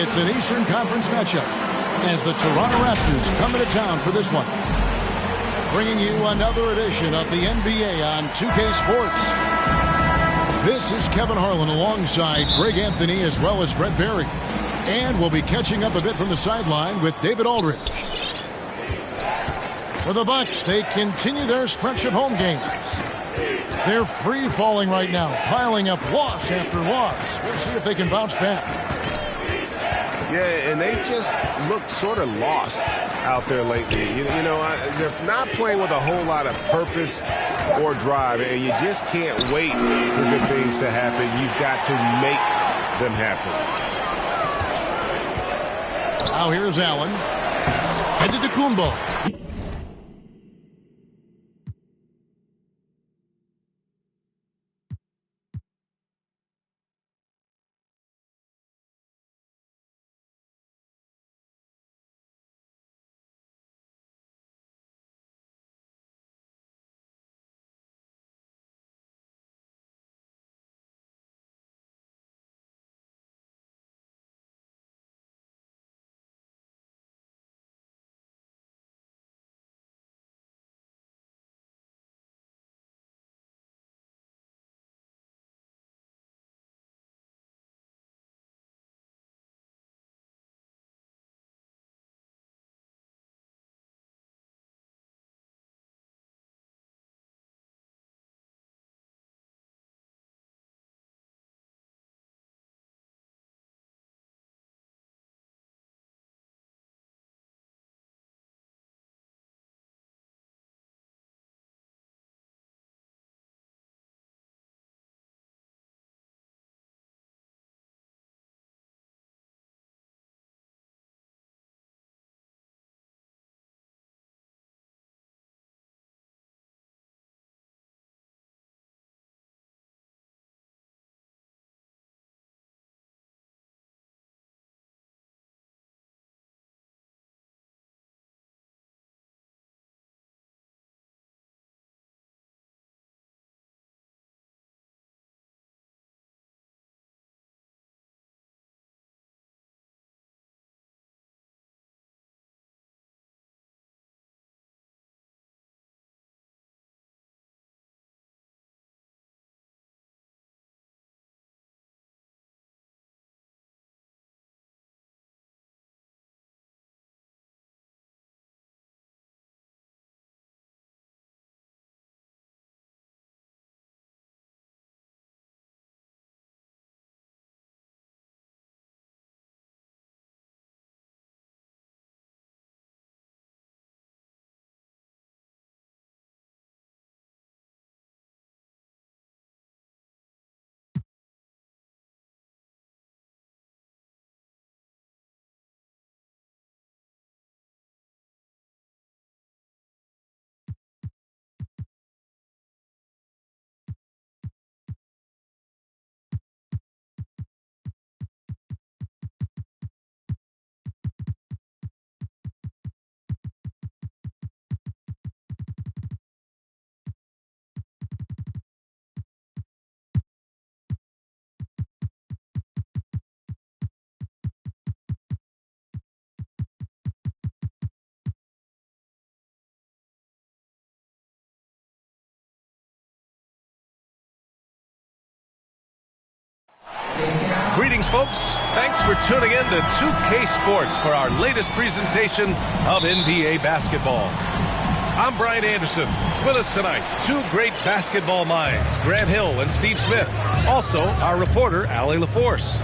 It's an Eastern Conference matchup as the Toronto Raptors come into town for this one. Bringing you another edition of the NBA on 2K Sports. This is Kevin Harlan alongside Greg Anthony as well as Brett Barry. And we'll be catching up a bit from the sideline with David Aldridge. For the Bucks, they continue their stretch of home games. They're free-falling right now, piling up loss after loss. We'll see if they can bounce back. Yeah, and they just looked sort of lost out there lately. You know, they're not playing with a whole lot of purpose or drive, and you just can't wait for good things to happen. You've got to make them happen. Now here's Allen. Headed to Kumbo. Greetings, folks. Thanks for tuning in to 2K Sports for our latest presentation of NBA basketball. I'm Brian Anderson. With us tonight, two great basketball minds, Grant Hill and Steve Smith. Also, our reporter, Allie LaForce.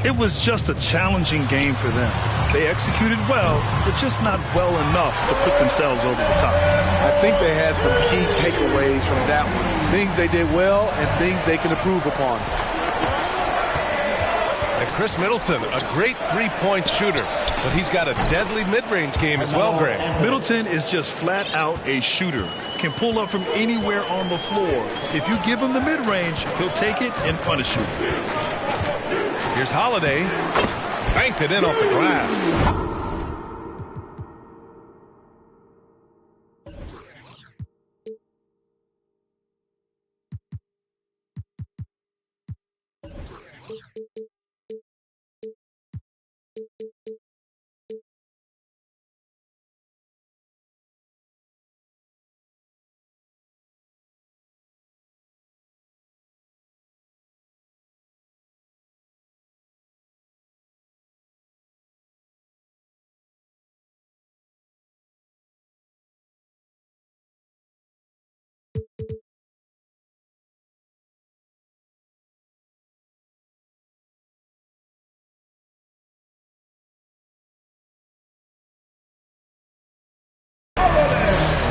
It was just a challenging game for them. They executed well, but just not well enough to put themselves over the top. I think they had some key takeaways from that one. Things they did well and things they can improve upon. And Chris Middleton, a great three-point shooter, but he's got a deadly mid-range game as well, Grant. Middleton is just flat out a shooter. Can pull up from anywhere on the floor. If you give him the mid-range, he'll take it and punish you. Here's Holiday. Banked it in off the glass.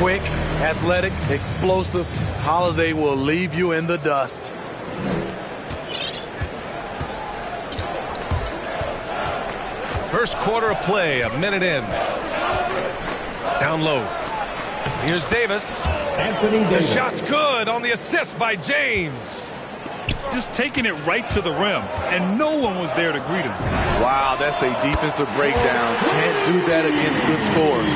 Quick, athletic, explosive. Holiday will leave you in the dust. First quarter of play, a minute in. Down low. Here's Davis. Anthony The Davis. shot's good on the assist by James. Just taking it right to the rim, and no one was there to greet him. Wow, that's a defensive breakdown. Can't do that against good scores.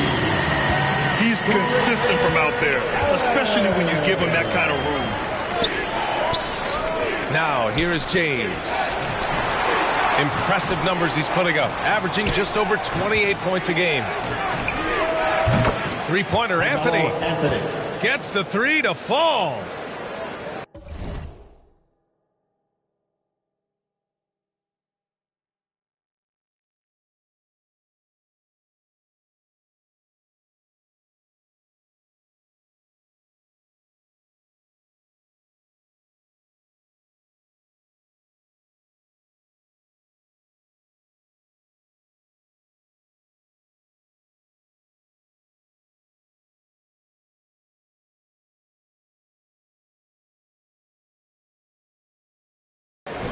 He's consistent from out there, especially when you give him that kind of room. Now, here is James. Impressive numbers he's putting up, averaging just over 28 points a game. Three-pointer, Anthony gets the three to fall.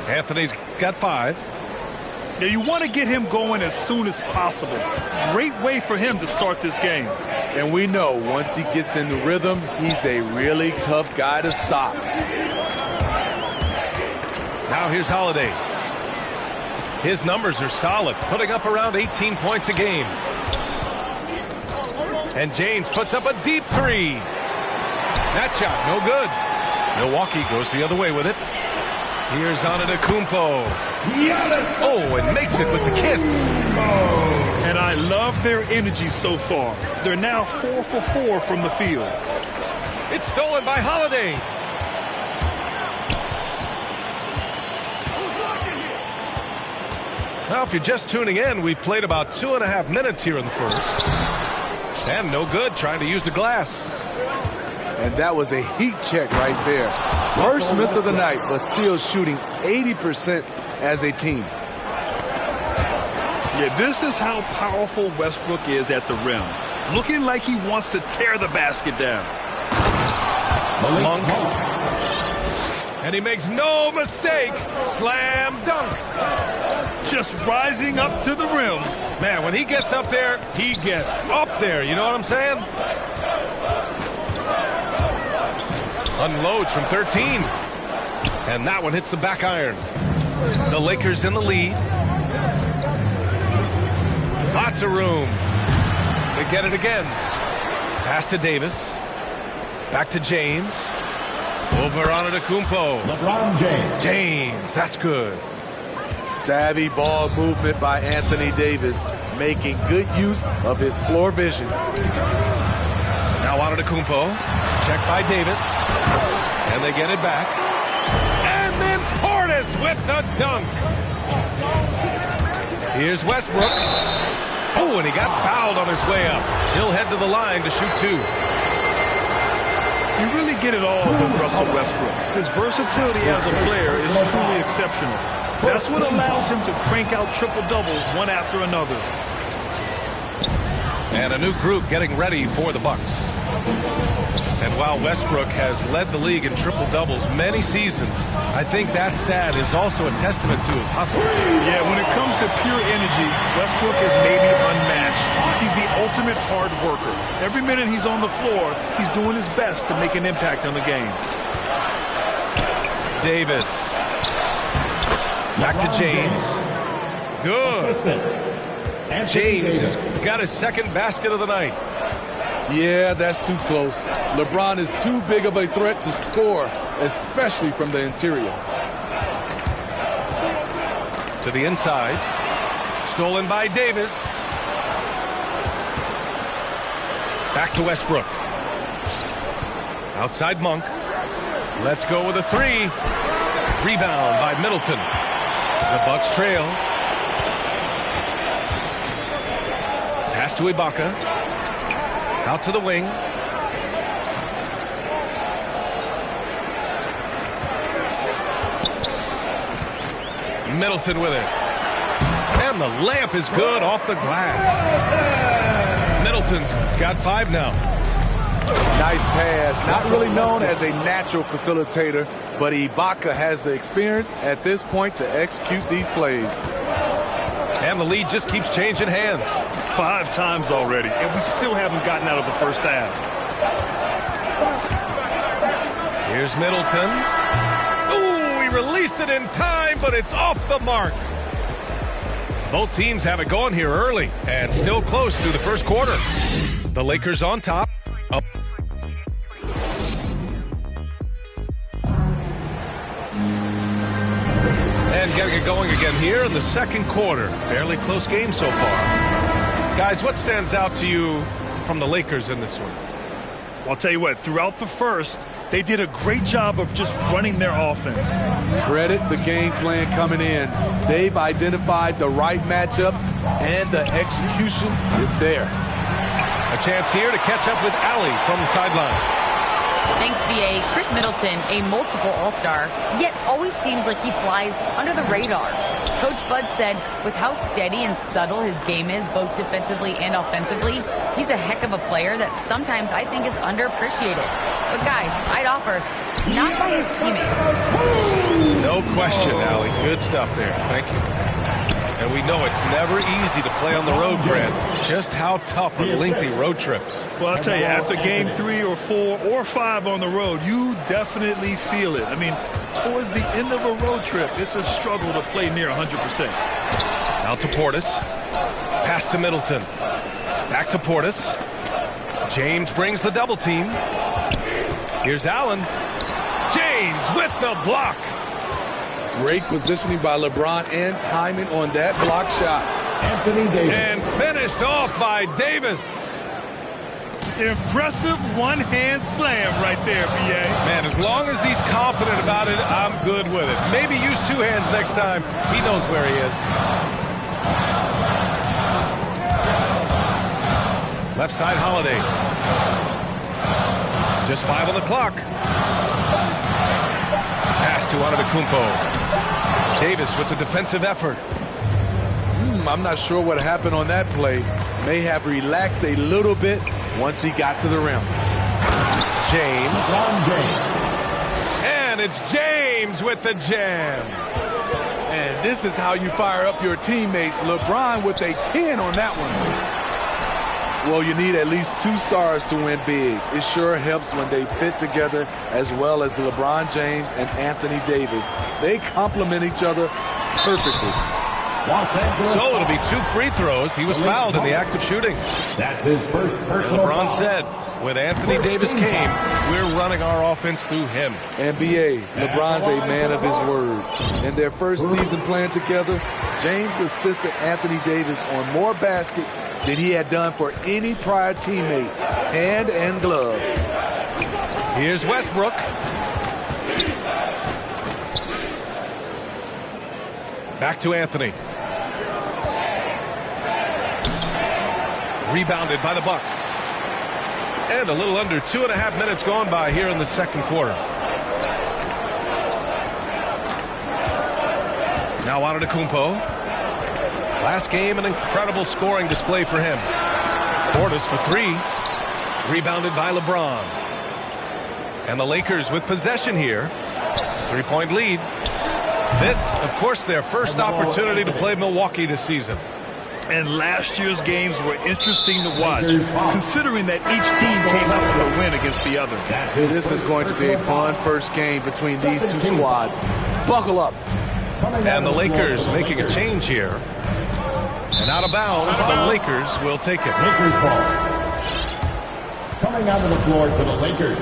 Anthony's got 5. Now you want to get him going as soon as possible. Great way for him to start this game. And we know once he gets in the rhythm, he's a really tough guy to stop. Now here's Holiday. His numbers are solid, putting up around 18 points a game. And James puts up a deep three. That shot, no good. Milwaukee goes the other way with it. Here's Antetokounmpo. Oh, and makes it with the kiss. And I love their energy so far. They're now 4 for 4 from the field. It's stolen by Holiday. Now, if you're just tuning in, we've played about 2.5 minutes here in the first. And no good trying to use the glass. And that was a heat check right there. First miss of the night, but still shooting 80% as a team. Yeah, this is how powerful Westbrook is at the rim. Looking like he wants to tear the basket down. Monk. And he makes no mistake. Slam dunk. Just rising up to the rim. Man, when he gets up there, he gets up there. You know what I'm saying? Unloads from 13. And that one hits the back iron. The Lakers in the lead. Lots of room. They get it again. Pass to Davis. Back to James. Over Antetokounmpo. LeBron James. James, that's good. Savvy ball movement by Anthony Davis, making good use of his floor vision. Now Antetokounmpo. Checked by Davis. And they get it back. And then Portis with the dunk. Here's Westbrook. Oh, and he got fouled on his way up. He'll head to the line to shoot 2. You really get it all with Russell Westbrook. His versatility as a player is truly exceptional. That's what allows him to crank out triple-doubles one after another. And a new group getting ready for the Bucks. And while Westbrook has led the league in triple-doubles many seasons, I think that stat is also a testament to his hustle. Yeah, when it comes to pure energy, Westbrook is maybe unmatched. He's the ultimate hard worker. Every minute he's on the floor, he's doing his best to make an impact on the game. Davis. Back to James. Good. James has got his second basket of the night. Yeah, that's too close. LeBron is too big of a threat to score, especially from the interior. To the inside. Stolen by Davis. Back to Westbrook. Outside Monk. Let's go with a 3. Rebound by Middleton. The Bucks trail. Pass to Ibaka. Out to the wing. Middleton with it. And the layup is good off the glass. Middleton's got 5 now. Nice pass. Not really known as a natural facilitator, but Ibaka has the experience at this point to execute these plays. And the lead just keeps changing hands. 5 times already, and we still haven't gotten out of the first half. Here's Middleton. Ooh, he released it in time, but it's off the mark. Both teams have it going here early and still close through the first quarter. The Lakers on top. Up. And getting it going again here in the second quarter. Fairly close game so far. Guys, what stands out to you from the Lakers in this one? I'll tell you what, throughout the first, they did a great job of just running their offense. Credit the game plan coming in. They've identified the right matchups, and the execution is there. A chance here to catch up with Allie from the sideline. Thanks, B.A. Chris Middleton, a multiple All-Star, yet always seems like he flies under the radar. Coach Bud said with how steady and subtle his game is, both defensively and offensively, he's a heck of a player that sometimes I think is underappreciated. But guys, I'd offer, not by his teammates. No question, Allie. Good stuff there. Thank you. And we know it's never easy to play on the road, Brad. Just how tough are lengthy road trips. Well, I'll tell you, after game 3 or 4 or 5 on the road, you definitely feel it. I mean, towards the end of a road trip, it's a struggle to play near 100%. Now to Portis. Pass to Middleton. Back to Portis. James brings the double team. Here's Allen. James with the block. Great positioning by LeBron and timing on that block shot. Anthony Davis. And finished off by Davis. Impressive one-hand slam right there, B.A. Man, as long as he's confident about it, I'm good with it. Maybe use 2 hands next time. He knows where he is. Left side, Holiday. Just 5 on the clock. Pass to Antetokounmpo. Davis with the defensive effort. I'm not sure what happened on that play. May have relaxed a little bit once he got to the rim. James. And it's James with the jam. And this is how you fire up your teammates. LeBron with a 10 on that one. Well, you need at least 2 stars to win big. It sure helps when they fit together, as well as LeBron James and Anthony Davis. They complement each other perfectly. So it'll be 2 free throws. He was fouled in the act of shooting. That's his first personal LeBron foul. said, when Anthony Davis came, we're running our offense through him. NBA, LeBron's a man of his word. In their first season playing together, James assisted Anthony Davis on more baskets than he had done for any prior teammate, hand and glove. Here's Westbrook. Back to Anthony. Rebounded by the Bucks. And a little under 2.5 minutes gone by here in the second quarter. Now Antetokounmpo. Last game, an incredible scoring display for him. Portis for 3. Rebounded by LeBron. And the Lakers with possession here. 3-point lead. This, of course, their first opportunity to play Milwaukee this season. And last year's games were interesting to watch, considering that each team came out with a win against the other. This is going to be a fun first game between these 2 squads. Buckle up. And the Lakers making a change here. And out of bounds, the Lakers will take it. Lakers ball. Coming onto the floor for the Lakers,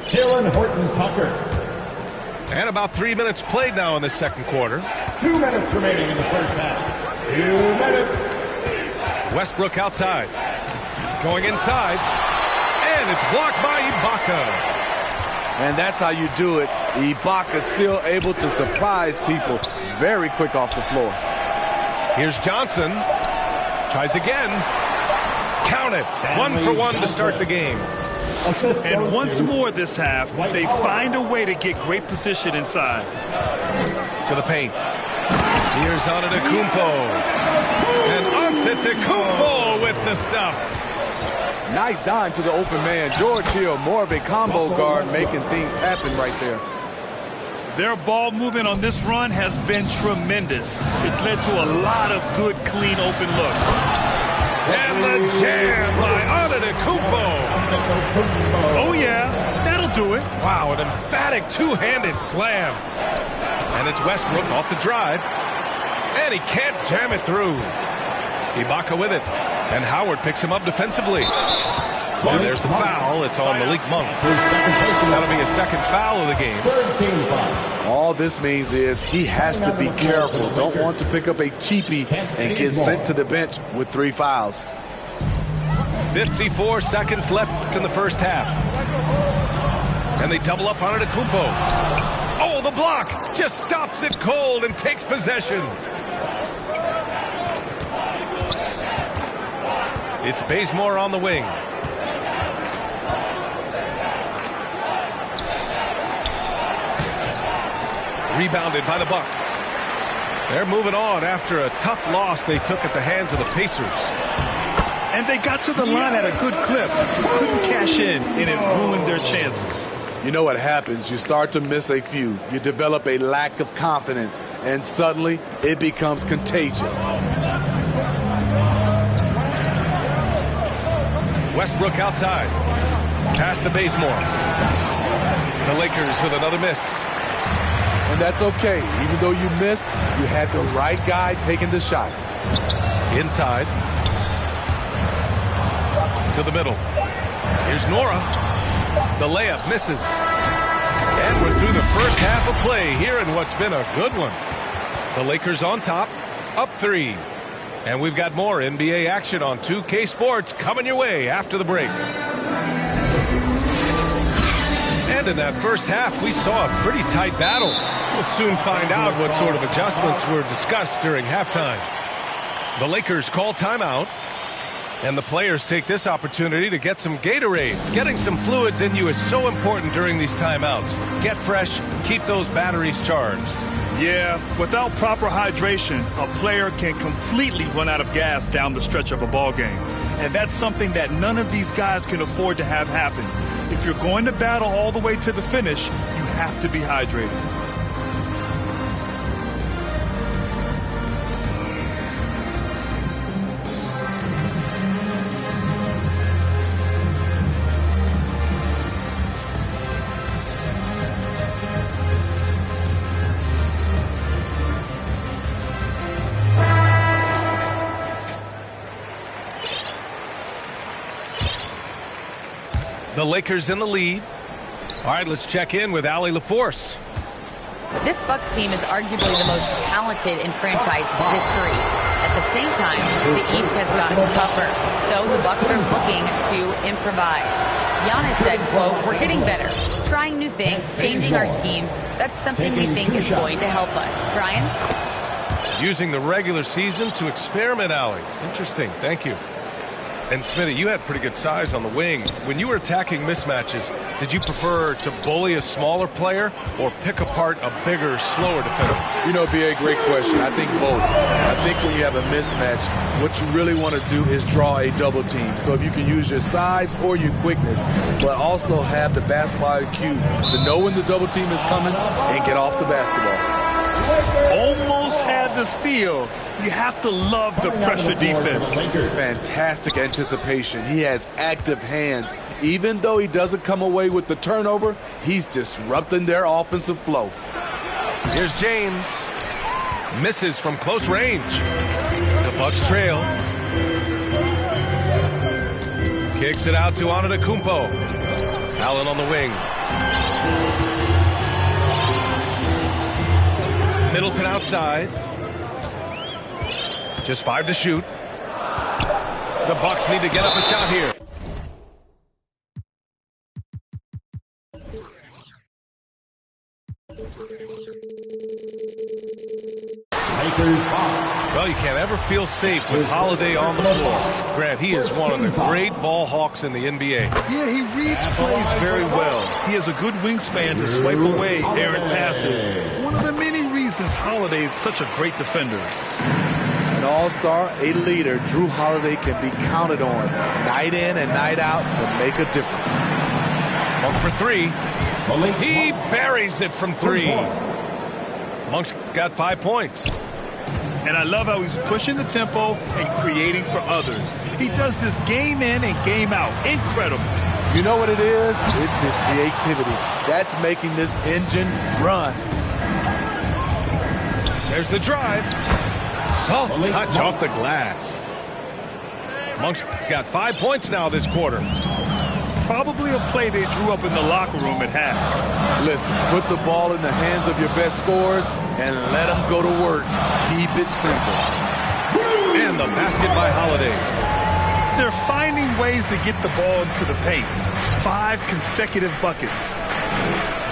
Jalen Horton-Tucker. And about 3 minutes played now in the second quarter. 2 minutes remaining in the first half. 2 minutes. Westbrook outside. Going inside. And it's blocked by Ibaka. And that's how you do it. Ibaka still able to surprise people very quick off the floor. Here's Johnson. Tries again. Count it. 1 for 1 to start the game. And once more this half, they find a way to get great position inside. To the paint. Here's Antetokounmpo. And Antetokounmpo with the stuff. Nice dime to the open man. George Hill, more of a combo guard, making things happen right there. Their ball movement on this run has been tremendous. It's led to a lot of good, clean, open looks. And the jam by Antetokounmpo. Oh, yeah, that'll do it. Wow, an emphatic two-handed slam. And it's Westbrook off the drive. And he can't jam it through. Ibaka with it. And Howard picks him up defensively. And there's the foul. It's on Malik Monk. That'll be his second foul of the game. All this means is he has to be careful. Don't want to pick up a cheapie and get sent to the bench with 3 fouls. 54 seconds left in the first half. And they double up on Antetokounmpo. Oh, the block just stops it cold and takes possession. It's Bazemore on the wing. Rebounded by the Bucks. They're moving on after a tough loss they took at the hands of the Pacers. And they got to the line at a good clip. Couldn't cash in, and it ruined their chances. You know what happens? You start to miss a few. You develop a lack of confidence, and suddenly it becomes contagious. Westbrook outside. Pass to Bazemore. The Lakers with another miss. And that's okay. Even though you miss, you had the right guy taking the shot. Inside. To the middle. Here's Nora. The layup misses. And we're through the first half of play here in what's been a good one. The Lakers on top, up 3. And we've got more NBA action on 2K Sports coming your way after the break. And in that first half, we saw a pretty tight battle. We'll soon find out what sort of adjustments were discussed during halftime. The Lakers call timeout. And the players take this opportunity to get some Gatorade. Getting some fluids in you is so important during these timeouts. Get fresh, keep those batteries charged. Yeah, without proper hydration, a player can completely run out of gas down the stretch of a ball game. And that's something that none of these guys can afford to have happen. If you're going to battle all the way to the finish, you have to be hydrated. The Lakers in the lead. All right, let's check in with Allie LaForce. This Bucks team is arguably the most talented in franchise history. At the same time, the East has gotten tougher, so the Bucks are looking to improvise. Giannis said, quote, "We're getting better, trying new things, changing our schemes. That's something we think is going to help us." Brian? Using the regular season to experiment, Allie. Interesting. Thank you. And Smitty, you had pretty good size on the wing. When you were attacking mismatches, did you prefer to bully a smaller player or pick apart a bigger, slower defender? You know, it'd be a great question. I think both. I think when you have a mismatch, what you really want to do is draw a double team. So if you can use your size or your quickness, but also have the basketball IQ to know when the double team is coming and get off the basketball. Almost had the steal. You have to love the pressure defense. Fantastic anticipation. He has active hands. Even though he doesn't come away with the turnover, he's disrupting their offensive flow. Here's James. Misses from close range. The Bucks trail. Kicks it out to Antetokounmpo. Allen on the wing. Middleton outside. Just 5 to shoot. The Bucks need to get up a shot here. Well, you can't ever feel safe with Holiday on the floor. Grant, he is one of the great ball hawks in the NBA. Yeah, he reads plays very well. He has a good wingspan to swipe away errant passes. One of the many reasons since Holiday is such a great defender. An all-star, a leader, Jrue Holiday can be counted on night in and night out to make a difference. Monk for three. He buries it from three. Monk's got 5 points. And I love how he's pushing the tempo and creating for others. He does this game in and game out. Incredible. You know what it is? It's his creativity. That's making this engine run. There's the drive. Soft touch off the glass. Monk's got 5 points now this quarter. Probably a play they drew up in the locker room at half. Listen, put the ball in the hands of your best scorers and let them go to work. Keep it simple. And the basket by Holiday. They're finding ways to get the ball into the paint. 5 consecutive buckets.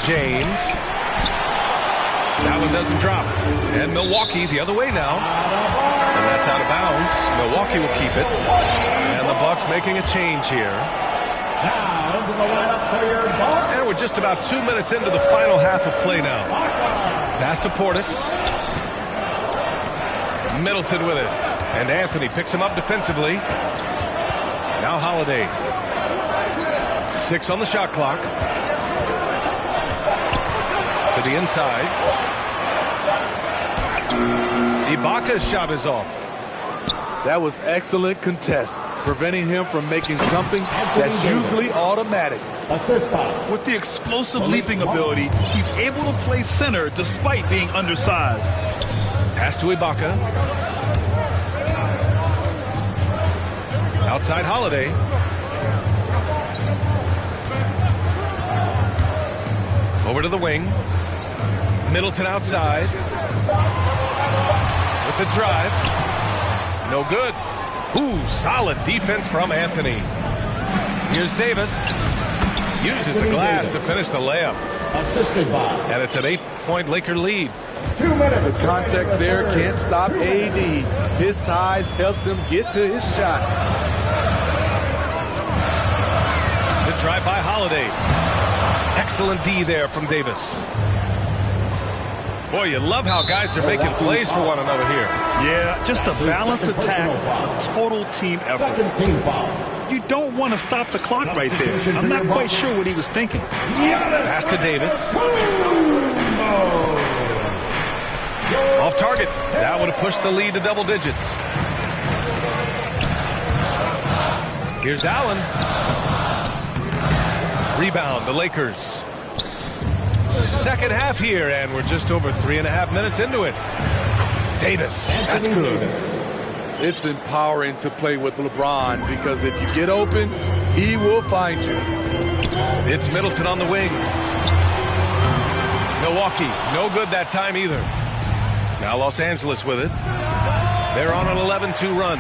James. That one doesn't drop. And Milwaukee the other way now. And that's out of bounds. Milwaukee will keep it. And the Bucks making a change here. Now into the lineup for your Bucks. And we're just about 2 minutes into the final half of play now. Pass to Portis. Middleton with it. And Anthony picks him up defensively. Now Holiday. 6 on the shot clock. To the inside. Ibaka's shot is off. That was excellent contest, preventing him from making something that's usually automatic. Assist foul. With the explosive leaping ability, he's able to play center despite being undersized. Pass to Ibaka. Outside Holiday. Over to the wing. Middleton outside. With the drive. No good. Ooh, solid defense from Anthony. Here's Davis. Uses the glass to finish the layup. Assisted by. And it's an 8-point Laker lead. 2 minutes. The contact there can't stop AD. His size helps him get to his shot. The drive by Holiday. Excellent D there from Davis. Boy, you love how guys are making plays for one another here. Yeah, just a balanced attack, a total team effort. Second team foul. You don't want to stop the clock right there. I'm not quite sure what he was thinking. Pass to Davis. Off target. That would have pushed the lead to double digits. Here's Allen. Rebound, the Lakers. Second half here, and we're just over 3.5 minutes into it. Davis, that's good. It's empowering to play with LeBron because if you get open, he will find you. It's Middleton on the wing. Milwaukee, no good that time either. Now Los Angeles with it. They're on an 11-2 run.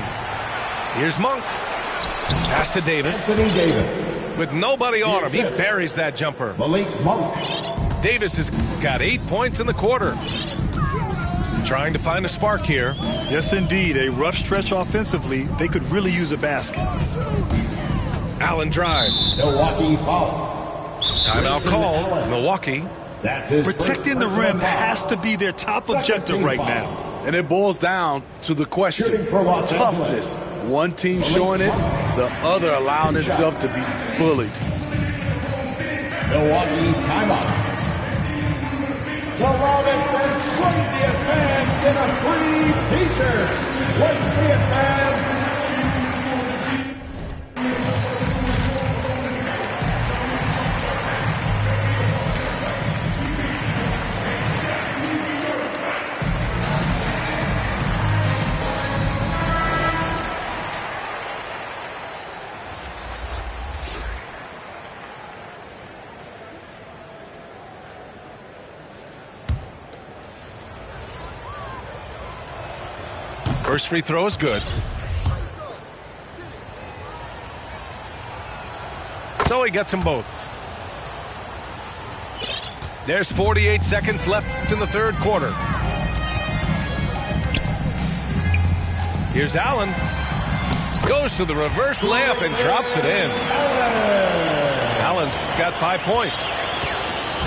Here's Monk. Pass to Davis. Anthony Davis. With nobody on him, he buries that jumper. Malik Monk. Davis has got 8 points in the quarter. Trying to find a spark here. Yes, indeed. A rough stretch offensively. They could really use a basket. Allen drives. Milwaukee foul. Timeout call. Milwaukee. That's his Protecting the rim has to be their top objective right now. And it boils down to the question, Shooting for Los toughness. One team showing it, the other allowing itself to be bullied. Milwaukee timeout. The loudest and craziest fans get a free t-shirt. Let's see it, fans. First free throw is good. So he gets them both. There's 48 seconds left in the third quarter. Here's Allen. Goes to the reverse layup and drops it in. Allen's got 5 points.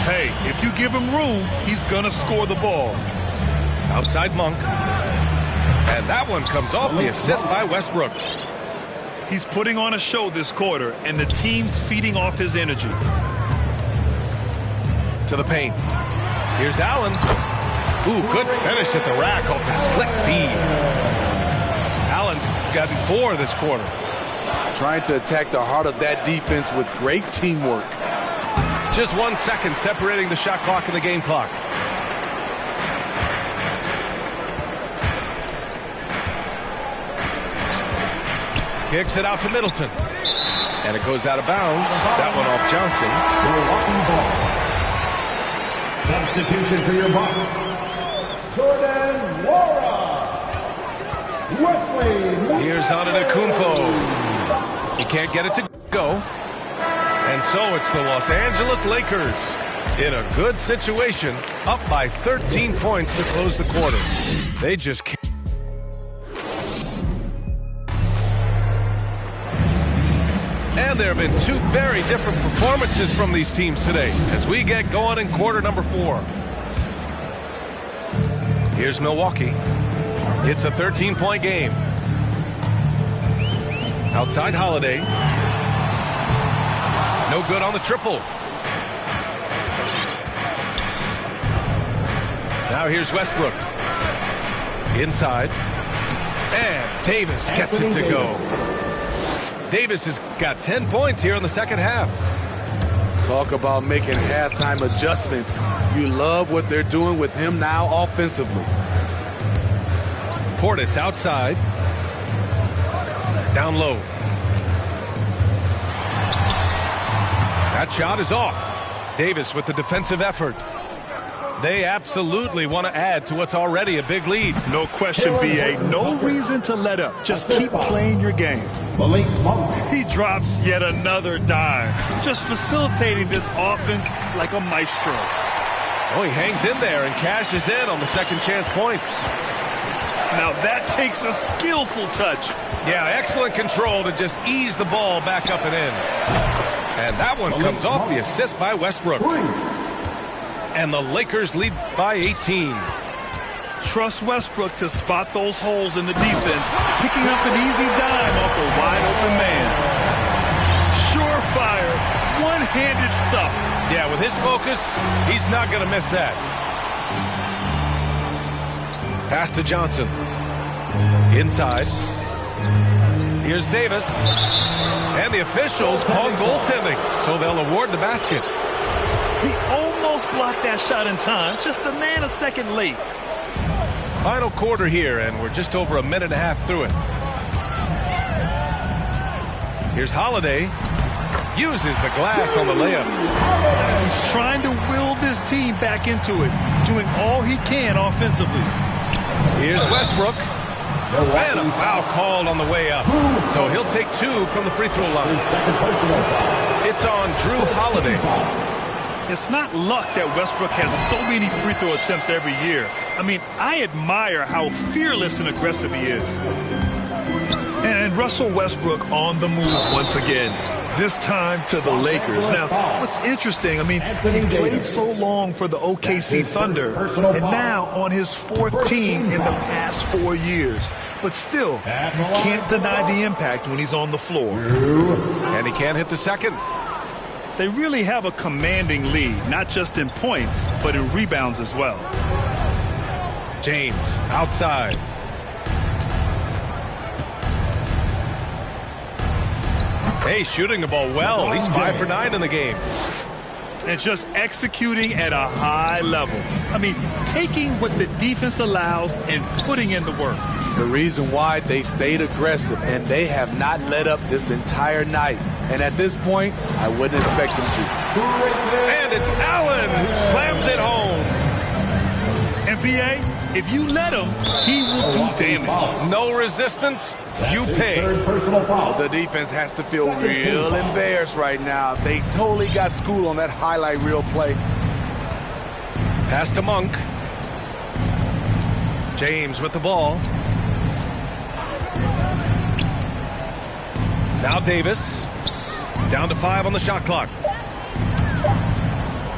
Hey, if you give him room, he's going to score the ball. Outside Monk. And that one comes off the assist by Westbrook. He's putting on a show this quarter, and the team's feeding off his energy. To the paint. Here's Allen. Ooh, good finish at the rack off the slick feed. Allen's gotten 4 this quarter. Trying to attack the heart of that defense with great teamwork. Just 1 second separating the shot clock and the game clock. Kicks it out to Middleton. And it goes out of bounds. That one off Johnson. Substitution for your Bucks. Jordan Nwora. Wesley. Here's Antetokounmpo. He can't get it to go. And so it's the Los Angeles Lakers in a good situation, up by 13 points to close the quarter. They just can't. And there have been 2 very different performances from these teams today as we get going in quarter number 4. Here's Milwaukee. It's a 13-point game. Outside Holiday. No good on the triple. Now here's Westbrook. Inside. And Davis gets it to go. Davis has got 10 points here in the second half. Talk about making halftime adjustments. You love what they're doing with him now offensively. Portis outside. Down low. That shot is off. Davis with the defensive effort. They absolutely want to add to what's already a big lead. No question, B.A. No reason to let up. Just keep playing your game. He drops yet another dime. Just facilitating this offense like a maestro. Oh, he hangs in there and cashes in on the second chance points. Now that takes a skillful touch. Yeah, excellent control to just ease the ball back up and in. And that one comes off the assist by Westbrook. And the Lakers lead by 18. Trust Westbrook to spot those holes in the defense, picking up an easy dime off a wide-open man. Surefire, one-handed stuff. Yeah, with his focus, he's not going to miss that. Pass to Johnson. Inside. Here's Davis. And the officials call goaltending, so they'll award the basket. He almost blocked that shot in time, just a nanosecond late. Final quarter here, and we're just over a minute and a half through it. Here's Holiday. Uses the glass on the layup. He's trying to will this team back into it, doing all he can offensively. Here's Westbrook. And a foul called on the way up. So he'll take 2 from the free throw line. It's on Drew Holiday. It's not luck that Westbrook has so many free throw attempts every year. I mean, I admire how fearless and aggressive he is. And Russell Westbrook on the move once again. This time to the Lakers. Now, what's interesting, I mean, he played so long for the OKC Thunder, and now on his 4th team in the past 4 years. But still, you can't deny the impact when he's on the floor. And he can't hit the second. They really have a commanding lead, not just in points, but in rebounds as well. James outside. Hey, shooting the ball well. He's 5 for 9 in the game. And just executing at a high level. I mean, taking what the defense allows and putting in the work. The reason why they stayed aggressive, and they have not let up this entire night. And at this point, I wouldn't expect them to. And it's Allen who slams it home. NBA, if you let him, he will do damage. No resistance, you pay. The defense has to feel real embarrassed right now. They totally got schooled on that highlight reel play. Pass to Monk. James with the ball. Now Davis. Down to 5 on the shot clock.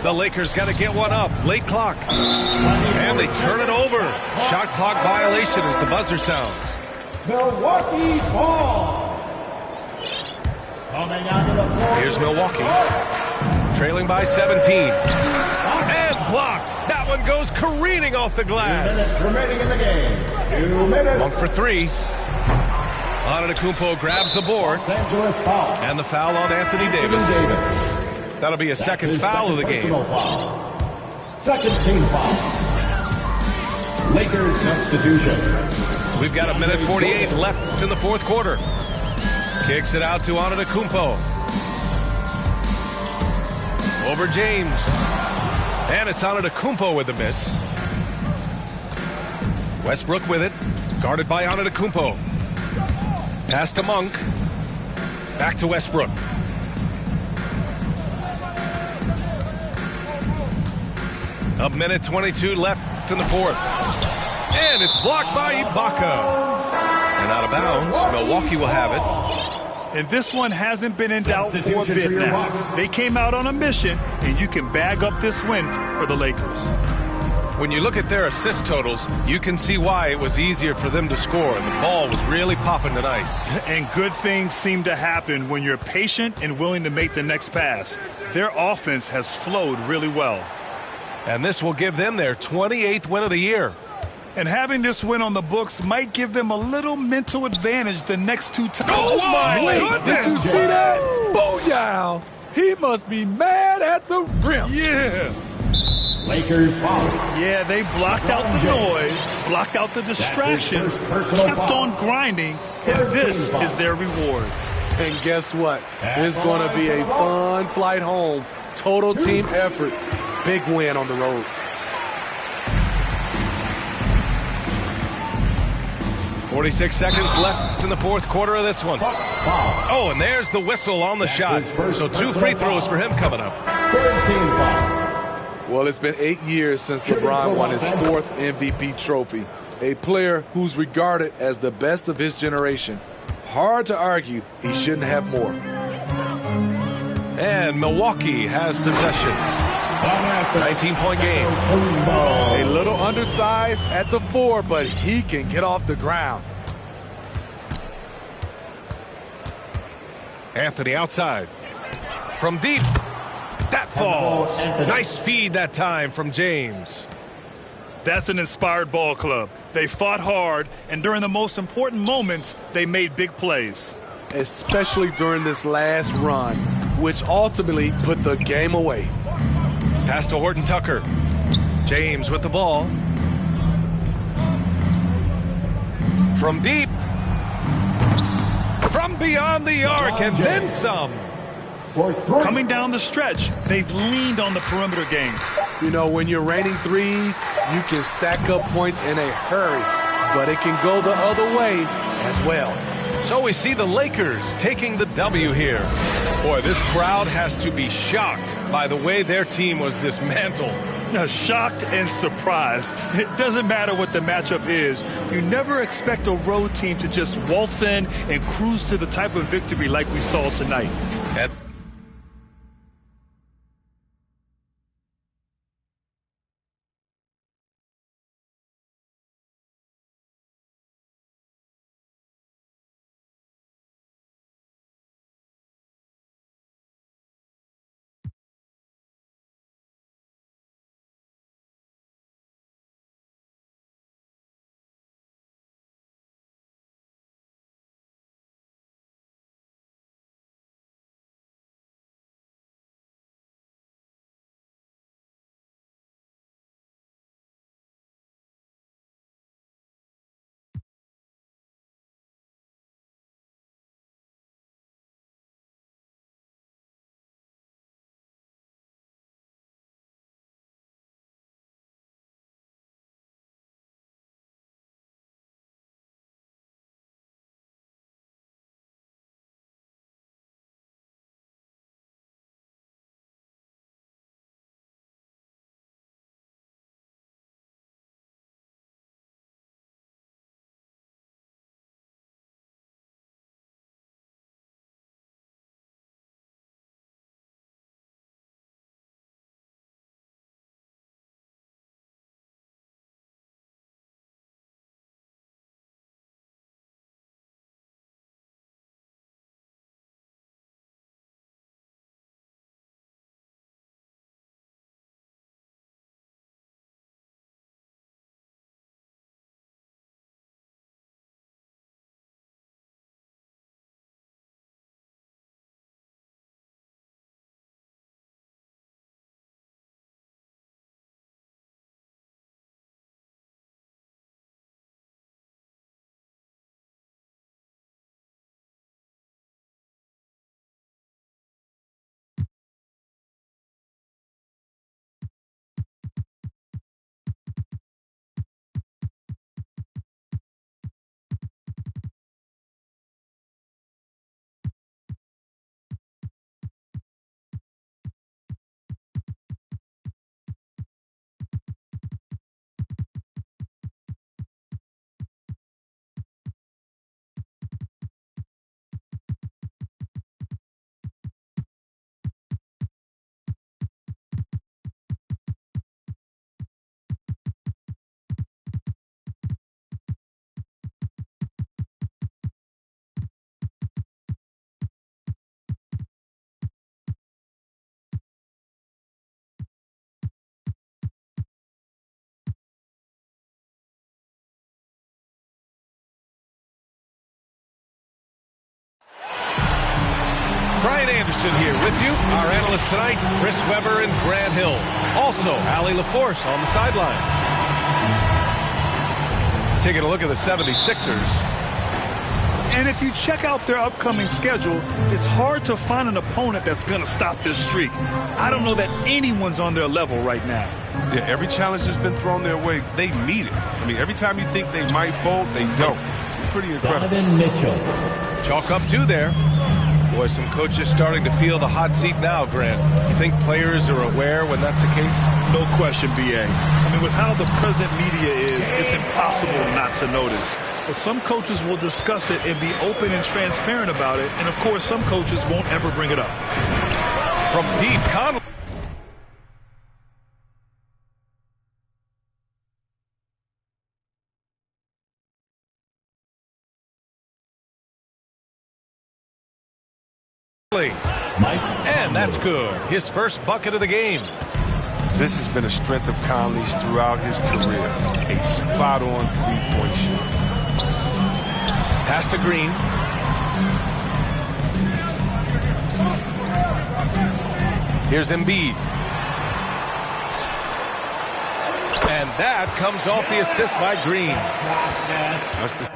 The Lakers got to get one up. Late clock. And they turn it over. Shot clock violation as the buzzer sounds. Milwaukee ball. Coming out to the floor. Here's Milwaukee. Trailing by 17. And blocked. That one goes careening off the 2 glass. minutes remaining in the game. 2 minutes. One for three. Antetokounmpo grabs the board. Los Angeles foul. And the foul on Anthony Davis. That'll be a second foul of the game. Foul. Second team foul. Lakers substitution. We've got 1:48 left in the fourth quarter. Kicks it out to Antetokounmpo. Over James. And it's Antetokounmpo with the miss. Westbrook with it. Guarded by Antetokounmpo. Pass to Monk. Back to Westbrook. A minute 22 left in the fourth. And it's blocked by Ibaka. And out of bounds. Milwaukee will have it. And this one hasn't been in doubt for a bit now. They came out on a mission, and you can bag up this win for the Lakers. When you look at their assist totals, you can see why it was easier for them to score. The ball was really popping tonight. And good things seem to happen when you're patient and willing to make the next pass. Their offense has flowed really well. And this will give them their 28th win of the year. And having this win on the books might give them a little mental advantage the next two times. Oh, my Wait, did you see that? Booyah! He must be mad at the rim. Yeah. Lakers foul. Yeah, they blocked out the noise, blocked out the distractions, kept on grinding, and this is their reward. And guess what? It's going to be a fun flight home. Total team effort. Big win on the road. .46 seconds left in the fourth quarter of this one. Oh, and there's the whistle on the shot. So 2 free throws for him coming up. Third team foul. Well, it's been 8 years since LeBron won his 4th MVP trophy. A player who's regarded as the best of his generation. Hard to argue he shouldn't have more. And Milwaukee has possession. 19-point game. A little undersized at the 4, but he can get off the ground. Anthony outside. From deep. That falls. Nice feed that time from James. That's an inspired ball club. They fought hard, and during the most important moments, they made big plays. Especially during this last run, which ultimately put the game away. Pass to Horton Tucker. James with the ball. From deep. From beyond the arc, and then some. Coming down the stretch, they've leaned on the perimeter game. You know, when you're raining threes, you can stack up points in a hurry, but it can go the other way as well. So we see the Lakers taking the W here. Boy, this crowd has to be shocked by the way their team was dismantled. Shocked and surprised. It doesn't matter what the matchup is. You never expect a road team to just waltz in and cruise to the type of victory like we saw tonight. Brian Anderson here with you. Our analysts tonight, Chris Webber and Grant Hill. Also, Allie LaForce on the sidelines. Taking a look at the 76ers. And if you check out their upcoming schedule, it's hard to find an opponent that's going to stop this streak. I don't know that anyone's on their level right now. Yeah, every challenge that's been thrown their way, they meet it. I mean, every time you think they might fold, they don't. It's pretty incredible. Donovan Mitchell. Chalk up 2 there. Boy, some coaches starting to feel the hot seat now, Grant. You think players are aware when that's the case? No question, B.A. I mean, with how the present media is, it's impossible not to notice. But some coaches will discuss it and be open and transparent about it. And, of course, some coaches won't ever bring it up. From deep, Conley. And that's good. His first bucket of the game. This has been a strength of Conley's throughout his career. A spot-on three-point shot. Pass to Green. Here's Embiid. And that comes off the assist by Green. That's the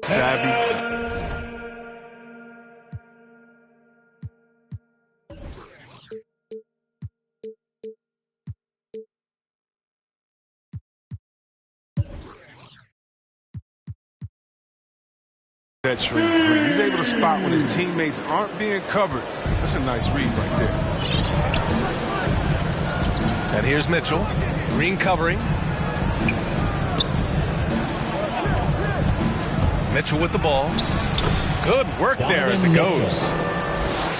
savvy. That shrink three. He's able to spot when his teammates aren't being covered. That's a nice read right there. And here's Mitchell. Green covering. Mitchell with the ball. Good work there as it goes.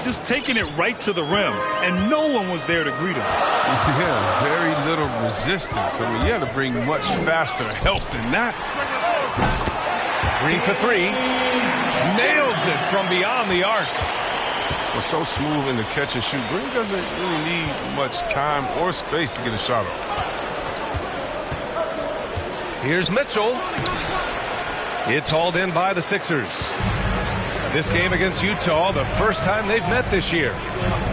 Just taking it right to the rim, and no one was there to greet him. Yeah, very little resistance. I mean, you had to bring much faster help than that. Green for 3. Nails it from beyond the arc. Was so smooth in the catch and shoot. Green doesn't really need much time or space to get a shot up. Here's Mitchell. It's hauled in by the Sixers. This game against Utah, the first time they've met this year.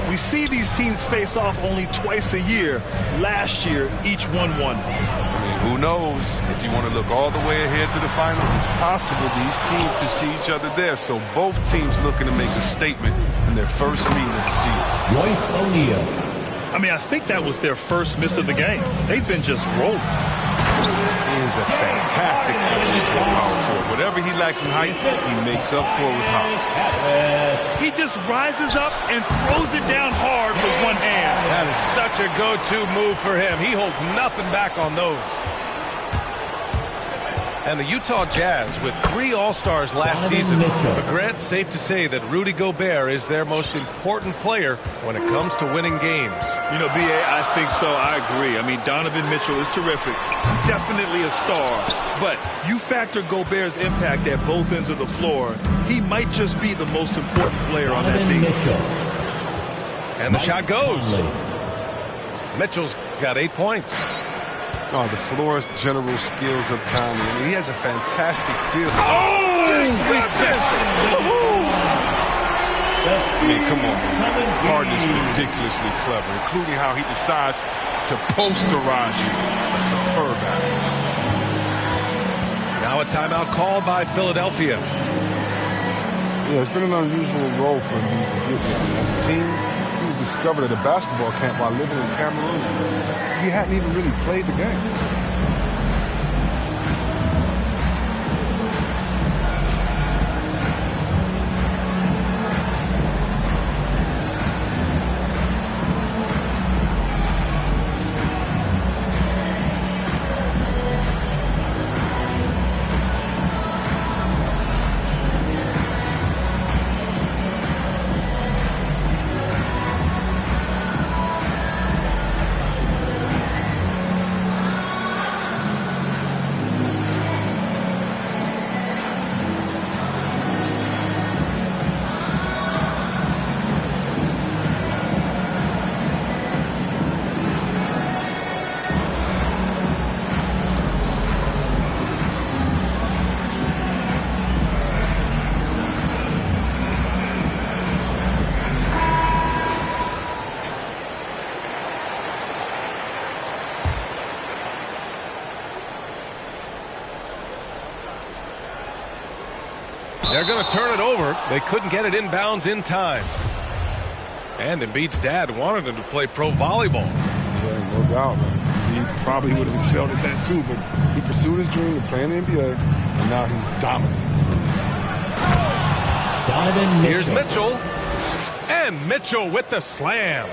We see these teams face off only twice a year. Last year, each won one. I mean, who knows? If you want to look all the way ahead to the finals, it's possible these teams could see each other there. So both teams looking to make a statement in their first meeting of the season. Royce O'Neal. I mean, I think that was their first miss of the game. They've been just rolling. He is a fantastic power forward. Whatever he lacks in height, he makes up for with height. He just rises up and throws it down hard with one hand. That is such a go-to move for him. He holds nothing back on those. And the Utah Jazz with 3 All-Stars last season. But Grant, safe to say that Rudy Gobert is their most important player when it comes to winning games. You know, B.A., I think so. I agree. I mean, Donovan Mitchell is terrific. Definitely a star. But you factor Gobert's impact at both ends of the floor, he might just be the most important player on that team. And the shot goes. Mitchell's got 8 points. Oh, the floor's general skills of Conley. I mean, he has a fantastic feel. Oh! I mean, come on. Harden is ridiculously clever, including how he decides to posterize you. A superb athlete. Now a timeout called by Philadelphia. Yeah, it's been an unusual role for him to get there. As a team, he was discovered at a basketball camp while living in Cameroon. He hadn't even really played the game. going to turn it over. They couldn't get it inbounds in time. And Embiid's dad wanted him to play pro volleyball. Yeah, no doubt, man. He probably would have excelled at that too, but he pursued his dream of playing the NBA, and now he's dominant. Here's Mitchell. And Mitchell with the slam.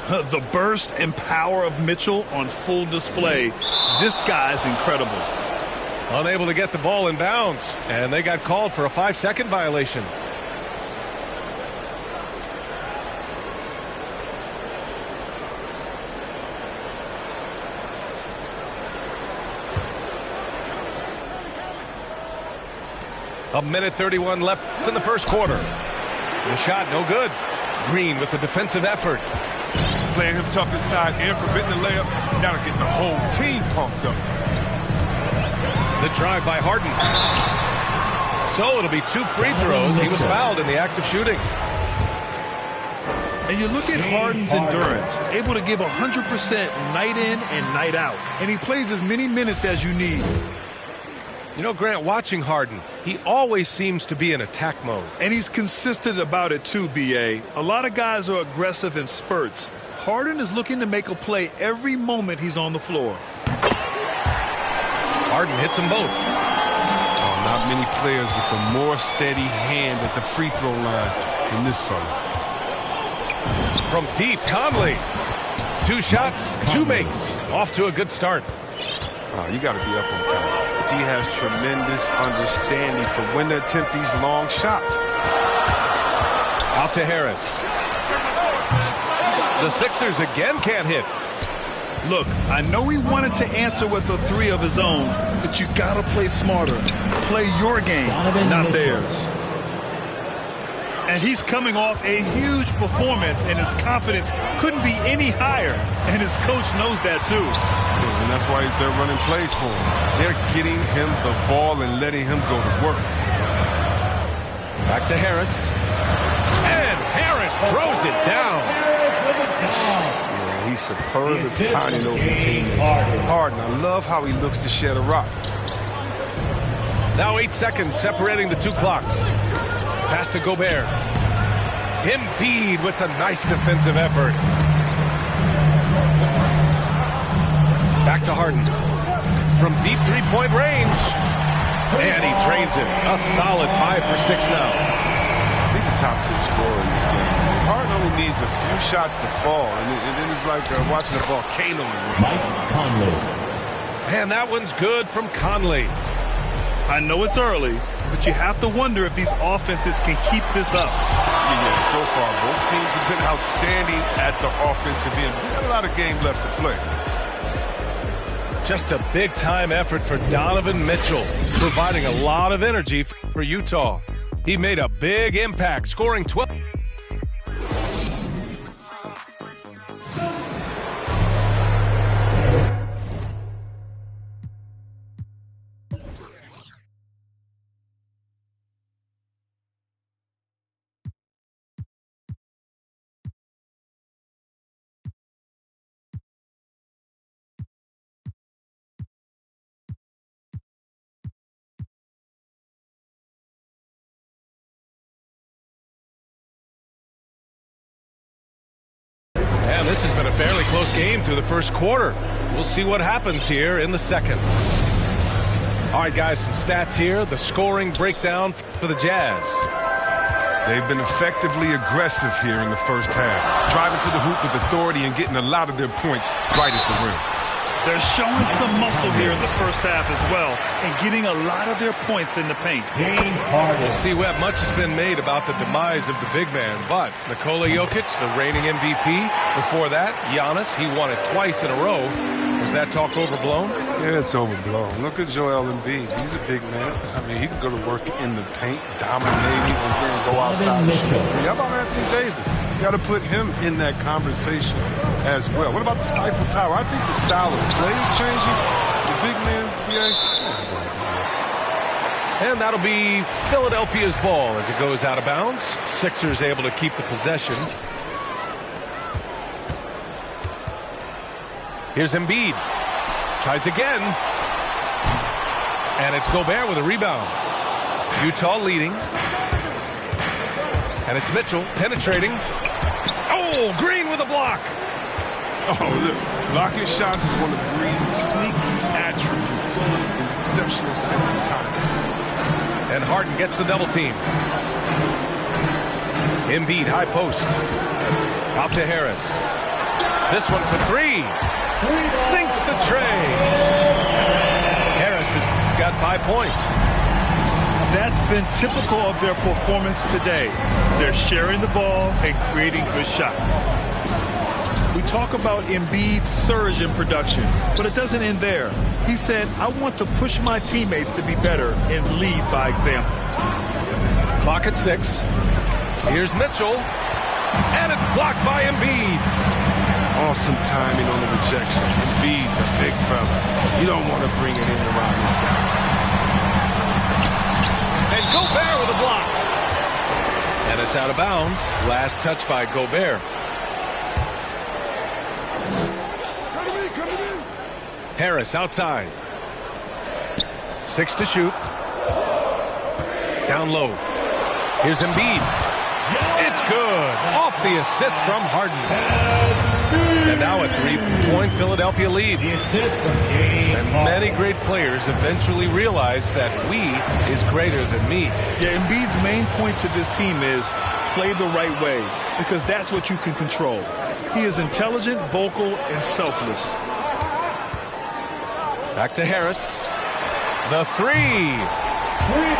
The burst and power of Mitchell on full display. This guy's incredible. Unable to get the ball in bounds, and they got called for a 5-second violation. A minute 31 left in the first quarter. The shot no good. Green with the defensive effort. Playing him tough inside and preventing the layup. Gotta get the whole team pumped up. The drive by Harden. So it'll be 2 free throws. He was fouled in the act of shooting. And you look at Harden's endurance, able to give 100% night in and night out. And he plays as many minutes as you need. You know, Grant, watching Harden, he always seems to be in attack mode. And he's consistent about it too, B.A. A lot of guys are aggressive in spurts. Harden is looking to make a play every moment he's on the floor. Harden hits them both. Oh, not many players with a more steady hand at the free throw line than this fella. From deep, Conley. 2 shots, 2 makes. Off to a good start. Oh, you got to be up on Conley. He has tremendous understanding for when to attempt these long shots. Out to Harris. The Sixers again can't hit. Look, I know he wanted to answer with a 3 of his own, but you got to play smarter. Play your game, not theirs. And he's coming off a huge performance, and his confidence couldn't be any higher. And his coach knows that, too. Yeah, and that's why they're running plays for him. They're getting him the ball and letting him go to work. Back to Harris. And Harris throws it down. Yeah, he's superb at finding open teammates. Harden, I love how he looks to shed a rock. Now 8 seconds separating the 2 clocks. Pass to Gobert. Embiid with a nice defensive effort. Back to Harden. From deep 3-point range. And he drains it. A solid 5 for 6 now. He's a top-tier scorer in this game. Harden only needs a few shots to fall, and then it's like watching a volcano. Mike Conley. And that one's good from Conley. I know it's early, but you have to wonder if these offenses can keep this up. Yeah, so far, both teams have been outstanding at the offensive end. We got a lot of game left to play. Just a big-time effort for Donovan Mitchell, providing a lot of energy for Utah. He made a big impact, scoring 12. And this has been a fairly close game through the first quarter. We'll see what happens here in the second. All right, guys, some stats here. The scoring breakdown for the Jazz. They've been effectively aggressive here in the first half, driving to the hoop with authority and getting a lot of their points right at the rim. They're showing some muscle here in the first half as well and getting a lot of their points in the paint. We'll see what much has been made about the demise of the big man, but Nikola Jokic, the reigning MVP. Before that, Giannis, he won it twice in a row. Was that talk overblown? Yeah, it's overblown. Look at Joel Embiid. He's a big man. I mean, he can go to work in the paint, dominating, and then go outside and shoot. How about Anthony Davis? You got to put him in that conversation as well. What about the Stifle Tower? I think the style of play is changing. The big man, And that'll be Philadelphia's ball as it goes out of bounds. Sixers able to keep the possession. Here's Embiid. Tries again. And it's Gobert with a rebound. Utah leading. And it's Mitchell penetrating. Oh, Green with a block. Oh, look. Blocking shots is one of Green's sneaky attributes. His exceptional sense of timing. And Harden gets the double team. Embiid, high post. Out to Harris. This one for three. Sinks the tray. Harris has got 5 points. That's been typical of their performance today. They're sharing the ball and creating good shots. We talk about Embiid's surge in production, but it doesn't end there. He said, I want to push my teammates to be better and lead by example. Clock at 6. Here's Mitchell. And it's blocked by Embiid. Awesome timing on the rejection. Embiid, the big fella. You don't want to bring it in around this guy. And Gobert with a block. And it's out of bounds. Last touch by Gobert. Harris outside. 6 to shoot. Down low. Here's Embiid. It's good. Off the assist from Harden. And now a 3-point Philadelphia lead. And many great players eventually realize that we is greater than me. Yeah, Embiid's main point to this team is play the right way, because that's what you can control. He is intelligent, vocal, and selfless. Back to Harris. The three.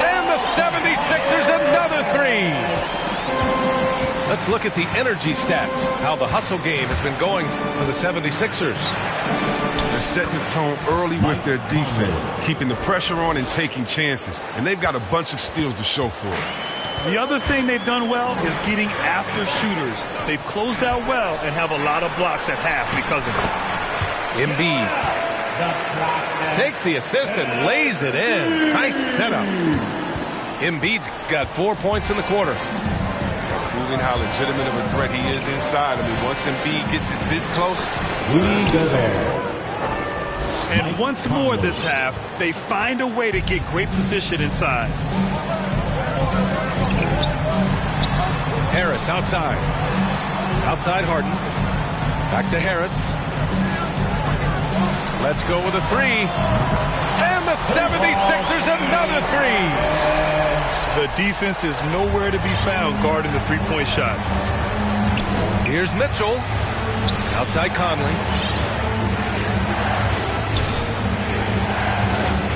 And the 76ers another three. Let's look at the energy stats, how the hustle game has been going for the 76ers. They're setting the tone early with their defense, keeping the pressure on and taking chances. And they've got a bunch of steals to show for it. The other thing they've done well is getting after shooters. They've closed out well and have a lot of blocks at half because of it. Embiid takes the assist and lays it in. Nice setup. Embiid's got 4 points in the quarter. Proving how legitimate of a threat he is inside. I mean, once Embiid gets it this close, and once more this half, they find a way to get great position inside. Harris outside. Outside Harden. Back to Harris. Let's go with a three. And the 76ers another three. The defense is nowhere to be found guarding the three-point shot. Here's Mitchell. Outside Conley.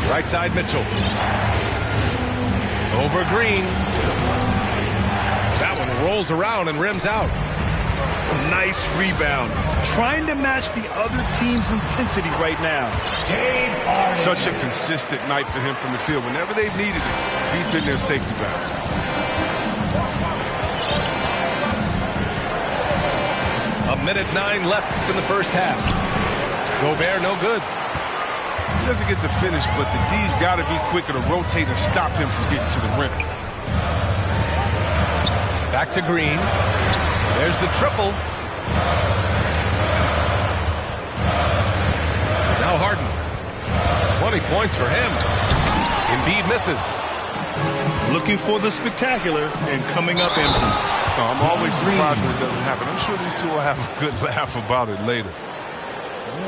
Right side Mitchell. Over Green. That one rolls around and rims out. Nice rebound. Trying to match the other team's intensity right now. Such a consistent night for him from the field. Whenever they've needed it, he's been their safety valve. A minute 9 left in the first half. Gobert no good. He doesn't get the finish, but the D's got to be quicker to rotate and stop him from getting to the rim. Back to Green. There's the triple. Now Harden. 20 points for him. Embiid misses. Looking for the spectacular and coming up empty. I'm always surprised when it doesn't happen. I'm sure these two will have a good laugh about it later.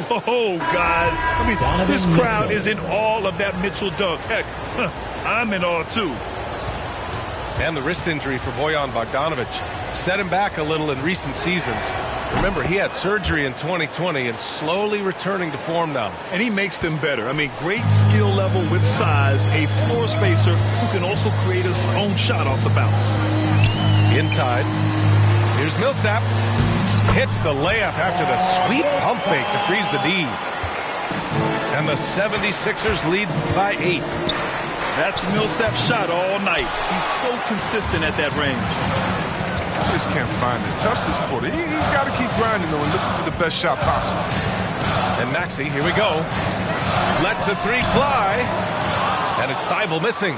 Oh, guys. I mean, this crowd is in awe of that Mitchell dunk. Heck, I'm in awe, too. And the wrist injury for Bojan Bogdanovic set him back a little in recent seasons. Remember, he had surgery in 2020 and slowly returning to form now. And he makes them better. I mean, great skill level with size, a floor spacer who can also create his own shot off the bounce. Inside, here's Millsap. Hits the layup after the sweet pump fake to freeze the D. And the 76ers lead by 8. That's Millsap's shot all night. He's so consistent at that range. I just can't find the touch this quarter. He's got to keep grinding, though, and looking for the best shot possible. And Maxey, here we go. Lets the three fly. And it's Thibault missing.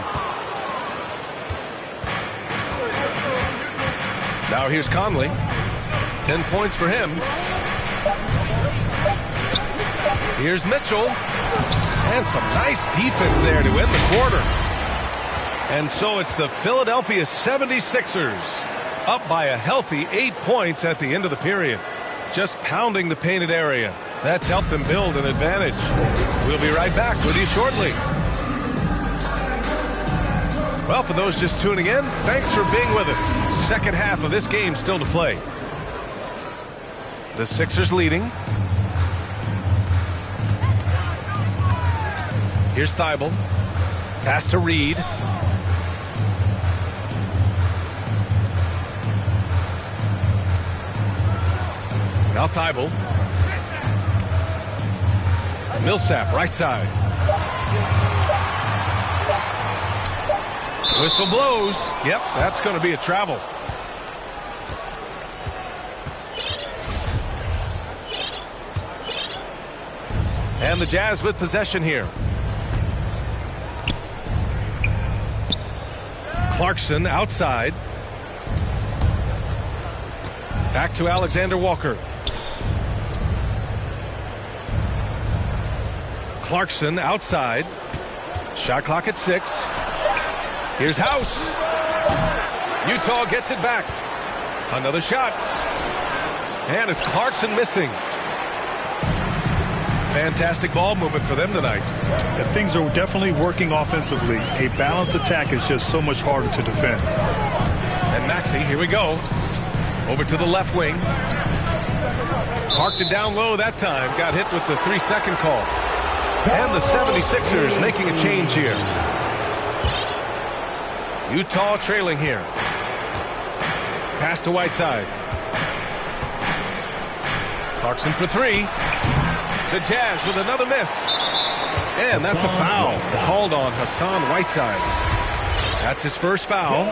Now here's Conley. 10 points for him. Here's Mitchell. And some nice defense there to end the quarter. And so it's the Philadelphia 76ers up by a healthy 8 points at the end of the period. Just pounding the painted area. That's helped them build an advantage. We'll be right back with you shortly. Well, for those just tuning in, thanks for being with us. Second half of this game still to play. The Sixers leading. Here's Thibault. Pass to Reed. Now Thibault. Millsap, right side. Whistle blows. Yep, that's going to be a travel. And the Jazz with possession here. Clarkson outside. Back to Alexander Walker. Clarkson outside. Shot clock at 6. Here's House. Utah gets it back. Another shot. And it's Clarkson missing. Fantastic ball movement for them tonight. And things are definitely working offensively. A balanced attack is just so much harder to defend. And Maxey, here we go. Over to the left wing. Parked it down low that time. Got hit with the 3-second call. And the 76ers making a change here. Utah trailing here. Pass to Whiteside. Clarkson for 3. The Jazz with another miss. And that's a foul called on Hassan Whiteside. That's his first foul.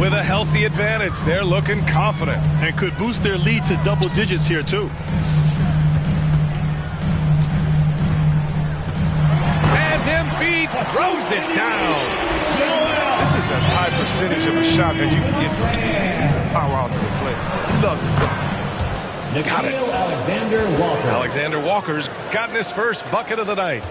With a healthy advantage, they're looking confident. And could boost their lead to double digits here, too. Throws it down. This is as high percentage of a shot as you can get from him. He's a powerhouse of a player. Love to Got it. Alexander Walker's gotten his first bucket of the night.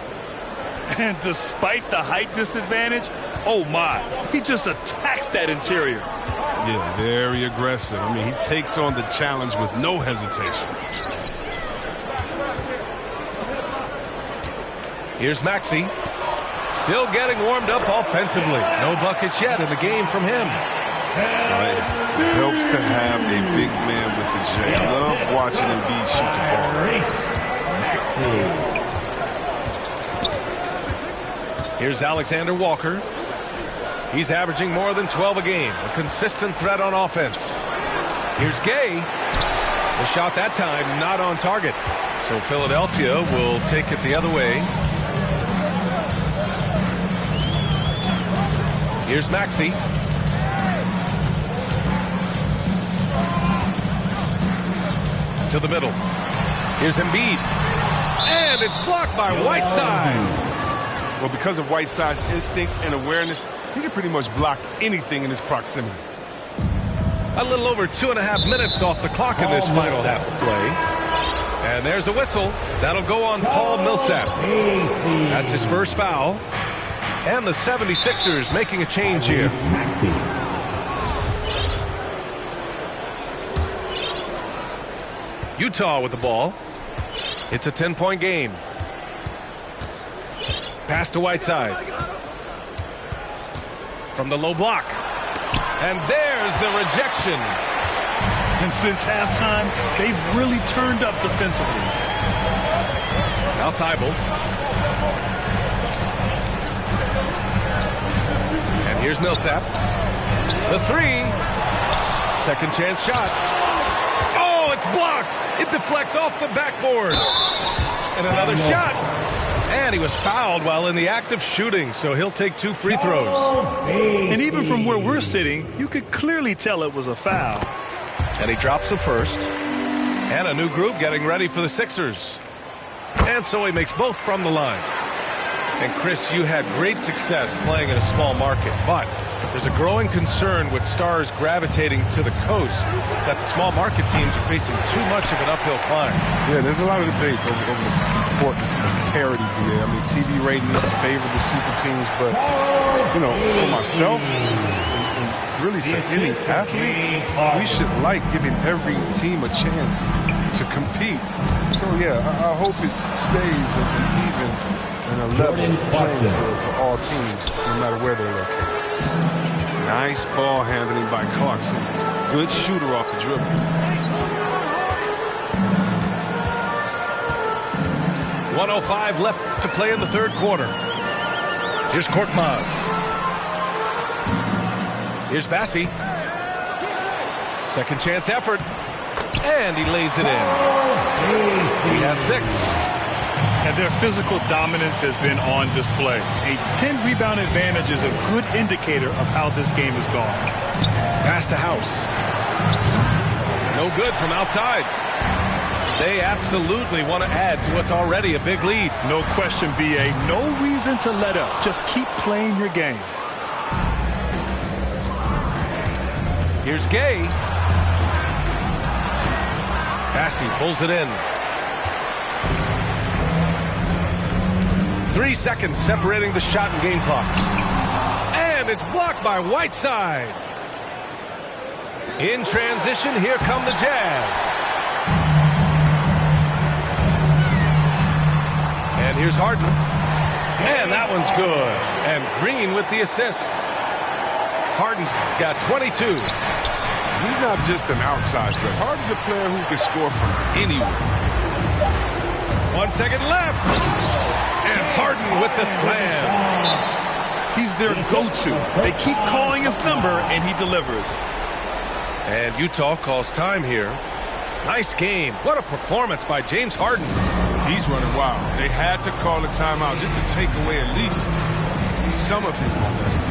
And despite the height disadvantage, oh my, he just attacks that interior. Yeah, very aggressive. I mean, he takes on the challenge with no hesitation. Here's Maxey. Still getting warmed up offensively. No buckets yet in the game from him. Right. It helps to have a big man with the J. I love watching Embiid shoot the ball. Here's Alexander Walker. He's averaging more than 12 a game. A consistent threat on offense. Here's Gay. The shot that time not on target. So Philadelphia will take it the other way. Here's Maxey. To the middle. Here's Embiid. And it's blocked by Whiteside. Well, because of Whiteside's instincts and awareness, he can pretty much block anything in his proximity. A little over 2.5 minutes off the clock in this final half of play. And there's a whistle. That'll go on Paul Millsap. That's his first foul. And the 76ers making a change here. Utah with the ball. It's a 10-point game. Pass to Whiteside. From the low block. And there's the rejection. And since halftime, they've really turned up defensively. Now Thibault. And here's Millsap. The 3. Second chance shot. Oh, it's blocked. It deflects off the backboard. And another shot. And he was fouled while in the act of shooting, so he'll take 2 free throws. And even from where we're sitting, you could clearly tell it was a foul. And he drops the first. And a new group getting ready for the Sixers. And so he makes both from the line. And Chris, you had great success playing in a small market, but There's a growing concern with stars gravitating to the coast that the small market teams are facing too much of an uphill climb. Yeah, there's a lot of debate over the importance of parity, BA. I mean, TV ratings favor the super teams, but, you know, for myself, and really for any athlete, we should like giving every team a chance to compete. So, yeah, I hope it stays an even and a level playing field for all teams, no matter where they're located. Nice ball handling by Clarkson. Good shooter off the dribble. .105 left to play in the third quarter. Here's Korkmaz. Here's Bassey. Second chance effort. And he lays it in. He has 6. And their physical dominance has been on display. A 10-rebound advantage is a good indicator of how this game has gone. Pass to House. No good from outside. They absolutely want to add to what's already a big lead. No question, B.A. No reason to let up. Just keep playing your game. Here's Gay. Bassey pulls it in. 3 seconds separating the shot and game clocks. And it's blocked by Whiteside. In transition, here come the Jazz. And here's Harden. And that one's good. And Green with the assist. Harden's got 22. He's not just an outside threat. Harden's a player who can score from anywhere. 1 second left. And Harden with the slam. He's their go-to. They keep calling his number, and he delivers. And Utah calls time here. Nice game. What a performance by James Harden. He's running wild. They had to call a timeout just to take away at least some of his momentum.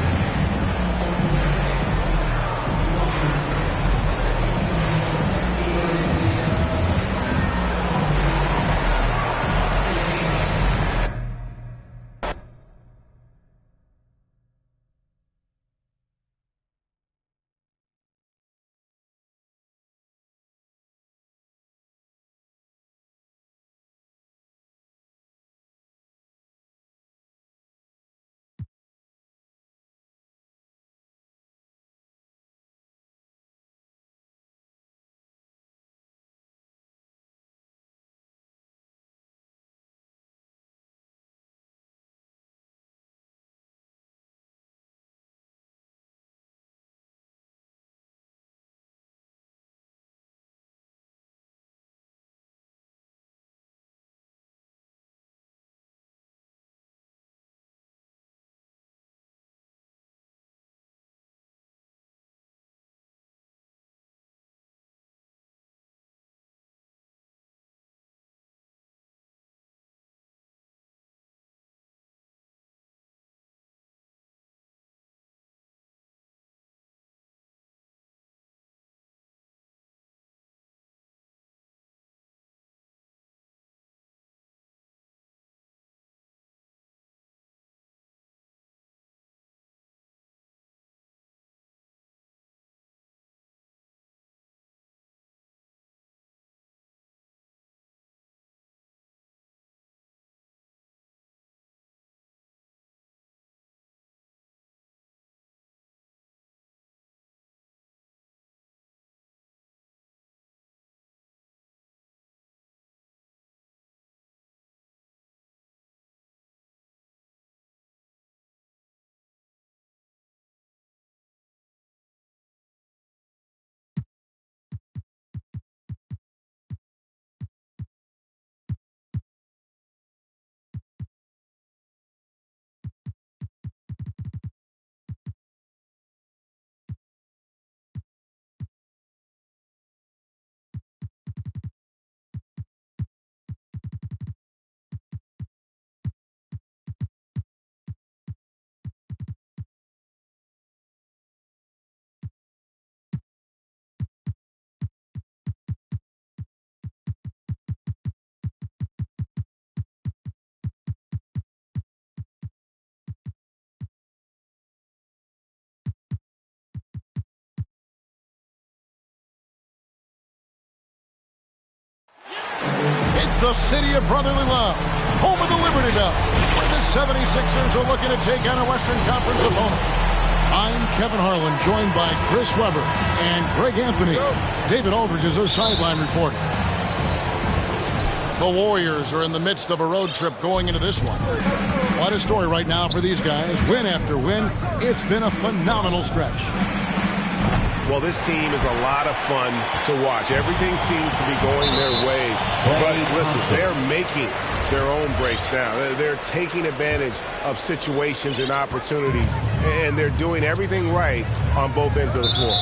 It's the city of brotherly love, home of the Liberty Bell. And the 76ers are looking to take on a Western Conference opponent. I'm Kevin Harlan, joined by Chris Webber and Greg Anthony. David Aldridge is our sideline reporter. The Warriors are in the midst of a road trip going into this one. What a story right now for these guys. Win after win. It's been a phenomenal stretch. Well, this team is a lot of fun to watch. Everything seems to be going their way. But listen, they're making their own breaks now. They're taking advantage of situations and opportunities. And they're doing everything right on both ends of the floor.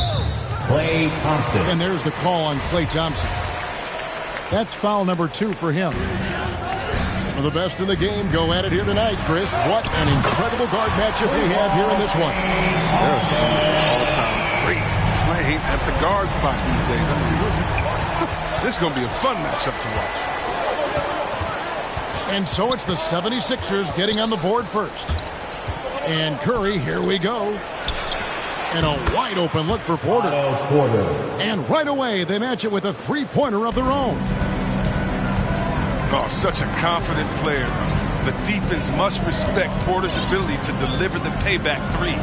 Klay Thompson. And there's the call on Klay Thompson. That's foul number 2 for him. Some of the best in the game go at it here tonight, Chris. What an incredible guard matchup we have here in this one. There's some all-time greats playing at the guard spot these days. I mean, this is going to be a fun matchup to watch. And so it's the 76ers getting on the board first. And Curry, here we go. And a wide open look for Porter. And right away, they match it with a three-pointer of their own. Oh, such a confident player. The defense must respect Porter's ability to deliver the payback 3.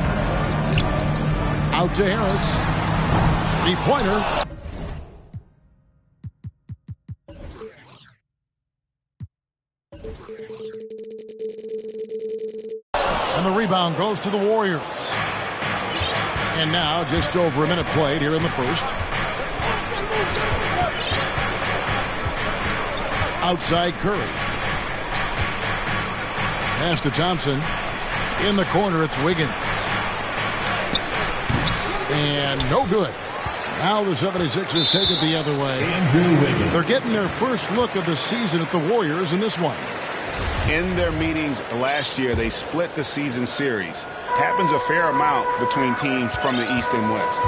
Out to Harris. Three-pointer. And the rebound goes to the Warriors. And now, just over a minute played here in the first. Outside Curry. Pass to Thompson. In the corner, it's Wiggins. And no good. Now the 76ers take it the other way. They're getting their first look of the season at the Warriors in this one. In their meetings last year, they split the season series. Happens a fair amount between teams from the East and West.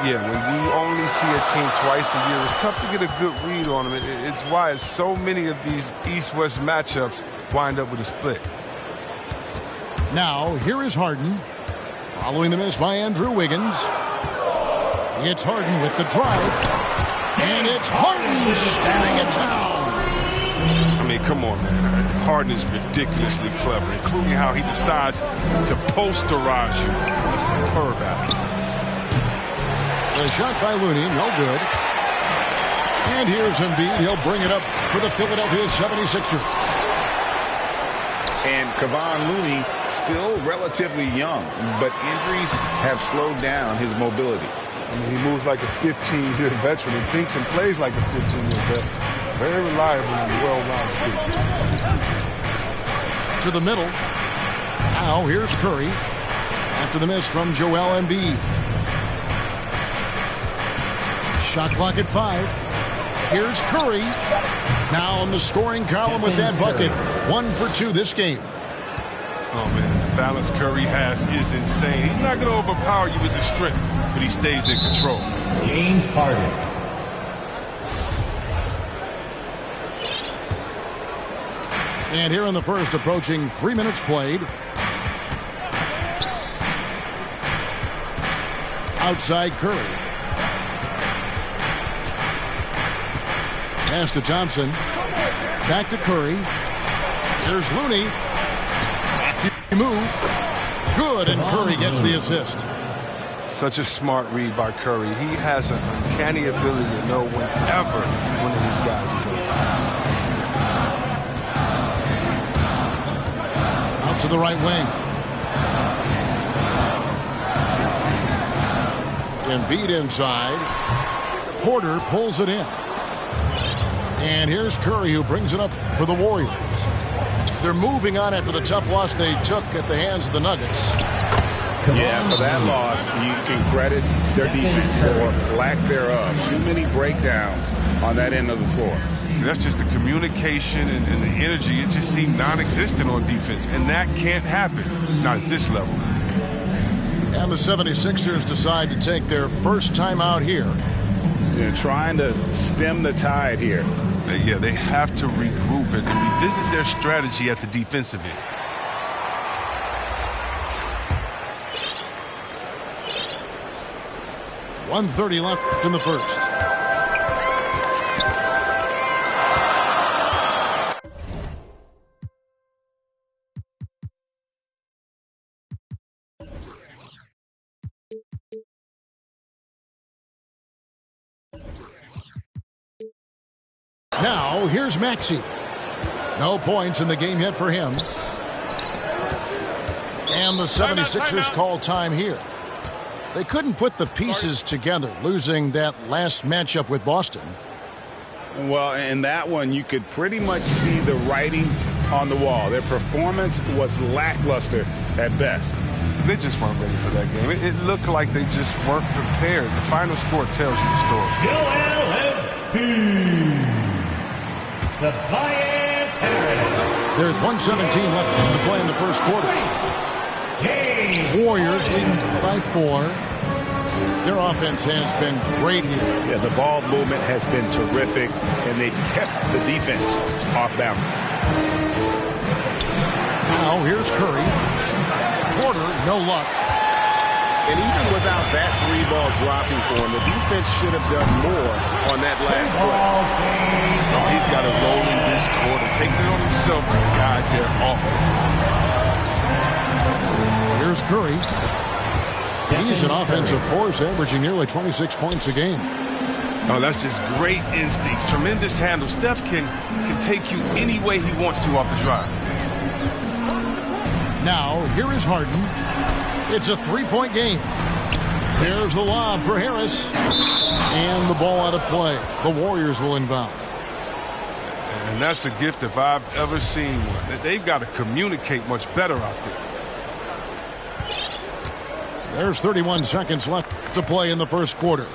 Yeah, when you only see a team twice a year, it's tough to get a good read on them. It's why so many of these East-West matchups wind up with a split. Now, here is Harden. Following the miss by Andrew Wiggins. It's Harden with the drive. And it's Harden shutting it down. I mean, come on, man. Harden is ridiculously clever, including how he decides to posterize you. A superb athlete. The shot by Looney, no good. And here's Embiid. He'll bring it up for the Philadelphia 76ers. And Kevon Looney, still relatively young, but injuries have slowed down his mobility. I mean, he moves like a 15-year veteran and thinks and plays like a 15-year veteran. Very reliable and well-rounded. To the middle. Now here's Curry. After the miss from Joel Embiid. Shot clock at 5. Here's Curry. Now in the scoring column with that bucket. 1 for 2 this game. Oh, man, the balance Curry has is insane. He's not going to overpower you with his strength, but he stays in control. James Harden. And here in the first, approaching 3 minutes played. Outside Curry. Pass to Thompson. Back to Curry. Here's Looney. Move. Good, and Curry gets the assist. Such a smart read by Curry. He has an uncanny ability to know whenever one of his guys is open. Out to the right wing. Embiid inside. Porter pulls it in. And here's Curry, who brings it up for the Warriors. They're moving on after the tough loss they took at the hands of the Nuggets. Yeah, for that loss, you can credit their defense or lack thereof. Too many breakdowns on that end of the floor. That's just the communication and the energy. It just seemed non-existent on defense, and that can't happen, not at this level. And the 76ers decide to take their first time out here. They're trying to stem the tide here. Yeah, they have to regroup and revisit their strategy at the defensive end. .130 left in the first. Now, here's Maxey. No points in the game yet for him. And the 76ers call time here. They couldn't put the pieces together, losing that last matchup with Boston. Well, in that one, you could pretty much see the writing on the wall. Their performance was lackluster at best. They just weren't ready for that game. It looked like they just weren't prepared. The final score tells you the story. Tobias Harris. There's 1:17 left to play in the first quarter. Warriors leading by 4. Their offense has been great here. Yeah, the ball movement has been terrific, and they've kept the defense off balance. Now here's Curry. Quarter, no luck. And even without that 3-ball dropping for him, the defense should have done more on that last play. Oh, he's got to roll in this quarter, taking it on himself to guide their offense. Here's Curry. He's an offensive force, averaging nearly 26 points a game. Oh, that's just great instincts. Tremendous handle. Steph can take you any way he wants to off the drive. Now, here is Harden. It's a 3-point game. There's the lob for Harris. And the ball out of play. The Warriors will inbound. And that's a gift if I've ever seen one. They've got to communicate much better out there. There's 31 seconds left to play in the first quarter.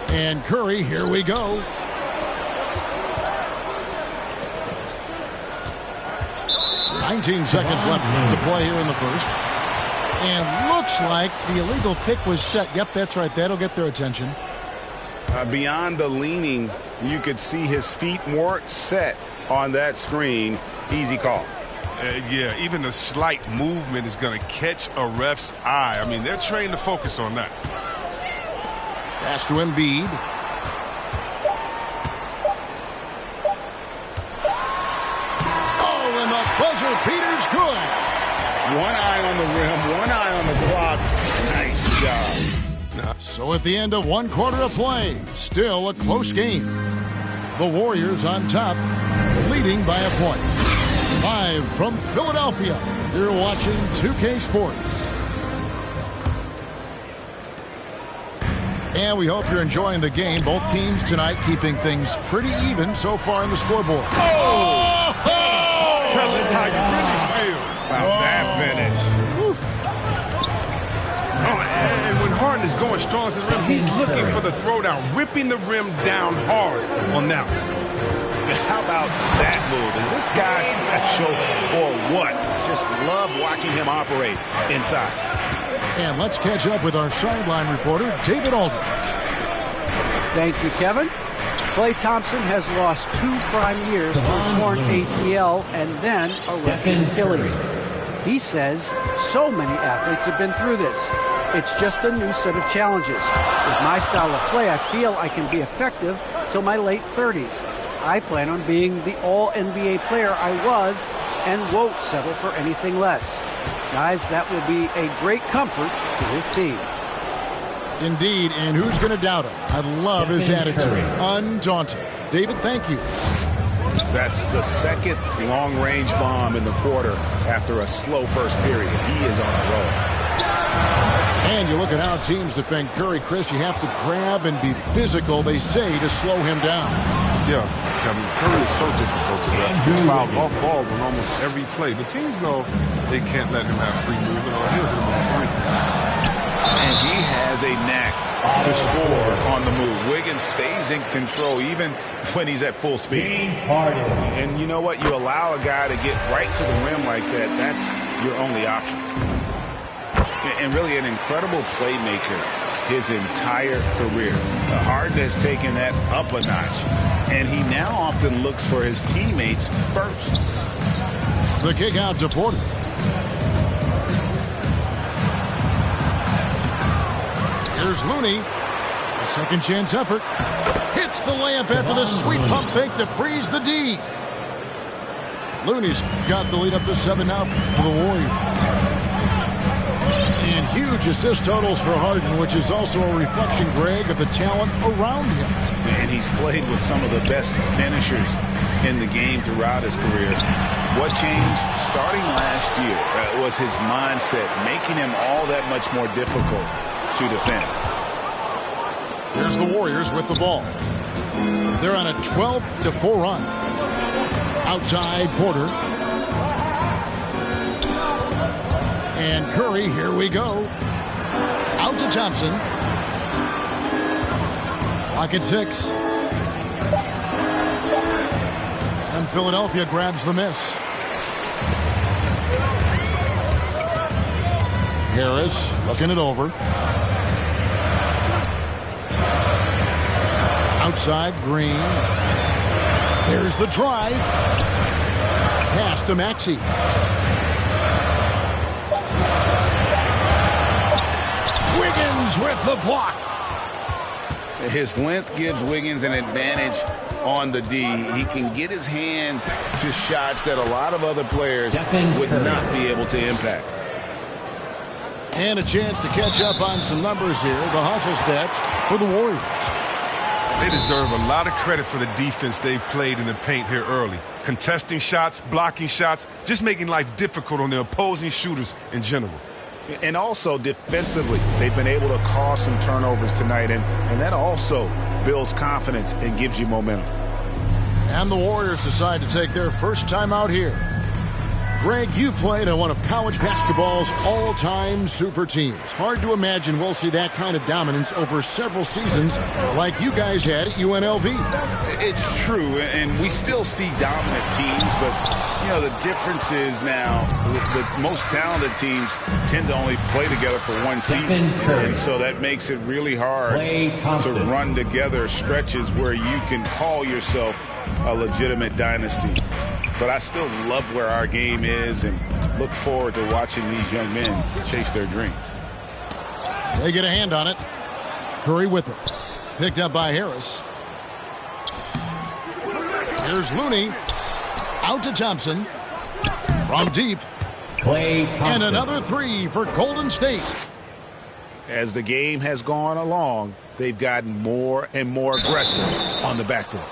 And Curry, here we go. $19 seconds left to play here in the first. And looks like the illegal pick was set. Yep, that's right. That'll get their attention. Beyond the leaning, you could see his feet weren't set on that screen. Easy call. Yeah, even a slight movement is going to catch a ref's eye. I mean, they're trained to focus on that. Pass to Embiid. Oh, and the buzzer beater's good. One eye on the rim, one eye on the clock. Nice job. So at the end of one quarter of play, still a close game. The Warriors on top, leading by a point. Live from Philadelphia, you're watching 2K Sports. And we hope you're enjoying the game. Both teams tonight keeping things pretty even so far in the scoreboard. Oh! Tell us how you really feel. Wow, that finish. Oof. Oh, and when Harden is going strong to the rim, he's looking for the throwdown, ripping the rim down hard on that one. How about that move? Is this guy special or what? Just love watching him operate inside. And let's catch up with our sideline reporter, David Aldridge. Thank you, Kevin. Klay Thompson has lost 2 prime years to a torn ACL and then a ruptured Achilles. He says so many athletes have been through this. It's just a new set of challenges. With my style of play, I feel I can be effective till my late 30s. I plan on being the all-NBA player I was and won't settle for anything less. Guys, that will be a great comfort to his team. Indeed, and who's going to doubt him? I love his attitude. Undaunted. David, thank you. That's the second long-range bomb in the quarter after a slow first period. He is on a roll. And you look at how teams defend Curry, Chris. You have to grab and be physical, they say, to slow him down. Yeah, Kevin, Curry is so difficult to ref. He's fouled off ball on almost every play. The teams know they can't let him have free movement or he'll hit him on three. And he has a knack to score on the move. Wiggins stays in control even when he's at full speed. And you know what? You allow a guy to get right to the rim like that, that's your only option. And really an incredible playmaker his entire career. Harden has taken that up a notch. And he now often looks for his teammates first. The kick out to Porter. Here's Looney. A second chance effort. Hits the layup after the sweet pump fake to freeze the D. Looney's got the lead up to 7 now for the Warriors. And huge assist totals for Harden, which is also a reflection, Greg, of the talent around him. And he's played with some of the best finishers in the game throughout his career. What changed starting last year was his mindset, making him all that much more difficult to defend. Here's the Warriors with the ball. They're on a 12-4 run. Outside Porter. And Curry, here we go. Out to Thompson. Lock at 6. And Philadelphia grabs the miss. Harris looking it over. Outside Green. There's the drive. Pass to Maxey. Wiggins with the block. His length gives Wiggins an advantage on the D. He can get his hand to shots that a lot of other players would not be able to impact. And a chance to catch up on some numbers here. The hustle stats for the Warriors. They deserve a lot of credit for the defense they've played in the paint here early. Contesting shots, blocking shots, just making life difficult on the opposing shooters in general. And also defensively, they've been able to cause some turnovers tonight, and that also builds confidence and gives you momentum. And the Warriors decide to take their first time out here. Greg, you played on one of college basketball's all-time super teams. Hard to imagine we'll see that kind of dominance over several seasons like you guys had at UNLV. It's true, and we still see dominant teams, but, you know, the difference is now the most talented teams tend to only play together for one season, and so that makes it really hard to run together stretches where you can call yourself a legitimate dynasty. But I still love where our game is and look forward to watching these young men chase their dreams. They get a hand on it. Curry with it. Picked up by Harris. Here's Looney. Out to Thompson. From deep. Klay Thompson. And another three for Golden State. As the game has gone along, they've gotten more and more aggressive on the backboard.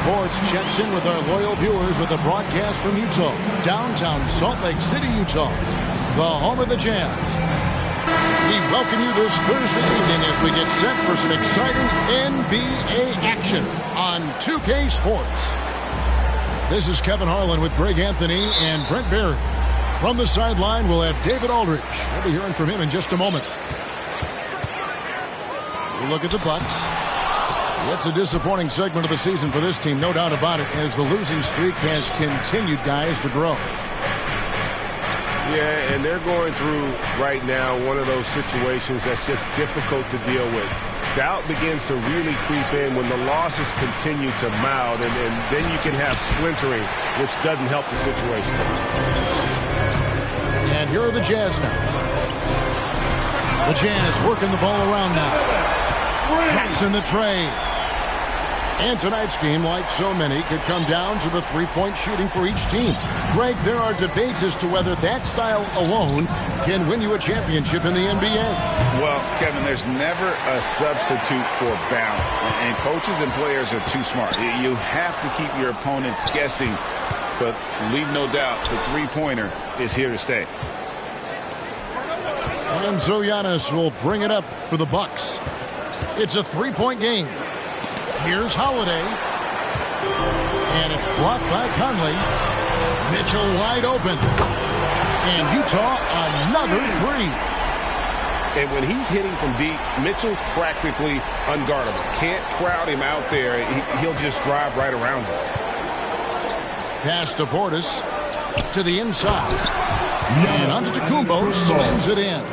Sports checks in with our loyal viewers with a broadcast from Utah, downtown Salt Lake City, Utah, the home of the Jazz. We welcome you this Thursday evening as we get set for some exciting NBA action on 2K Sports. This is Kevin Harlan with Greg Anthony and Brent Barry. From the sideline, we'll have David Aldridge. We'll be hearing from him in just a moment. We look at the Bucks. It's a disappointing segment of the season for this team, no doubt about it, as the losing streak has continued, guys, to grow. Yeah, and they're going through right now one of those situations that's just difficult to deal with. Doubt begins to really creep in when the losses continue to mount, and then you can have splintering, which doesn't help the situation. And here are the Jazz now. The Jazz working the ball around now. Drops in the tray. And tonight's game, like so many, could come down to the three-point shooting for each team. Greg, there are debates as to whether that style alone can win you a championship in the NBA. Well, Kevin, there's never a substitute for balance. And coaches and players are too smart. You have to keep your opponents guessing. But leave no doubt, the three-pointer is here to stay. And so Giannis will bring it up for the Bucks. It's a three-point game. Here's Holiday. And it's blocked by Conley. Mitchell wide open. And Utah another three. And when he's hitting from deep, Mitchell's practically unguardable. Can't crowd him out there. He'll just drive right around him. Pass to Portis. To the inside. And Antetokounmpo slams it in.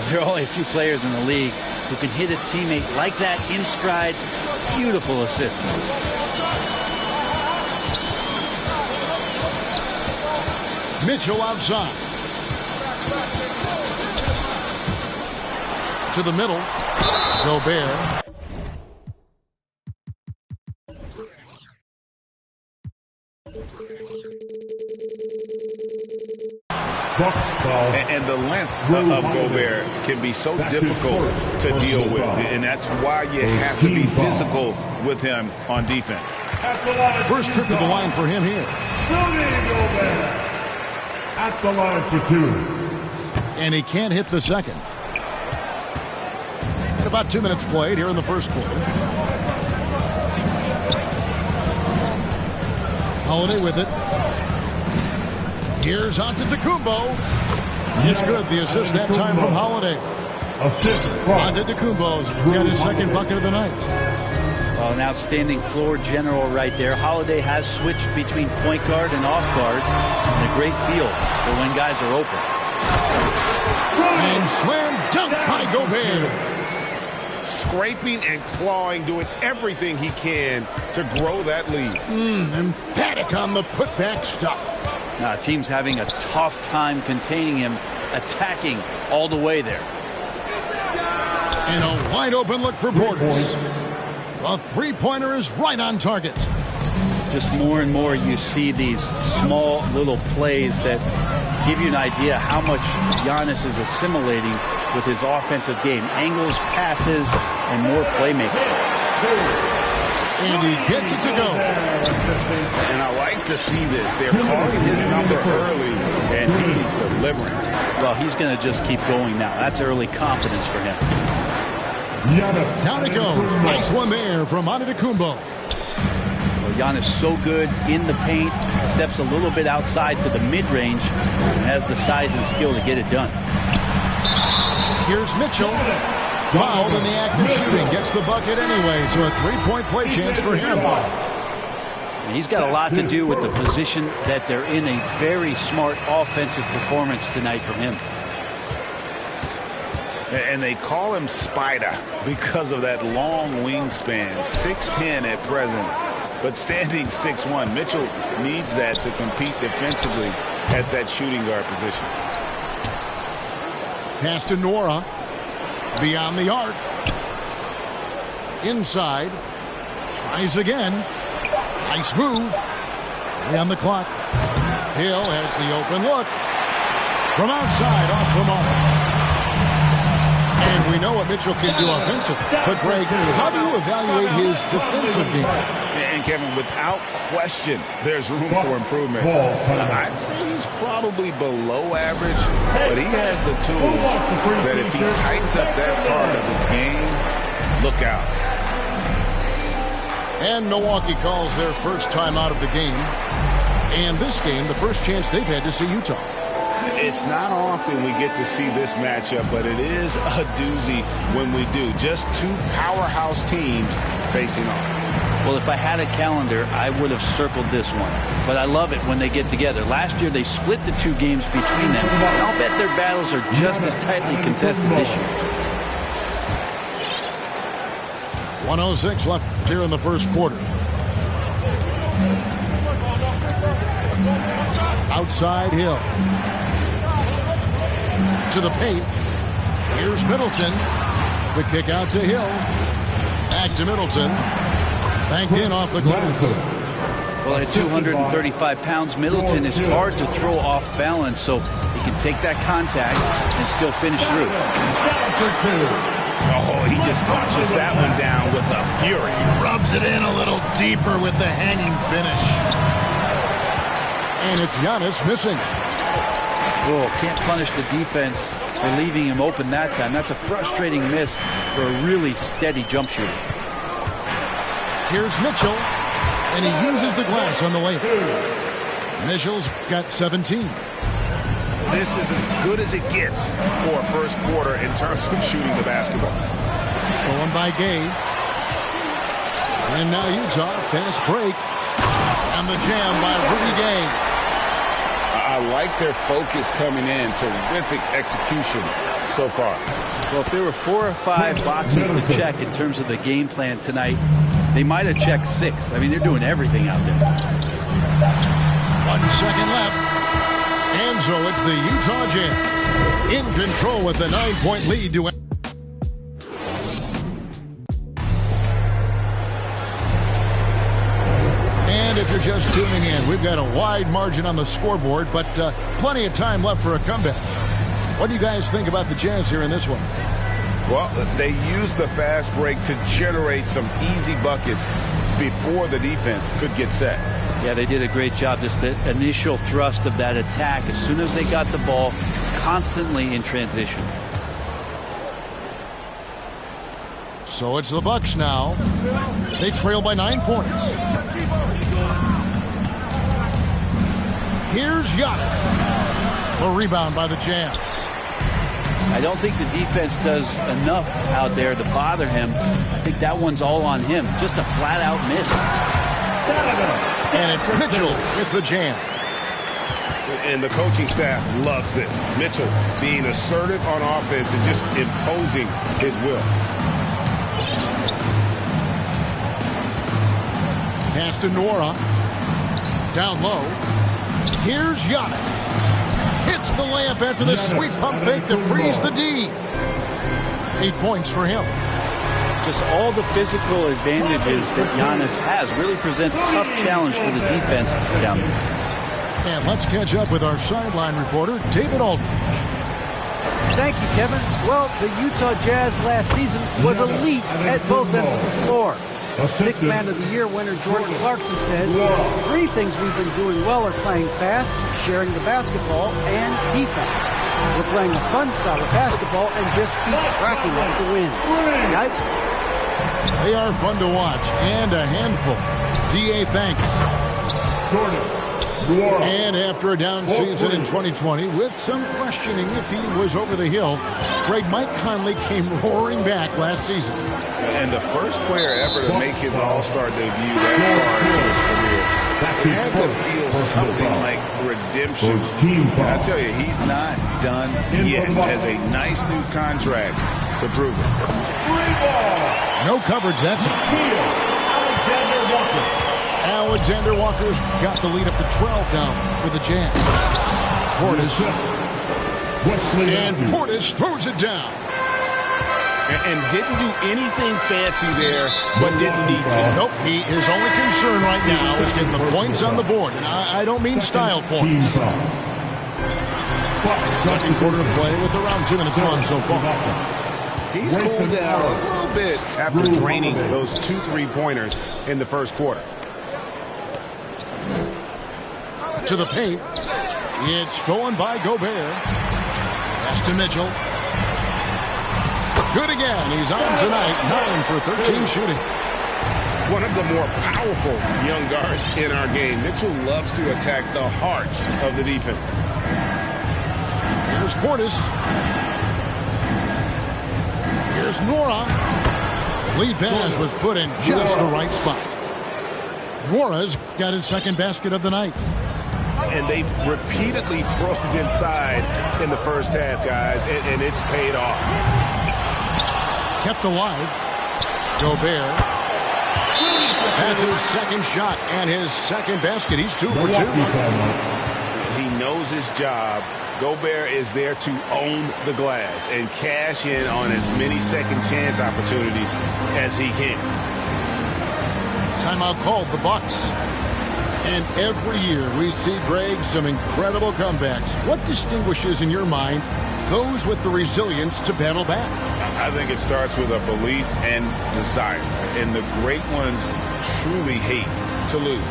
There are only a few players in the league who can hit a teammate like that in stride. Beautiful assist. Mitchell outside. To the middle. Gobert. And the length of Gobert can be so difficult to deal with. And that's why you have to be physical with him on defense. First trip to the line for him here. At the line for two. And he can't hit the second. And about 2 minutes played here in the first quarter. Holiday with it. Here's Antetokounmpo. It's good. The assist that time from Holiday. Antetokounmpo's got his second bucket of the night. Well, an outstanding floor general right there. Holiday has switched between point guard and off guard. And a great feel for when guys are open. And slam dunk by Gobert. Scraping and clawing, doing everything he can to grow that lead. Emphatic on the putback stuff. Team's having a tough time containing him, attacking all the way there. And a wide open look for Portis. A three-pointer is right on target. Just more and more you see these small little plays that give you an idea how much Giannis is assimilating with his offensive game. Angles, passes, and more playmaking. And he gets it to go. And I like to see this. They're calling his number early, and he's delivering. Well, he's going to just keep going now. That's early confidence for him. Down it goes. Nice one there from Antetokounmpo. Well, Giannis so good in the paint, steps a little bit outside to the mid-range, and has the size and skill to get it done. Here's Mitchell. Fouled in the act of shooting. Gets the bucket anyway, so a three-point play chance for him. And he's got a lot to do with the position that they're in. A very smart offensive performance tonight from him. And they call him Spider because of that long wingspan. 6'10" at present, but standing 6'1". Mitchell needs that to compete defensively at that shooting guard position. Pass to Nora. Beyond the arc. Inside. Tries again. Nice move. 3 on the clock. Hill has the open look. From outside, off the mark. And we know what Mitchell can do offensively. But, Greg, how do you evaluate his defensive game? And, Kevin, without question, there's room for improvement. I'd say he's probably below average, but he has the tools that if he tightens up that part of his game, look out. And Milwaukee calls their first time out of the game. And this game, the first chance they've had to see Utah. It's not often we get to see this matchup, but it is a doozy when we do. Just two powerhouse teams facing off. Well, if I had a calendar, I would have circled this one. But I love it when they get together. Last year, they split the two games between them. I'll bet their battles are just as tightly contested this year. 1:06 left here in the first quarter. Outside Hill. To the paint. Here's Middleton. The kick out to Hill. Back to Middleton. Banked in off the glass. Well, at 235 pounds, Middleton is hard to throw off balance, so he can take that contact and still finish through. Oh, he just punches that one down with a fury. Rubs it in a little deeper with the hanging finish. And it's Giannis missing. Oh, can't punish the defense for leaving him open that time. That's a frustrating miss for a really steady jump shooter. Here's Mitchell, and he uses the glass on the layup. Mitchell's got 17. This is as good as it gets for a first quarter in terms of shooting the basketball. Stolen by Gay. And now Utah, fast break. And the jam by Rudy Gay. I like their focus coming in. Terrific execution so far. Well, if there were 4 or 5 boxes to check in terms of the game plan tonight, they might have checked 6. I mean, they're doing everything out there. 1 second left. And so it's the Utah Jazz in control with the 9-point lead to And if you're just tuning in, we've got a wide margin on the scoreboard, but plenty of time left for a comeback. What do you guys think about the Jazz here in this one? Well, they used the fast break to generate some easy buckets before the defense could get set. Yeah, they did a great job. Just the initial thrust of that attack, as soon as they got the ball, constantly in transition. So it's the Bucks now. They trail by 9 points. Here's Giannis. A rebound by the Jazz. I don't think the defense does enough out there to bother him. I think that one's all on him. Just a flat-out miss. And it's Mitchell with the jam. And the coaching staff loves this. Mitchell being assertive on offense and just imposing his will. Pass to Nora. Down low. Here's Giannis. Hits the layup after the sweet pump fake to freeze the D. 8 points for him. Just all the physical advantages that Giannis has really present a tough challenge for the defense down there. And let's catch up with our sideline reporter, David Aldridge. Thank you, Kevin. Well, the Utah Jazz last season was elite at both ends of the floor. Sixth Man of the Year winner Jordan Clarkson says, 3 things we've been doing well are playing fast, sharing the basketball, and defense. We're playing a fun style of basketball and just keep racking up the wins. Guys? They are fun to watch and a handful. D.A. thanks. And after a down season in 2020, with some questioning if he was over the hill, great Mike Conley came roaring back last season. And the first player ever to make his All-Star debut that far into his career. It had to feel something like redemption. And I tell you, he's not done yet. Has a nice new contract to prove it. No coverage, that's it. Alexander Walker's got the lead up to 12 now for the Jazz. Portis. And Portis throws it down. And didn't do anything fancy there, but didn't need to. Nope, his only concern right now is getting the points on the board. And I don't mean style points. Second quarter of play with around 2 minutes gone so far. He's cooled down a little bit after draining those 2 3-pointers in the first quarter. To the paint. It's stolen by Gobert. Pass to Mitchell. Good again. He's on tonight. 9 for 13 shooting. One of the more powerful young guards in our game. Mitchell loves to attack the heart of the defense. Here's Portis. Here's Nora. The lead pass was put in just the right spot. Nora's got his second basket of the night. And they've repeatedly probed inside in the first half, guys, and it's paid off. Kept alive. Gobert. That's his second shot and his second basket. He's 2 for 2. He knows his job. Gobert is there to own the glass and cash in on as many second chance opportunities as he can. Timeout called the Bucks. And every year we see, Greg, some incredible comebacks. What distinguishes in your mind those with the resilience to battle back? I think it starts with a belief and desire. And the great ones truly hate to lose.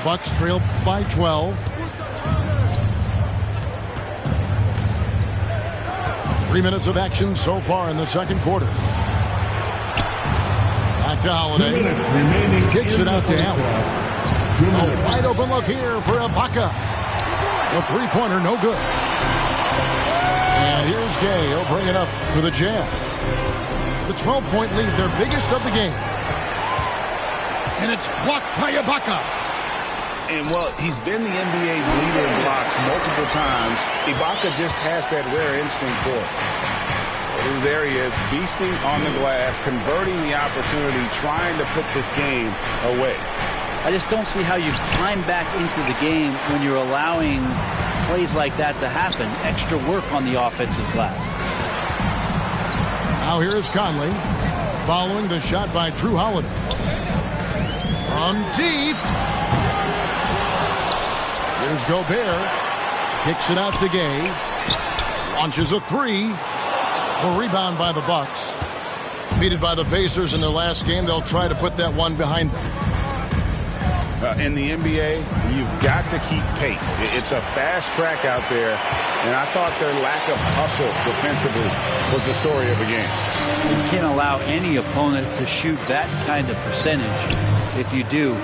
Bucks trail by 12. 3 minutes of action so far in the second quarter. Back to Holiday. Kicks it out to Allen. A wide open look here for Ibaka. The three-pointer, no good. And here's Gay. He'll bring it up for the Jazz. The 12-point lead, their biggest of the game. And it's blocked by Ibaka. And, well, he's been the NBA's leader in blocks multiple times. Ibaka just has that rare instinct for it. And there he is, beasting on the glass, converting the opportunity, trying to put this game away. I just don't see how you climb back into the game when you're allowing plays like that to happen. Extra work on the offensive glass. Now here is Conley, following the shot by Drew Holiday. From deep. Here's Gobert. Kicks it out to Gay. Launches a three. A rebound by the Bucks. Defeated by the Pacers in their last game. They'll try to put that one behind them. In the NBA, you've got to keep pace. It's a fast track out there, and I thought their lack of hustle defensively was the story of the game. You can't allow any opponent to shoot that kind of percentage. If you do,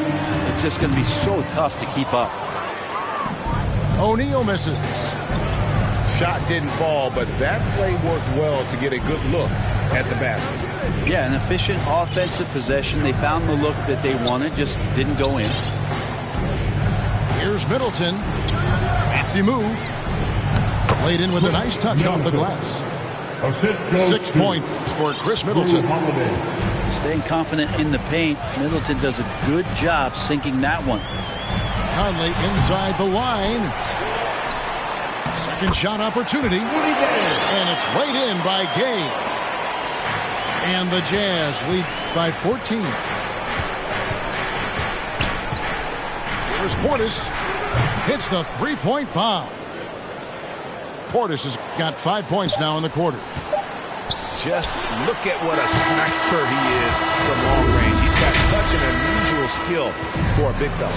it's just going to be so tough to keep up. O'Neal misses. Shot didn't fall, but that play worked well to get a good look at the basket. Yeah, an efficient offensive possession. They found the look that they wanted, just didn't go in. Here's Middleton. Crafty move. Played in with a nice touch off the glass. 6 points for Chris Middleton. Staying confident in the paint. Middleton does a good job sinking that one. Conley inside the line. Second shot opportunity. And it's laid in by Gay. And the Jazz lead by 14. Here's Portis. Hits the three-point bomb. Portis has got 5 points now in the quarter. Just look at what a sniper he is from long range. He's got such an unusual skill for a big fella.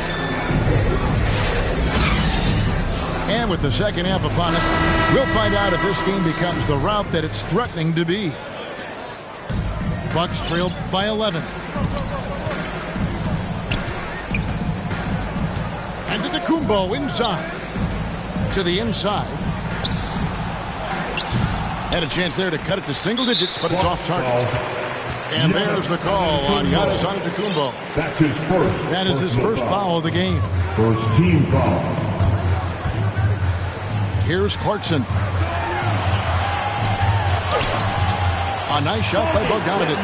And with the second half upon us, we'll find out if this game becomes the rout that it's threatening to be. Bucks trailed by 11. And Antetokounmpo inside. To the inside. Had a chance there to cut it to single digits, but it's off target. And there's the call on Giannis Antetokounmpo. That's his first. That is his first foul of the game. First team foul. Here's Clarkson. A nice shot by Bogdanovic.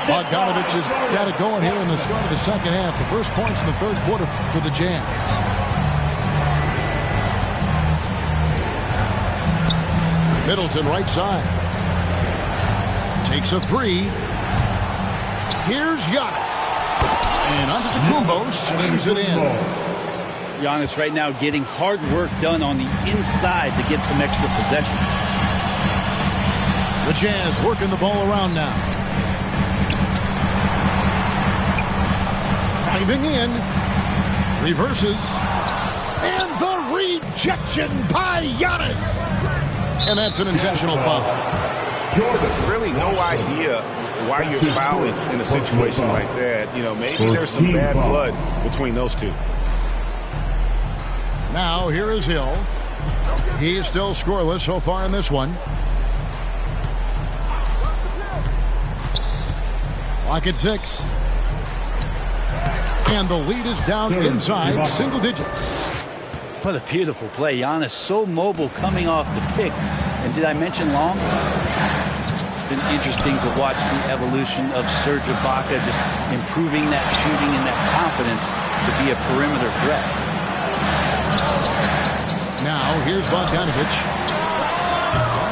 Bogdanovic has got it going here in the start of the second half. The first points in the third quarter for the Jazz. Middleton right side. Takes a three. Here's Giannis. And Antetokounmpo slings it in. Giannis right now getting hard work done on the inside to get some extra possession. The Jazz working the ball around now. Driving in. Reverses. And the rejection by Giannis. And that's an intentional foul. Really no idea why you're fouling in a situation like that. You know, maybe there's some bad blood between those two. Now, here is Hill. He is still scoreless so far in this one. Clock at 6. And the lead is down inside single digits. What a beautiful play. Giannis so mobile coming off the pick. And did I mention long? It's been interesting to watch the evolution of Serge Ibaka just improving that shooting and that confidence to be a perimeter threat. Now, here's Bogdanovic.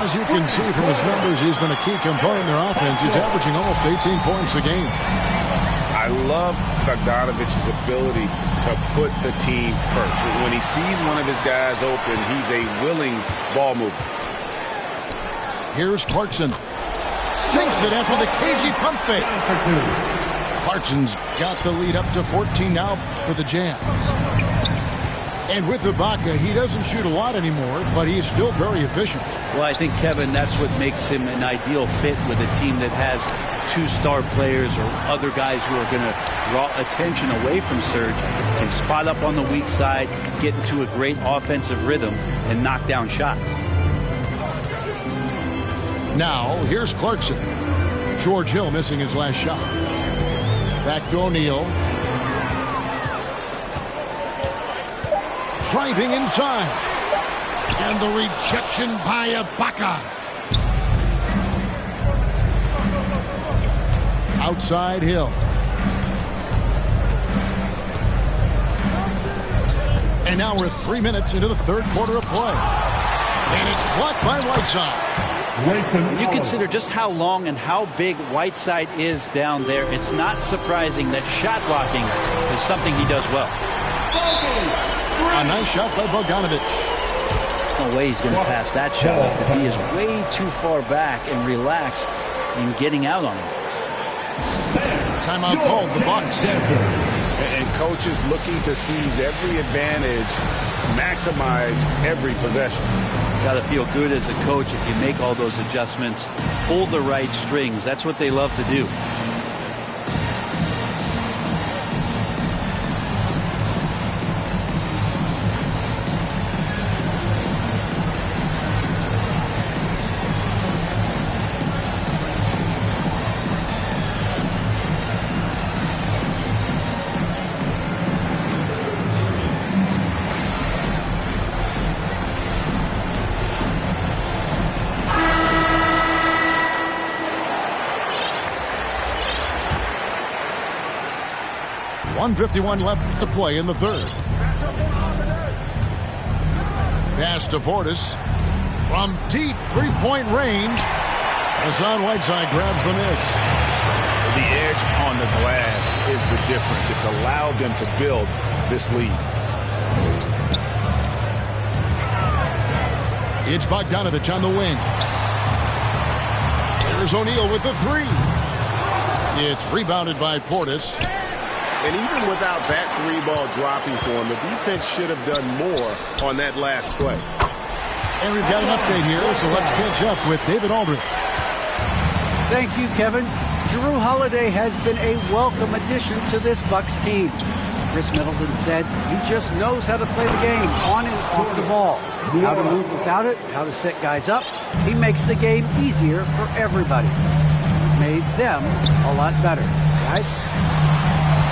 As you can see from his numbers, he's been a key component in their offense. He's averaging almost 18 points a game. I love Bogdanovic's ability to put the team first. When he sees one of his guys open, he's a willing ball mover. Here's Clarkson. Sinks it after the cagey pump fake. Clarkson's got the lead up to 14 now for the Jazz. And with Ibaka, he doesn't shoot a lot anymore, but he's still very efficient. Well, I think, Kevin, that's what makes him an ideal fit with a team that has two-star players or other guys who are going to draw attention away from Serge, can spot up on the weak side, get into a great offensive rhythm, and knock down shots. Now, here's Clarkson. George Hill missing his last shot. Back to O'Neal. Driving inside. And the rejection by Ibaka. Outside Hill. And now we're 3 minutes into the third quarter of play. And it's blocked by Whiteside. When you consider just how long and how big Whiteside is down there, it's not surprising that shot blocking is something he does well. A nice shot by Bogdanovic. No way he's going to pass that shot up. The D is way too far back and relaxed in getting out on him. Timeout called, the Bucks. And coaches looking to seize every advantage, maximize every possession. Got to feel good as a coach if you make all those adjustments, pull the right strings. That's what they love to do. .151 left to play in the third. Pass to Portis from deep three-point range. Hassan Whiteside grabs the miss. The edge on the glass is the difference. It's allowed them to build this lead. It's Bogdanovich on the wing. There's O'Neal with the three. It's rebounded by Portis. And even without that three ball dropping for him, the defense should have done more on that last play. And we've got an update here, so let's catch up with David Aldridge. Thank you, Kevin. Jrue Holiday has been a welcome addition to this Bucks team. Chris Middleton said he just knows how to play the game on and off the ball. How to move without it, how to set guys up. He makes the game easier for everybody. He's made them a lot better. Guys?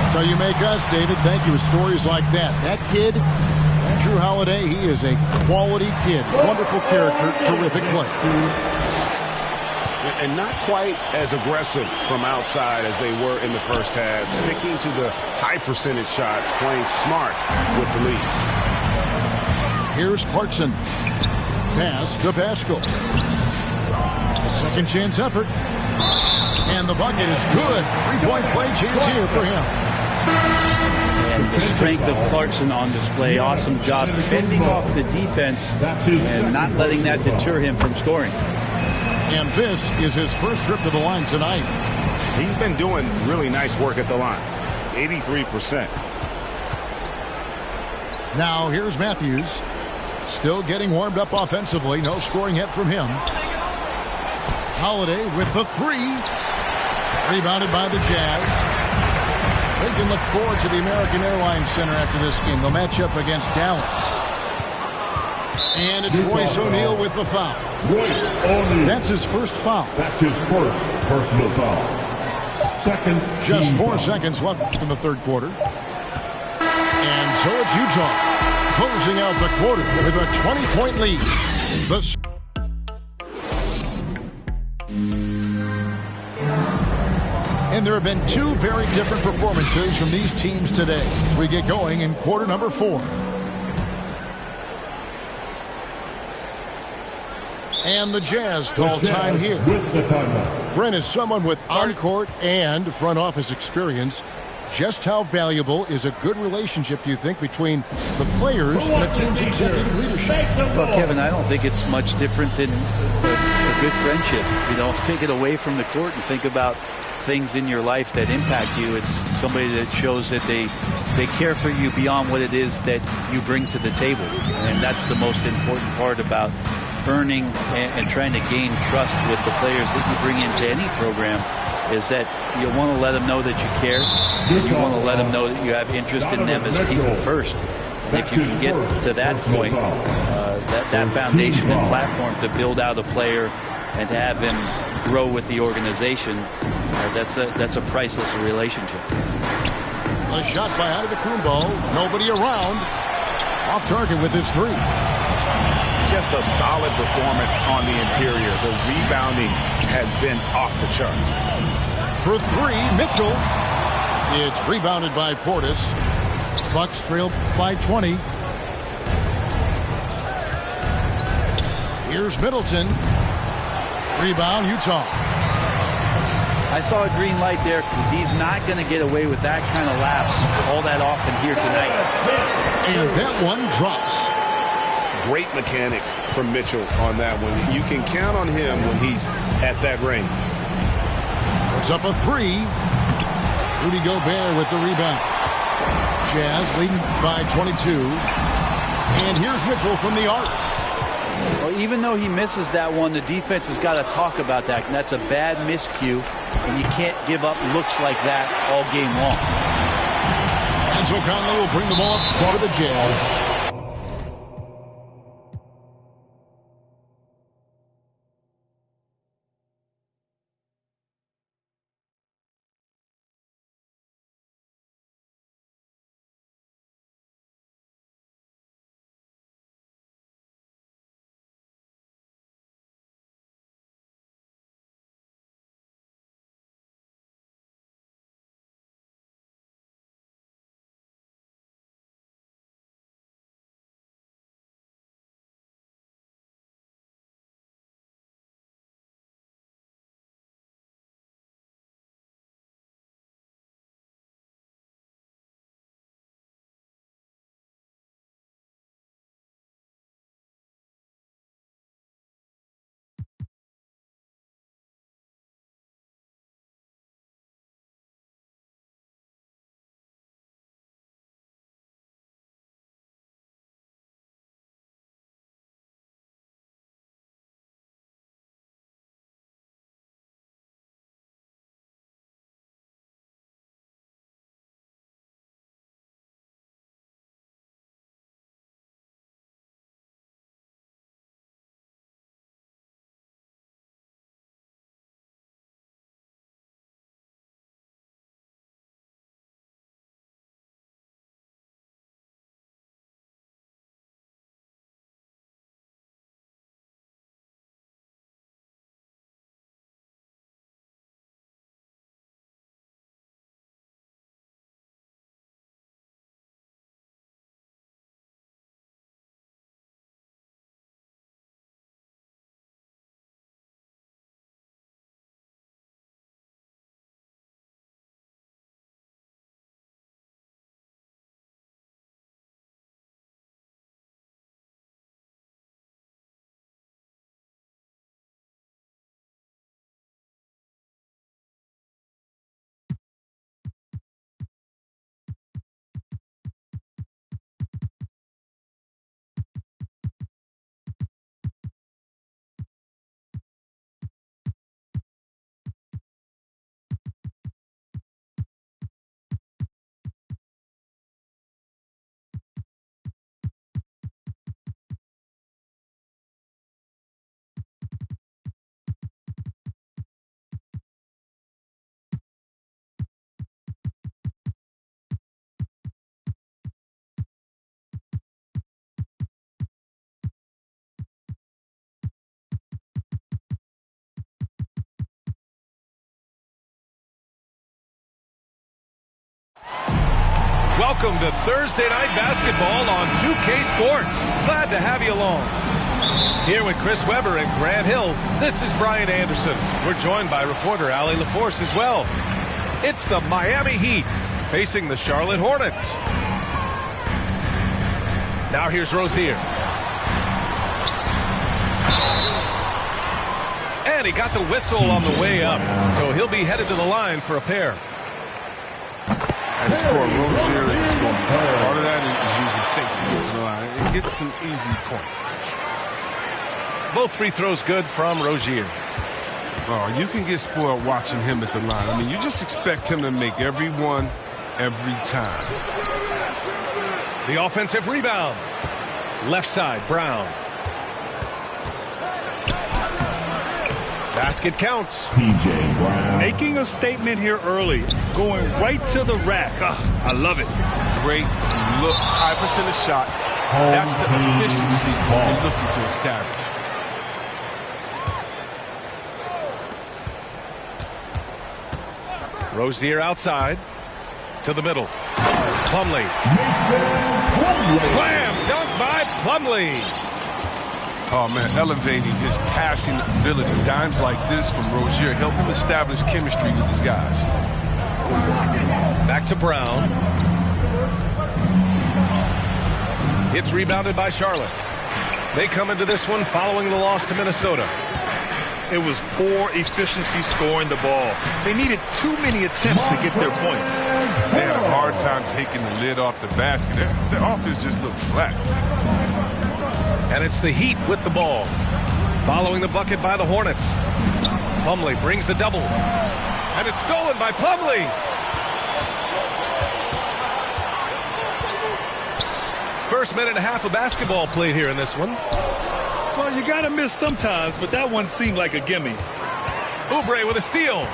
That's how you make us, David. Thank you. With stories like that. That kid, Jrue Holiday, he is a quality kid. Wonderful character, terrific play. And not quite as aggressive from outside as they were in the first half. Sticking to the high percentage shots, playing smart with the lead. Here's Clarkson. Pass to Pascal. A second chance effort. And the bucket is good. Three-point play chance here for him. And the strength of Clarkson on display. Awesome job fending off the defense and not letting that deter him from scoring. And this is his first trip to the line tonight. He's been doing really nice work at the line. 83%. Now here's Matthews. Still getting warmed up offensively. No scoring yet from him. Holiday with the three. Rebounded by the Jazz. They can look forward to the American Airlines Center after this game. They'll match up against Dallas. And it's Royce O'Neal with the foul. That's his first foul. That's his first personal foul. Second. Just 4 seconds left in the third quarter. And so it's Utah closing out the quarter with a 20-point lead. And there have been two very different performances from these teams today as we get going in quarter number 4. And the Jazz call time here. Brent, is someone with on-court and front office experience, just how valuable is a good relationship, do you think, between the players and a team's executive leadership? Well, Kevin, I don't think it's much different than a good friendship. You know, take it away from the court and think about things in your life that impact you. It's somebody that shows that they care for you beyond what it is that you bring to the table. And that's the most important part about earning and trying to gain trust with the players that you bring into any program, is that you want to let them know that you care. You want to let them know that you have interest in them as people first. And if you can get to that point, that foundation and platform to build out a player and to have him grow with the organization, that's a priceless relationship. A shot by Antetokounmpo. Nobody around. Off target with his three. Just a solid performance on the interior. The rebounding has been off the charts. For three, Mitchell. It's rebounded by Portis. Bucks trail by 20. Here's Middleton. Rebound, Utah. I saw a green light there. He's not going to get away with that kind of lapse all that often here tonight. And that one drops. Great mechanics from Mitchell on that one. You can count on him when he's at that range. It's up a three. Rudy Gobert with the rebound. Jazz leading by 22. And here's Mitchell from the arc. Well, even though he misses that one, the defense has got to talk about that. And that's a bad miscue. And you can't give up looks like that all game long. And so Conley will bring the ball up for the Jazz. Welcome to Thursday Night Basketball on 2K Sports. Glad to have you along. Here with Chris Webber and Grant Hill, this is Brian Anderson. We're joined by reporter Allie LaForce as well. It's the Miami Heat facing the Charlotte Hornets. Now here's Rozier. And he got the whistle on the way up, so he'll be headed to the line for a pair. And the score, Rozier is scoring. Part of that is using fakes to get to the line. It gets some easy points. Both free throws good from Rozier. Oh, you can get spoiled watching him at the line. I mean, you just expect him to make every one, every time. The offensive rebound. Left side, Brown. Basket counts. P.J. Brown. Making a statement here early. Going right to the rack. I love it. Great look. High percentage shot. That's the efficiency they're looking to establish. Rozier outside. To the middle. Plumlee. Slam dunk by Plumlee. Oh, man, elevating his passing ability. Dimes like this from Rozier help him establish chemistry with his guys. Back to Brown. It's rebounded by Charlotte. They come into this one following the loss to Minnesota. It was poor efficiency scoring the ball. They needed too many attempts to get their points. They had a hard time taking the lid off the basket. Their offense just looked flat. And it's the Heat with the ball. Following the bucket by the Hornets. Plumlee brings the double. And it's stolen by Plumlee. First minute and a half of basketball played here in this one. Well, you got to miss sometimes, but that one seemed like a gimme. Oubre with a steal.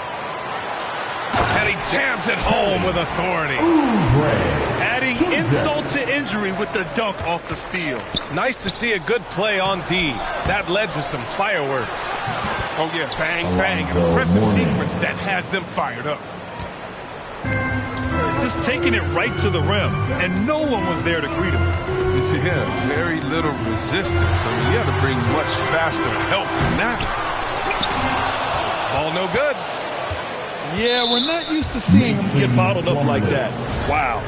And he jams it home with authority. Adding insult to injury with the dunk off the steal. Nice to see a good play on D. That led to some fireworks. Oh, yeah, bang, bang. An impressive sequence that has them fired up. Just taking it right to the rim, and no one was there to greet him. Yeah, very little resistance. I mean, you have to bring much faster help than that. Ball no good. Yeah, we're not used to seeing him get bottled up like that. Wow.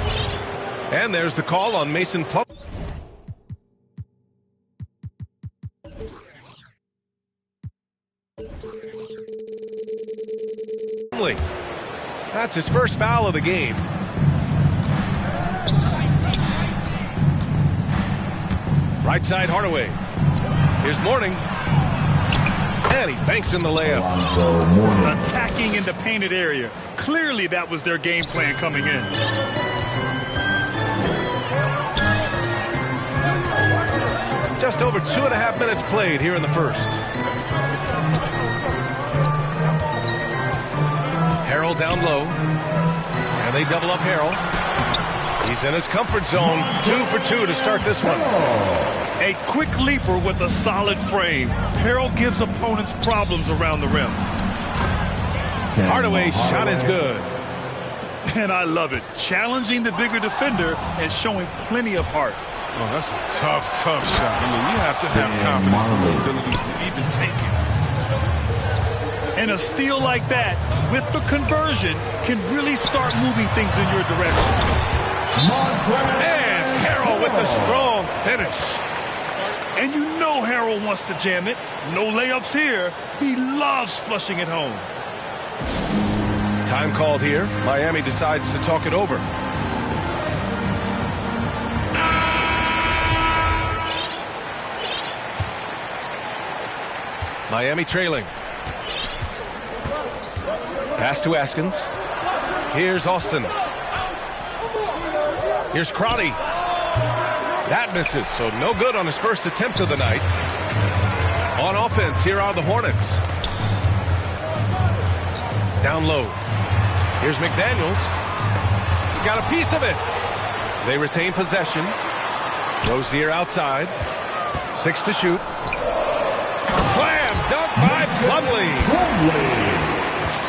And there's the call on Mason Plumlee. That's his first foul of the game. Right side, Hardaway. Here's Mourning. And he banks in the layup. Attacking in the painted area. Clearly that was their game plan coming in. Just over 2.5 minutes played here in the first. Harrell down low. And they double up Harrell. He's in his comfort zone. 2 for 2 to start this one. A quick leaper with a solid frame. Harrell gives opponents problems around the rim. Hardaway's shot is good. And I love it. Challenging the bigger defender and showing plenty of heart. Oh, that's a tough shot. I mean, you have to have confidence in your abilities to even take it. And a steal like that, with the conversion, can really start moving things in your direction. And Harrell with the strong finish. And you know Harrell wants to jam it. No layups here. He loves flushing it home. Time called here. Miami decides to talk it over. Miami trailing. Pass to Askins. Here's Austin. Here's Crotty. That misses, so no good on his first attempt of the night. On offense, here are the Hornets. Down low. Here's McDaniels. Got a piece of it. They retain possession. Rozier outside. 6 to shoot. Slam dunk by Plumlee.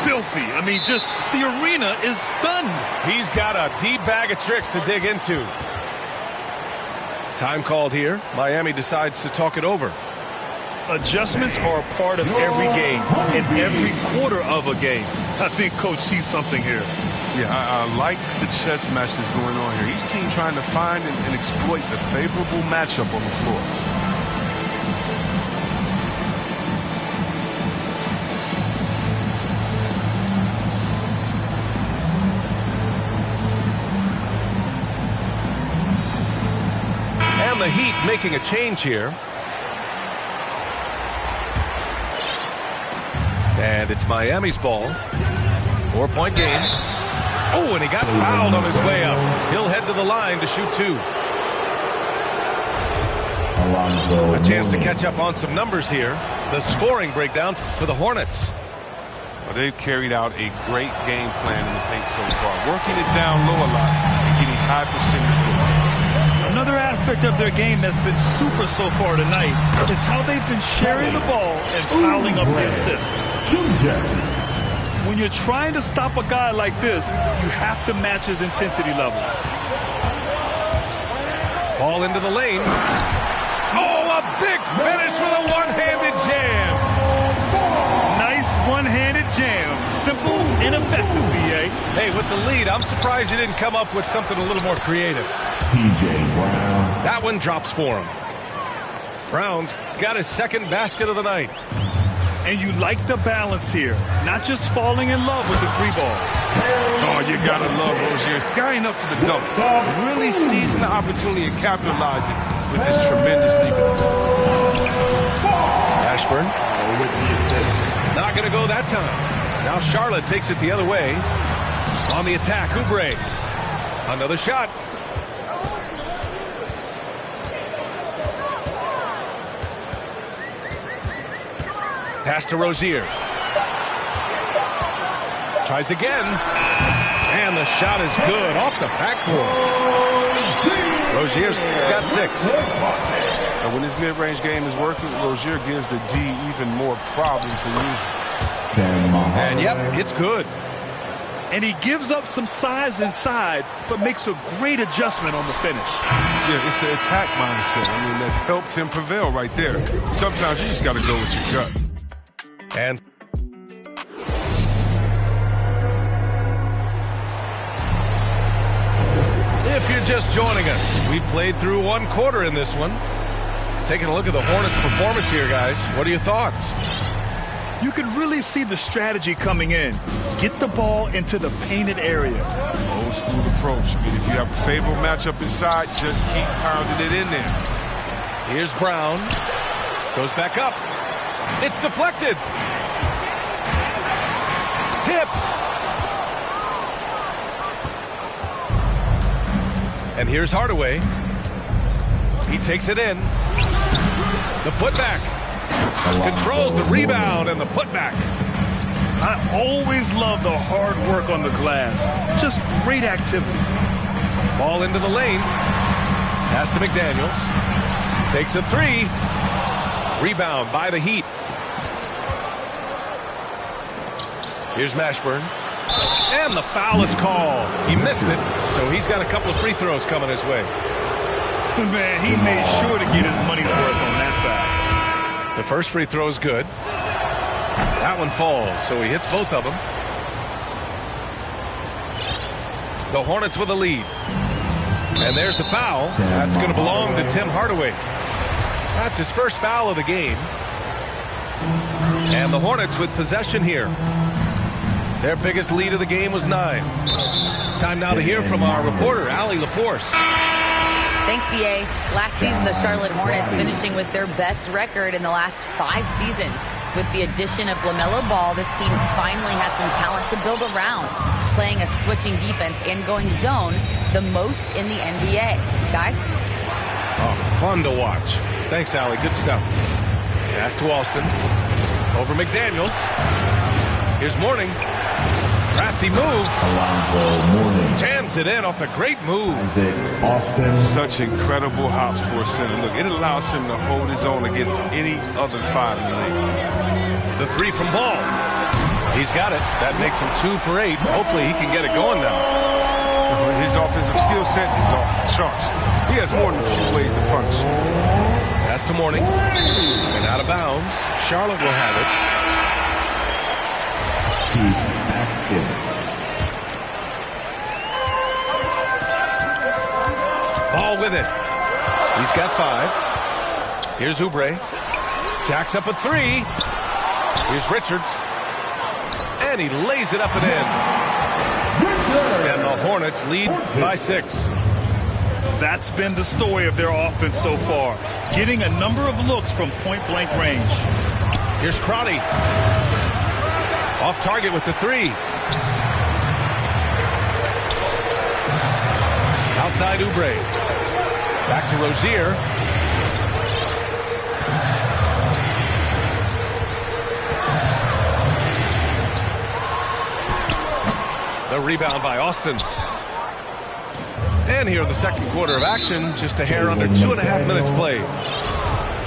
Filthy coffee. I mean, just the arena is stunned. He's got a deep bag of tricks to dig into. Time called here. Miami decides to talk it over. Adjustments are a part of every game and every quarter of a game. I think Coach sees something here. Yeah, I like the chess match that's going on here. Each team trying to find and exploit the favorable matchup on the floor. And the Heat making a change here. And it's Miami's ball. 4-point game. Oh, and he got fouled on his way up. He'll head to the line to shoot 2. A chance to catch up on some numbers here. The scoring breakdown for the Hornets. Well, they've carried out a great game plan in the paint so far. Working it down low a lot and getting high percentage goals. Another aspect of their game that's been super so far tonight is how they've been sharing the ball and piling up the assist. When you're trying to stop a guy like this, you have to match his intensity level. Ball into the lane. Oh, a big finish with a one-handed jam. Nice one-handed jam. Simple and effective, B.A. Hey, with the lead, I'm surprised he didn't come up with something a little more creative. P.J. Brown. That one drops for him. Brown's got his second basket of the night. And you like the balance here. Not just falling in love with the 3-ball. Oh, you gotta love Rozier. Skying up to the dunk. Really seizing the opportunity and capitalizing with his tremendous leap. Ashburn. Not going to go that time. Now Charlotte takes it the other way. On the attack, Oubre. Another shot. Pass to Rozier. Tries again. And the shot is good off the backboard. Rozier's got 6. And when his mid-range game is working, Rozier gives the D even more problems than usual. And yep, it's good. And he gives up some size inside, but makes a great adjustment on the finish. Yeah, it's the attack mindset. I mean, that helped him prevail right there. Sometimes you just got to go with your gut. And if you're just joining us, we played through 1 quarter in this one. Taking a look at the Hornets' performance here, guys. What are your thoughts? You can really see the strategy coming in. Get the ball into the painted area. Old school approach. I mean, if you have a favorable matchup inside, just keep pounding it in there. Here's Brown. Goes back up. It's deflected. Tipped. And here's Hardaway. He takes it in. The putback. Controls the rebound and the putback. I always love the hard work on the glass. Just great activity. Ball into the lane. Pass to McDaniels. Takes a 3. Rebound by the Heat. Here's Mashburn. And the foul is called. He missed it, so he's got a couple of free throws coming his way. Man, he made sure to get his money's worth on that foul. The first free throw is good. That one falls, so he hits both of them. The Hornets with a lead. And there's the foul. That's going to belong to Tim Hardaway. That's his first foul of the game. And the Hornets with possession here. Their biggest lead of the game was 9. Time now to hear from our reporter, Allie LaForce. Thanks, B.A. Last season, the Charlotte Hornets finishing with their best record in the last 5 seasons. With the addition of LaMelo Ball, this team finally has some talent to build around, playing a switching defense and going zone the most in the NBA. Guys? Oh, fun to watch. Thanks, Allie. Good stuff. Pass to Alston. Over McDaniels. Here's Mourning. Crafty move. Jams it in off a great move. Austin. Such incredible hops for a center. Look, it allows him to hold his own against any other 5 in the league. The 3 from Ball. He's got it. That makes him 2 for 8. Hopefully he can get it going now. His offensive skill set is off the charts. He has more than a few ways to punch. Pass to Mourning. And out of bounds. Charlotte will have it. Ball with it. He's got 5. Here's Oubre. Jacks up a 3. Here's Richards. And he lays it up and in. And the Hornets lead by 6. That's been the story of their offense so far. Getting a number of looks from point-blank range. Here's Crotty. Off target with the 3. Outside Oubre. Back to Rozier. The rebound by Austin. And here in the second quarter of action, just a hair under 2.5 minutes played.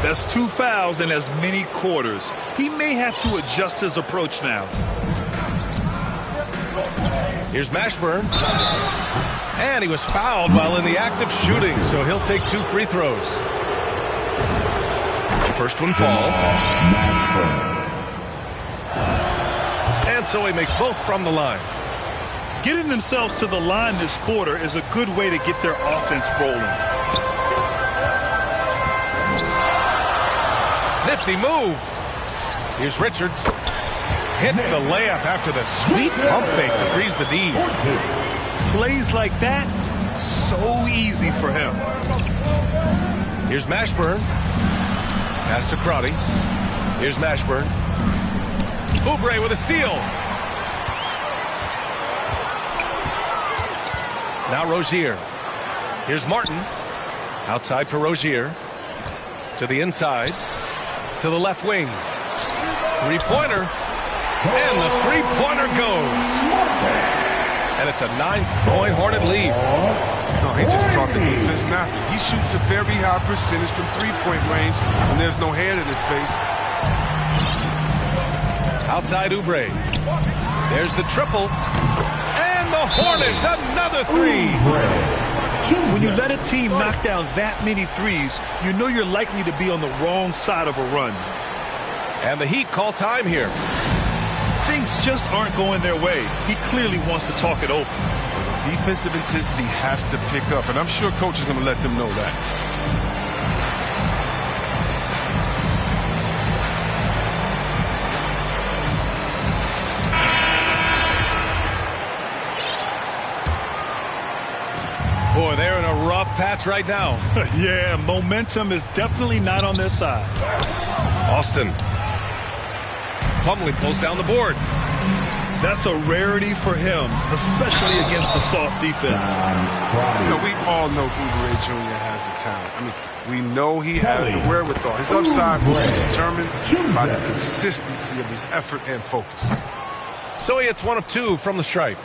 That's 2 fouls in as many quarters. He may have to adjust his approach now. Here's Mashburn. And he was fouled while in the act of shooting, so he'll take 2 free throws. The first one falls. And so he makes both from the line. Getting themselves to the line this quarter is a good way to get their offense rolling. Nifty move. Here's Richards. Hits the layup after the sweet pump fake to freeze the D. Plays like that, so easy for him. Here's Mashburn. Pass to Crotty. Here's Mashburn. Oubre with a steal. Now Rozier. Here's Martin. Outside for Rozier. To the inside. To the left wing. Three-pointer. And the three-pointer goes. And it's a 9-point Hornet lead. No, he just caught the defense napping. He shoots a very high percentage from three-point range, and there's no hand in his face. Outside Oubre. There's the triple. And the Hornets, another 3. When you let a team knock down that many threes, you know you're likely to be on the wrong side of a run. And the Heat call time here. Things just aren't going their way. He clearly wants to talk it over. Defensive intensity has to pick up, and I'm sure coach is going to let them know that. Boy, they're in a rough patch right now. Yeah, momentum is definitely not on their side. Austin. Plumlee pulls down the board. That's a rarity for him, especially against the soft defense. You know, we all know Oubre Jr. has the talent. I mean, we know he has the wherewithal. His upside will be determined by the consistency of his effort and focus. So he hits 1 of 2 from the stripe.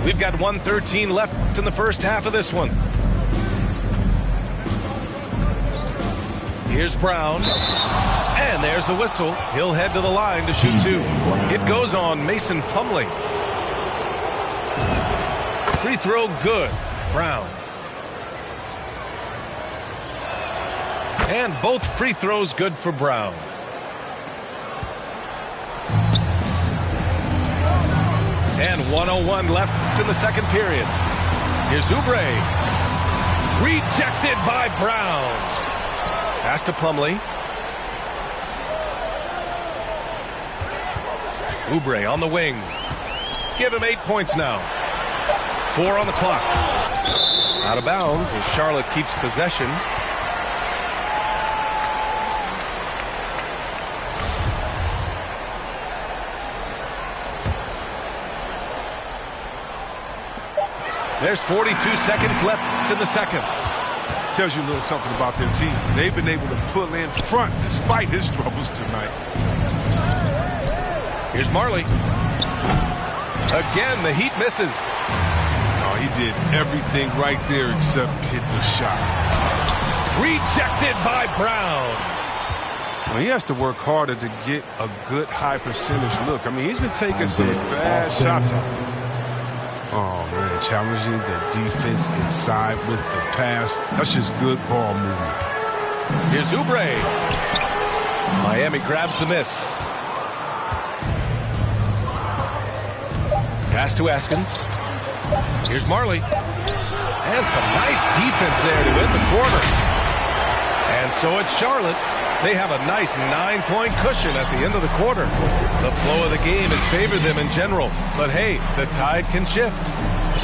We've got 1:13 left in the first half of this one. Here's Brown. And there's the whistle. He'll head to the line to shoot 2. It goes on Mason Plumlee. Free throw good. Brown. And both free throws good for Brown. And 1:01 left in the second period. Here's Oubre. Rejected by Brown. Pass to Plumlee. Oubre on the wing. Give him 8 points now. 4 on the clock. Out of bounds as Charlotte keeps possession. There's 42 seconds left in the second. Tells you a little something about their team. They've been able to pull in front despite his troubles tonight. Here's Marley. Again, the Heat misses. Oh, he did everything right there except hit the shot. Rejected by Brown. Well, he has to work harder to get a good high percentage look. I mean, he's been taking some bad shots out there. Oh, man, challenging the defense inside with the pass. That's just good ball movement. Here's Oubre. Miami grabs the miss. Pass to Askins. Here's Marley. And some nice defense there to win the quarter. And so it's Charlotte. They have a nice 9-point cushion at the end of the quarter. The flow of the game has favored them in general. But hey, the tide can shift.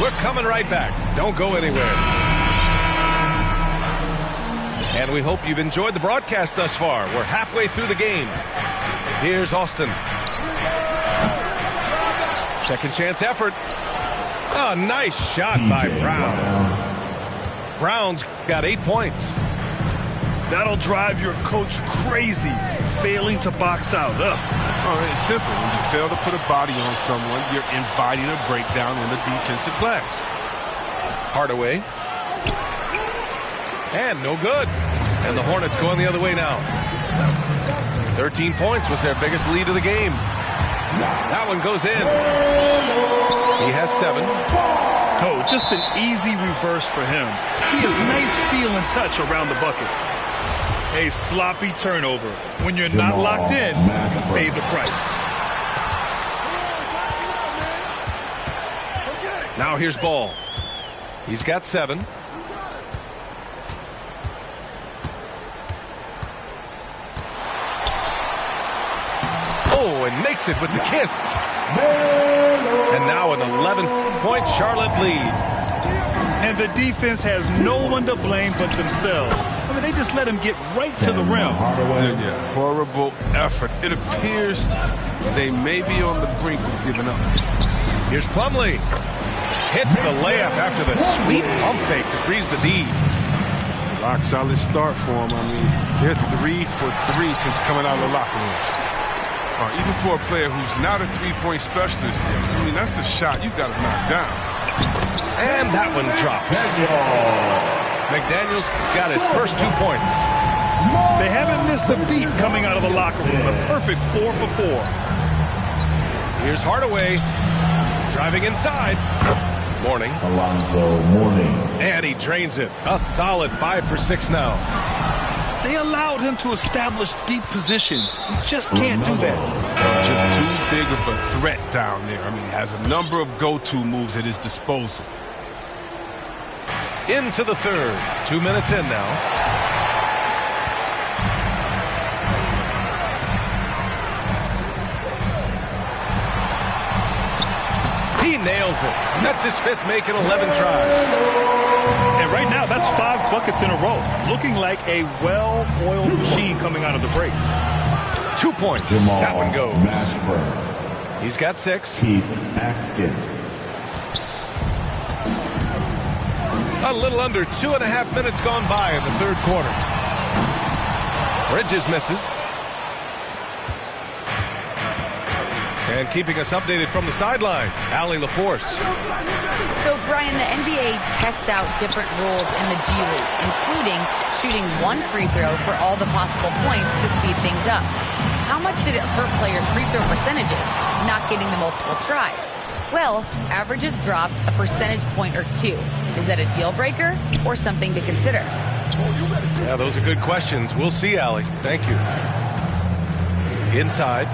We're coming right back. Don't go anywhere. And we hope you've enjoyed the broadcast thus far. We're halfway through the game. Here's Austin. Second chance effort. A nice shot by Brown. Brown's got 8 points. That'll drive your coach crazy, failing to box out. Oh, it's simple. When you fail to put a body on someone, you're inviting a breakdown on the defensive glass. Hardaway. And no good. And the Hornets going the other way now. 13 points was their biggest lead of the game. That one goes in. He has 7. Oh, just an easy reverse for him. He has nice feel and touch around the bucket. A sloppy turnover. When you're not locked in, you pay the price. Now here's Ball. He's got 7. Oh, and makes it with the kiss. And now an 11-point Charlotte lead. And the defense has no one to blame but themselves. I mean, they just let him get right to the rim. Yeah, horrible effort. It appears they may be on the brink of giving up. Here's Plumlee. Hits the layup after the sweet pump fake to freeze the D. Rock solid start for him. I mean, they're 3 for 3 since coming out of the locker room. Even for a player who's not a three-point specialist, I mean, that's a shot you got to knock down. And that one drops. McDaniels got his first 2 points. They haven't missed a beat coming out of the locker room. A perfect 4 for 4. Here's Hardaway driving inside. Mourning. Alonzo Mourning. And he drains it. A solid 5 for 6 now. They allowed him to establish deep position. You just can't do that. Just too big of a threat down there. I mean, he has a number of go-to moves at his disposal. Into the third. 2 minutes in now. He nails it. That's his 5th make in 11 tries. And right now, that's 5 buckets in a row. Looking like a well-oiled machine coming out of the break. 2 points. Jamal that one goes. Mashburn. He's got 6. Keith Askins. A little under 2.5 minutes gone by in the third quarter. Bridges misses. And keeping us updated from the sideline, Allie LaForce. So, Brian, the NBA tests out different rules in the G League, including shooting 1 free throw for all the possible points to speed things up. How much did it hurt players' free throw percentages, not getting the multiple tries? Well, averages dropped a percentage point or 2. Is that a deal breaker or something to consider? Yeah, those are good questions. We'll see, Allie. Thank you. Inside.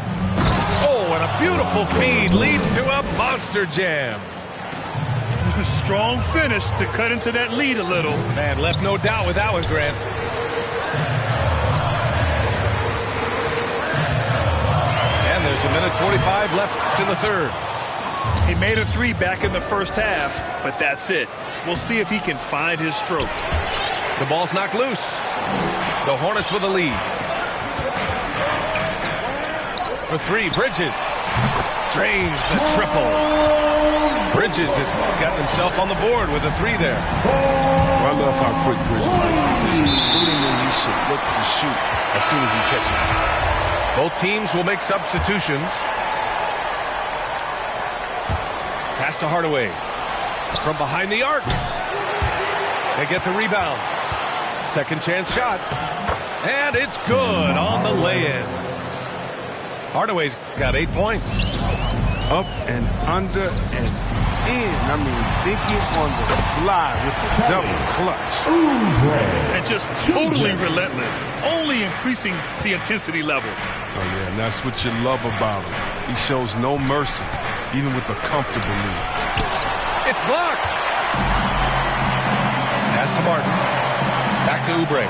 Oh, and a beautiful feed leads to a monster jam. Strong finish to cut into that lead a little. Man, left no doubt with that one, Grant. And there's a minute 45 left in the third. He made a 3 back in the first half, but that's it. We'll see if he can find his stroke. The ball's knocked loose. The Hornets with a lead. For 3, Bridges drains the triple. Bridges has got himself on the board with a 3 there. Well, I love how quick Bridges makes decisions, including when he should look to shoot as soon as he catches it. Both teams will make substitutions. Pass to Hardaway. From behind the arc. They get the rebound. Second chance shot. And it's good on the lay-in. Hardaway's got 8 points. Up and under and in. I mean, thinking on the fly with the double clutch. And just totally relentless, only increasing the intensity level. Oh, yeah, and that's what you love about him. He shows no mercy, even with a comfortable lead. It's blocked. Pass to Martin. Back to Oubre.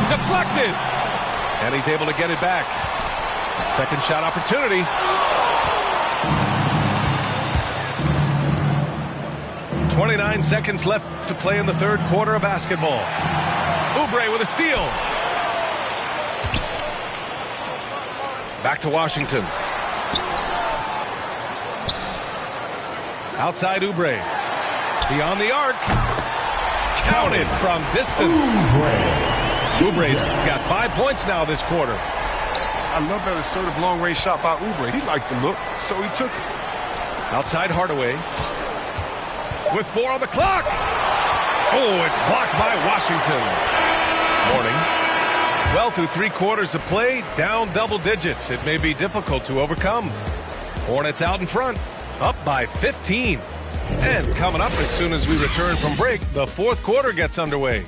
Deflected. And he's able to get it back. Second shot opportunity. .29 seconds left to play in the third quarter of basketball. Oubre with a steal. Back to Washington. Outside Oubre. Beyond the arc. Counted from distance. Oubre's got 5 points now this quarter. I love that assertive long-range shot by Oubre. He liked the look, so he took it. Outside Hardaway. With 4 on the clock. Oh, it's blocked by Washington. Morning. Well, through 3 quarters of play, down double digits. It may be difficult to overcome. Hornets out in front, up by 15. And coming up as soon as we return from break, the fourth quarter gets underway.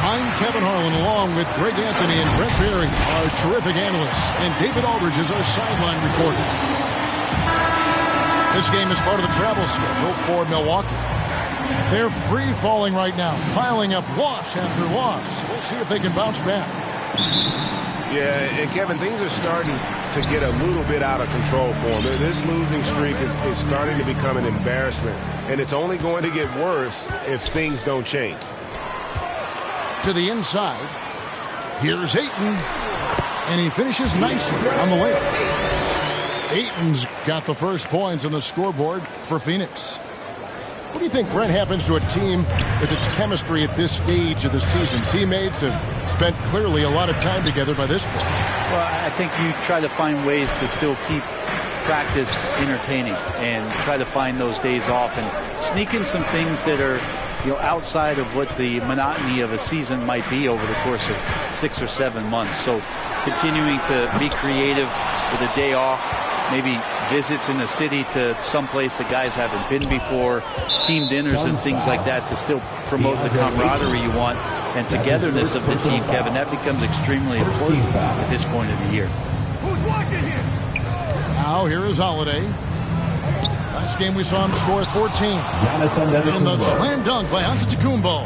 I'm Kevin Harlan, along with Greg Anthony and Brent Berry, our terrific analysts, and David Aldridge is our sideline reporter. This game is part of the travel schedule for Milwaukee. They're free-falling right now, piling up loss after loss. We'll see if they can bounce back. Yeah, and Kevin, things are starting to get a little bit out of control for them. This losing streak is starting to become an embarrassment, and it's only going to get worse if things don't change. To the inside. Here's Ayton. And he finishes nicely on the layup. Ayton's got the first points on the scoreboard for Phoenix. What do you think, Brent, happens to a team with its chemistry at this stage of the season? Teammates have spent clearly a lot of time together by this point. Well, I think you try to find ways to still keep practice entertaining and try to find those days off and sneak in some things that are, outside of what the monotony of a season might be over the course of 6 or 7 months. So continuing to be creative with a day off, maybe visits in the city to someplace the guys haven't been before, team dinners and things like that to still promote the camaraderie you want and togetherness of the team, Kevin. That becomes extremely important at this point of the year. Now here is Holiday. Last game we saw him score 14. And the slam dunk by Antetokounmpo.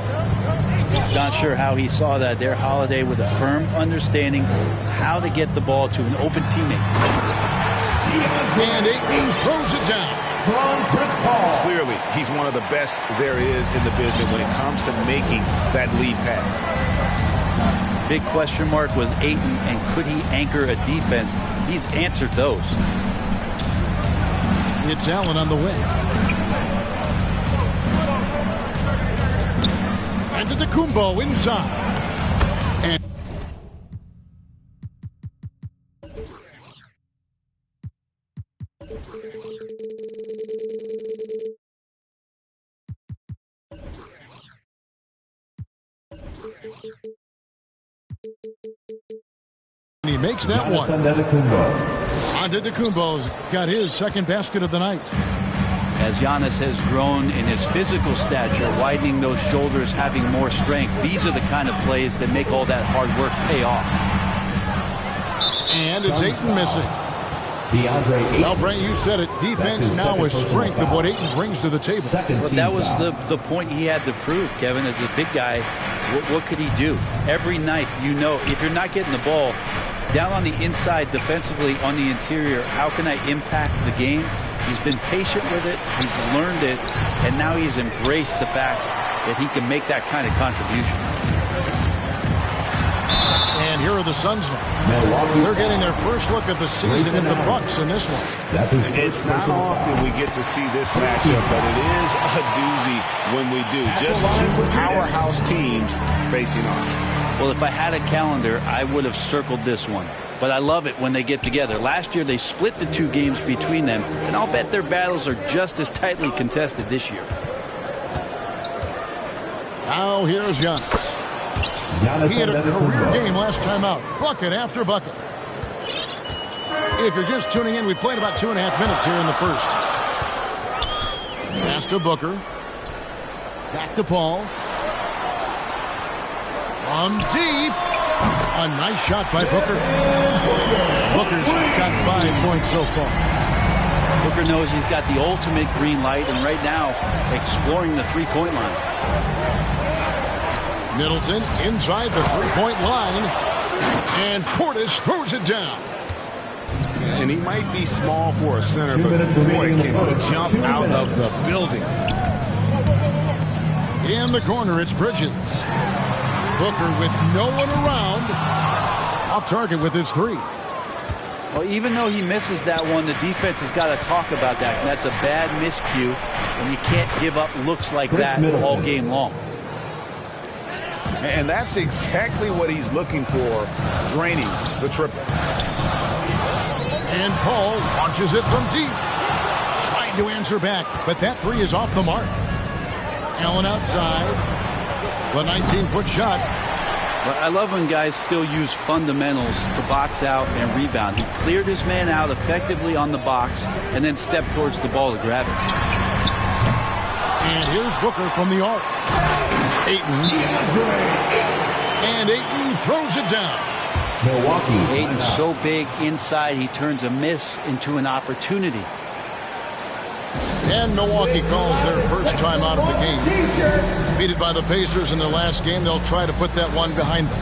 Not sure how he saw that there. Holiday with a firm understanding how to get the ball to an open teammate. And Ayton throws it down. Clearly, he's one of the best there is in the business when it comes to making that lead pass. Big question mark was Ayton, and could he anchor a defense? He's answered those. It's Allen on the wing. And Antetokounmpo inside. And he makes that one. Antetokounmpo's got his second basket of the night. As Giannis has grown in his physical stature, widening those shoulders, having more strength, these are the kind of plays that make all that hard work pay off. And it's Ayton missing. Well, Brent, you said it. Defense now a strength of what Ayton brings to the table. But that was the point he had to prove, Kevin. As a big guy, what could he do? Every night, if you're not getting the ball, down on the inside defensively on the interior, how can I impact the game? He's been patient with it. He's learned it. And now he's embraced the fact that he can make that kind of contribution. And here are the Suns now. They're getting their first look at the season in the Bucks in this one. It's not often we get to see this matchup, but it is a doozy when we do. Just two powerhouse teams facing off. Well, if I had a calendar, I would have circled this one. But I love it when they get together. Last year, they split the two games between them, and I'll bet their battles are just as tightly contested this year. Now here's Giannis. He had a career game last time out. Bucket after bucket. If you're just tuning in, we played about 2.5 minutes here in the first. Pass to Booker. Back to Paul. From deep. A nice shot by Booker. Booker's got 5 points so far. Booker knows he's got the ultimate green light, and right now exploring the three-point line. Middleton inside the three-point line. And Portis throws it down. And he might be small for a center, but boy, can he jump out of the building. In the corner, it's Bridges. Booker with no one around. Off target with his three. Well, even though he misses that one, the defense has got to talk about that. And that's a bad miscue, and you can't give up looks like that all game long. And that's exactly what he's looking for, draining the triple. And Paul launches it from deep. Trying to answer back, but that three is off the mark. Allen outside. A 19-foot shot. Well, I love when guys still use fundamentals to box out and rebound. He cleared his man out effectively on the box and then stepped towards the ball to grab it. And here's Booker from the arc. Ayton. And Ayton throws it down. Milwaukee. Ayton's so big inside, he turns a miss into an opportunity. And Milwaukee calls their first time out of the game. Defeated by the Pacers in their last game, they'll try to put that one behind them.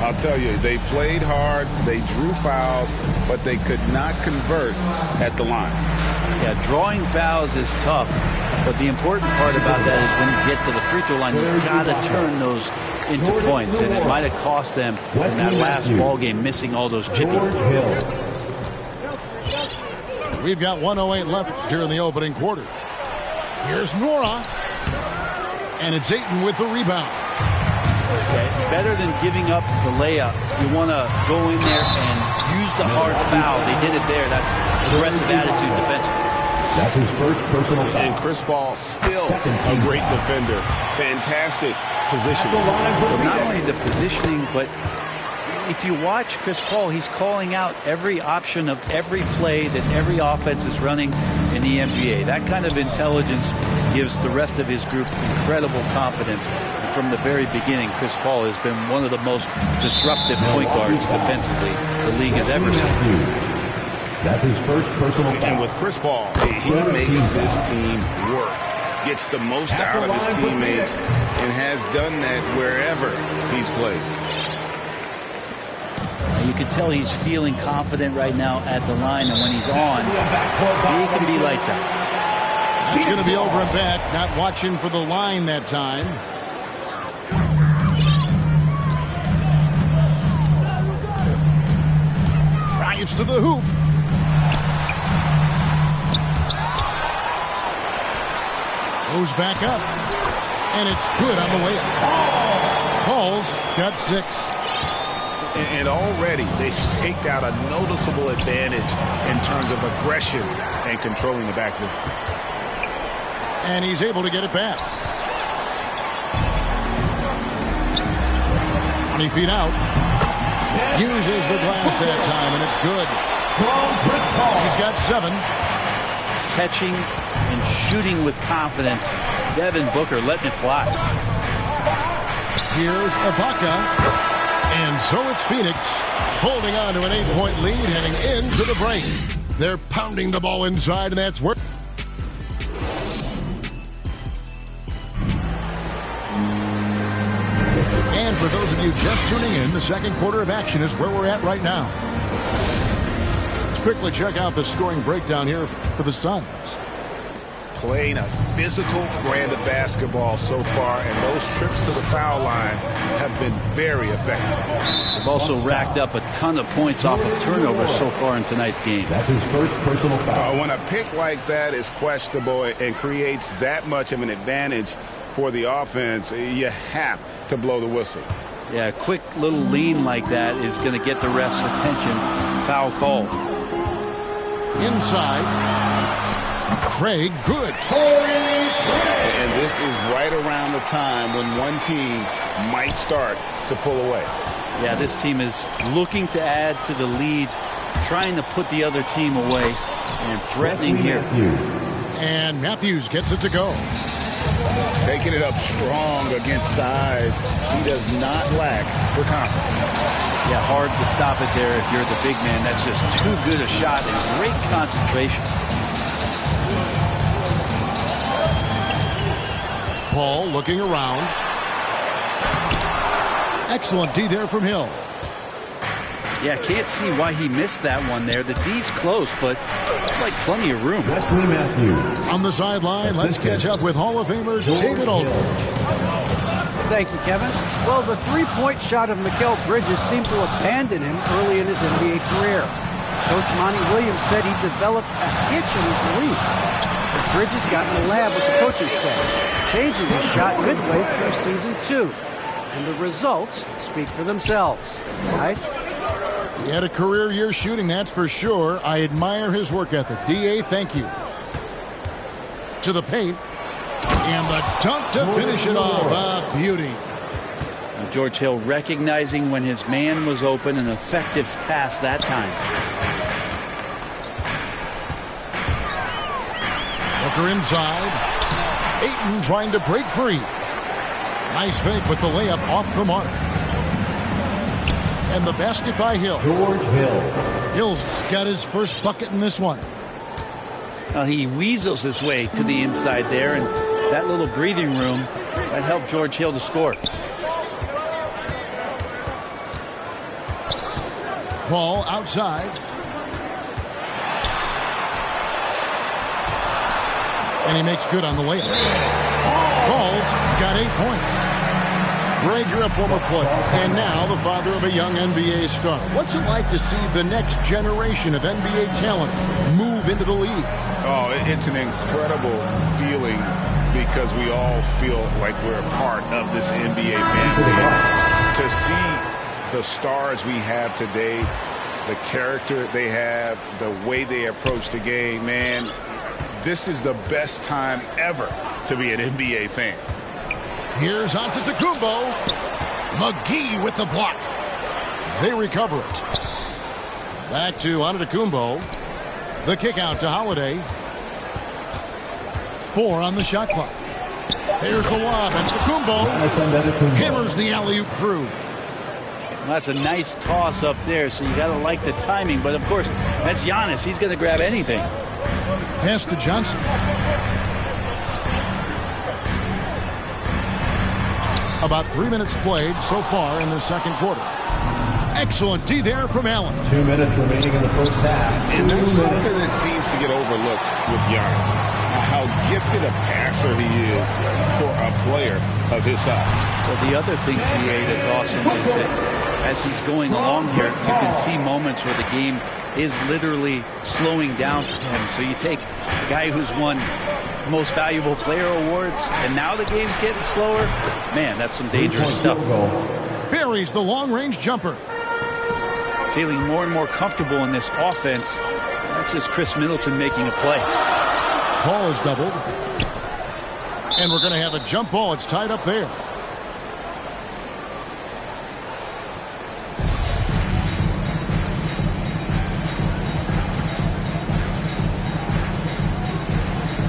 I'll tell you, they played hard, they drew fouls, but they could not convert at the line. Yeah, drawing fouls is tough, but the important part about that is when you get to the free throw line, you've got to turn those into points, and it might have cost them in that last ball game missing all those chippies. We've got 1:08 left here in the opening quarter. Here's Nora. And it's Ayton with the rebound. Okay. Better than giving up the layup, you want to go in there and use the hard foul. They did it there. That's aggressive attitude defensively. That's his first personal foul. And Chris Paul still a great defender. Fantastic positioning. Well, not only the positioning, but if you watch Chris Paul, he's calling out every option of every play that every offense is running in the NBA. That kind of intelligence gives the rest of his group incredible confidence. And from the very beginning, Chris Paul has been one of the most disruptive point guards defensively the league has ever seen. That's his first personal foul. And with Chris Paul, he makes this team work. Gets the most out of his teammates and has done that wherever he's played. You can tell he's feeling confident right now at the line, and when he's on, he can be lights out. That's going to be over and back. Not watching for the line that time. Drives to the hoop. Goes back up. And it's good on the way up. Paul's got 6. And already they've staked out a noticeable advantage in terms of aggression and controlling the backboard. And he's able to get it back. 20 feet out. Uses the glass that time, and it's good. He's got 7. Catching and shooting with confidence. Devin Booker letting it fly. Here's Ibaka. And so it's Phoenix holding on to an 8-point lead heading into the break. They're pounding the ball inside, and that's work. And for those of you just tuning in, the second quarter of action is where we're at right now. Let's quickly check out the scoring breakdown here for the Suns. Playing a physical brand of basketball so far, and those trips to the foul line have been very effective. They've also racked up a ton of points off of turnovers so far in tonight's game. That's his first personal foul. When a pick like that is questionable and creates that much of an advantage for the offense, you have to blow the whistle. Yeah, a quick little lean like that is going to get the ref's attention. Foul call. Inside. Craig, good. And this is right around the time when one team might start to pull away. Yeah, this team is looking to add to the lead, trying to put the other team away, and threatening here. And Matthews gets it to go. Taking it up strong against size. He does not lack for confidence. Yeah, hard to stop it there if you're the big man. That's just too good a shot and great concentration. Paul looking around. Excellent D there from Hill. Yeah, can't see why he missed that one there. The D's close, but like plenty of room. Wesley Matthews. On the sideline, let's catch up with Hall of Famer David Aldridge. Thank you, Kevin. Well, the three-point shot of Mikal Bridges seemed to abandon him early in his NBA career. Coach Monty Williams said he developed a hitch in his release. But Bridges got in the lab with the coaching staff, changing his shot midway through season 2. And the results speak for themselves. Guys? He had a career year shooting, that's for sure. I admire his work ethic. D.A., thank you. To the paint. And the dunk to finish it off. A beauty. George Hill recognizing when his man was open, an effective pass that time. Booker inside. Ayton trying to break free. Nice fake with the layup off the mark. And the basket by Hill. George Hill. Hill's got his first bucket in this one. Well, he weasels his way to the inside there, and that little breathing room that helped George Hill to score. Paul outside. And he makes good on the layup. Paul's got 8 points. Greg, you're a former player, and now the father of a young NBA star. What's it like to see the next generation of NBA talent move into the league? Oh, it's an incredible feeling because we all feel like we're a part of this NBA family. To see the stars we have today, the character they have, the way they approach the game, man, this is the best time ever to be an NBA fan. Here's Antetokounmpo. McGee with the block. They recover it. Back to Antetokounmpo. The kick out to Holiday. 4 on the shot clock. Here's the lob. Antetokounmpo hammers the alley-oop through. Well, that's a nice toss up there, so you got to like the timing. But, of course, that's Giannis. He's going to grab anything. Pass to Johnson. About 3 minutes played so far in the second quarter. Excellent D there from Allen. 2 minutes remaining in the first half. And that's something that seems to get overlooked with Giannis. How gifted a passer he is for a player of his size. Well, the other thing, GA, that's awesome is that as he's going along here, you can see moments where the game is literally slowing down for him. So you take a guy who's won Most Valuable Player awards, and now the game's getting slower. Man, that's some dangerous stuff. Buries the long-range jumper. Feeling more and more comfortable in this offense. That's just Chris Middleton making a play. Ball is doubled. And we're going to have a jump ball. It's tied up there.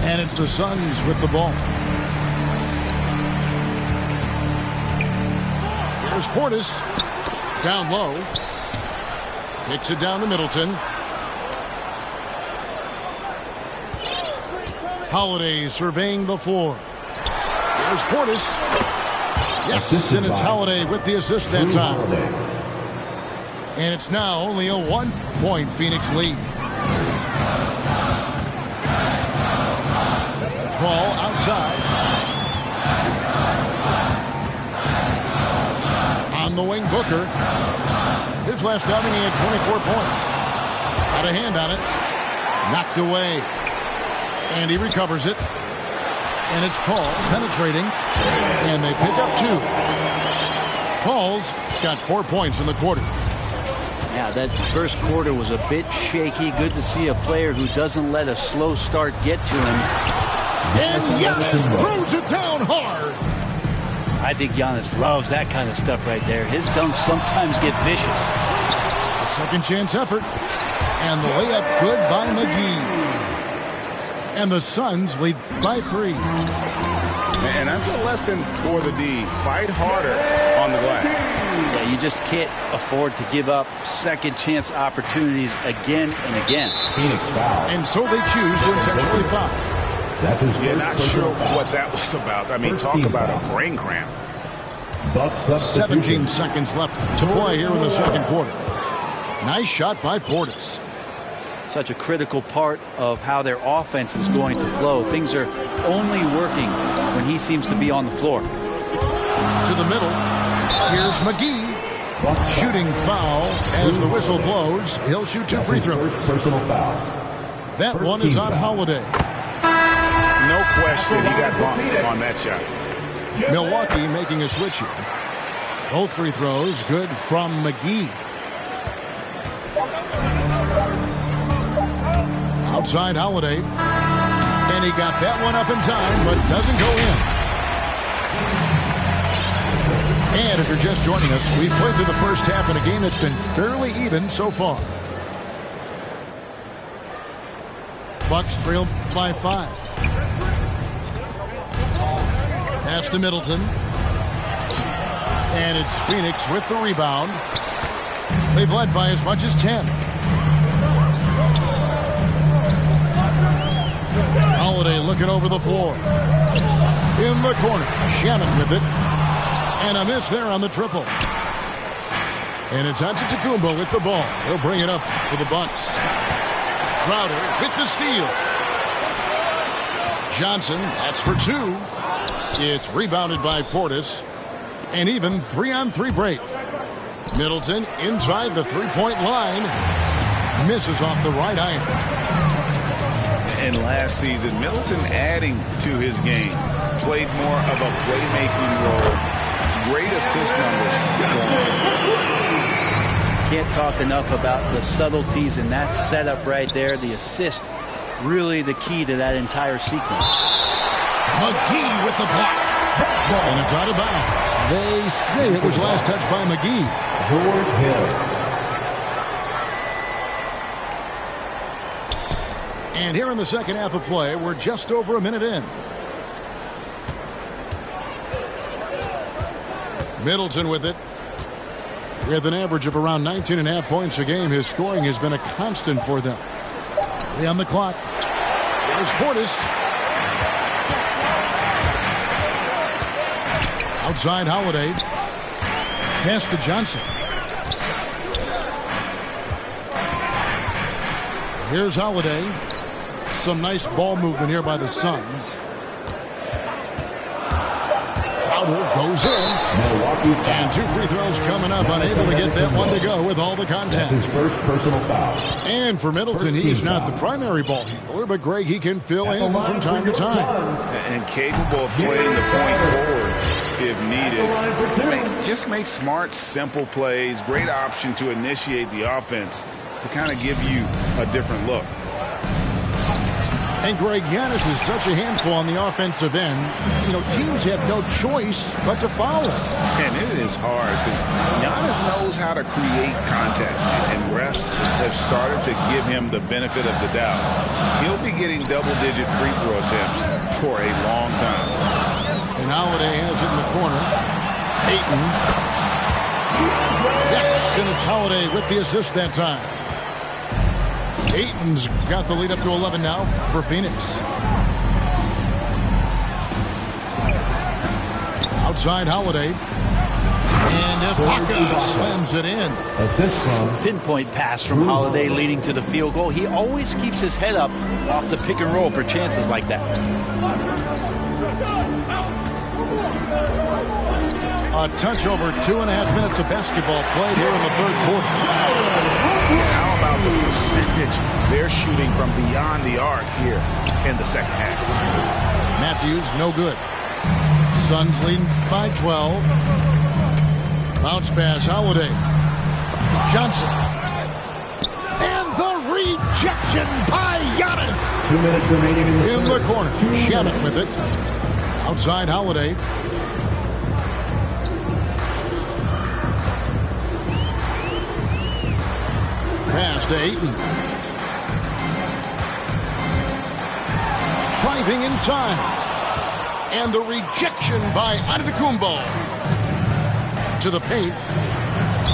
And it's the Suns with the ball. Here's Portis. Down low. Kicks it down to Middleton. Holiday surveying the floor. Here's Portis. Yes, and it's Holiday with the assist that time. And it's now only a 1-point Phoenix lead. Ball outside. On the wing, Booker. His last outing, he had 24 points. Got a hand on it. Knocked away. And he recovers it. And it's Paul penetrating. And they pick up 2. Paul's got 4 points in the quarter. Yeah, that first quarter was a bit shaky. Good to see a player who doesn't let a slow start get to him. And Giannis throws it down hard. I think Giannis loves that kind of stuff right there. His dunks sometimes get vicious. A second chance effort. And the layup good by McGee. And the Suns lead by 3. And that's a lesson for the D. Fight harder on the glass. Yeah, you just can't afford to give up second chance opportunities again and again. Phoenix foul. And so they choose to intentionally foul. That's his first. Not sure what that was about. I mean, talk about a brain cramp. 17 seconds left to play here in the second quarter. Nice shot by Portis. Such a critical part of how their offense is going to flow. Things are only working when he seems to be on the floor. To the middle. Here's McGee. Shooting foul as the whistle blows. He'll shoot 2 free throws. Personal foul. That one is on Holiday. No question, he got bumped on that shot. Milwaukee making a switch here. Both free throws good from McGee. Outside Holiday. And he got that one up in time, but doesn't go in. And if you're just joining us, we've played through the first half in a game that's been fairly even so far. Bucks trail by 5. Pass to Middleton. And it's Phoenix with the rebound. They've led by as much as 10. Holiday looking over the floor. In the corner. Shannon with it. And a miss there on the triple. And it's Antetokounmpo with the ball. He'll bring it up for the Bucks. Crowder with the steal. Johnson, that's for 2. It's rebounded by Portis. An even 3-on-3 break. Middleton inside the three-point line. Misses off the right iron. And last season, Middleton adding to his game. Played more of a playmaking role. Great assist numbers. Can't talk enough about the subtleties in that setup right there. The assist, really the key to that entire sequence. McGee with the block. And it's out of bounds. They say it was last touched by McGee. George Hill. And here in the second half of play, we're just over a minute in. Middleton with it. With an average of around 19.5 points a game, his scoring has been a constant for them. On the clock. There's Portis. Outside Holiday. Pass to Johnson. Here's Holiday. Some nice ball movement here by the Suns. Crowder goes in. And 2 free throws coming up. Unable to get that one to go with all the contact. That's his first personal foul. And for Middleton, he's not the primary ball handler, but Greg, he can fill in from time to time. And capable of playing the point forward if needed. Just make smart, simple plays. Great option to initiate the offense to kind of give you a different look. And Greg, Giannis is such a handful on the offensive end. You know, teams have no choice but to foul him. And it is hard because Giannis knows how to create contact. And refs have started to give him the benefit of the doubt. He'll be getting double-digit free throw attempts for a long time. And Holiday has it in the corner. Ayton. Yes, and it's Holiday with the assist that time. Ayton's got the lead up to 11 now for Phoenix. Outside Holiday. And Ibaka slams it in. Assist from Pinpoint pass from Holiday leading to the field goal. He always keeps his head up off the pick and roll for chances like that. A touch over 2.5 minutes of basketball played here in the third quarter. How about the percentage they're shooting from beyond the arc here in the second half? Matthews, no good. Suns leading by 12. Bounce pass, Holiday. Johnson. And the rejection by Giannis. 2 minutes remaining in the corner. Shabbat with it. Outside Holiday. Pass to Ayton. Driving inside. And the rejection by Antetokounmpo. To the paint.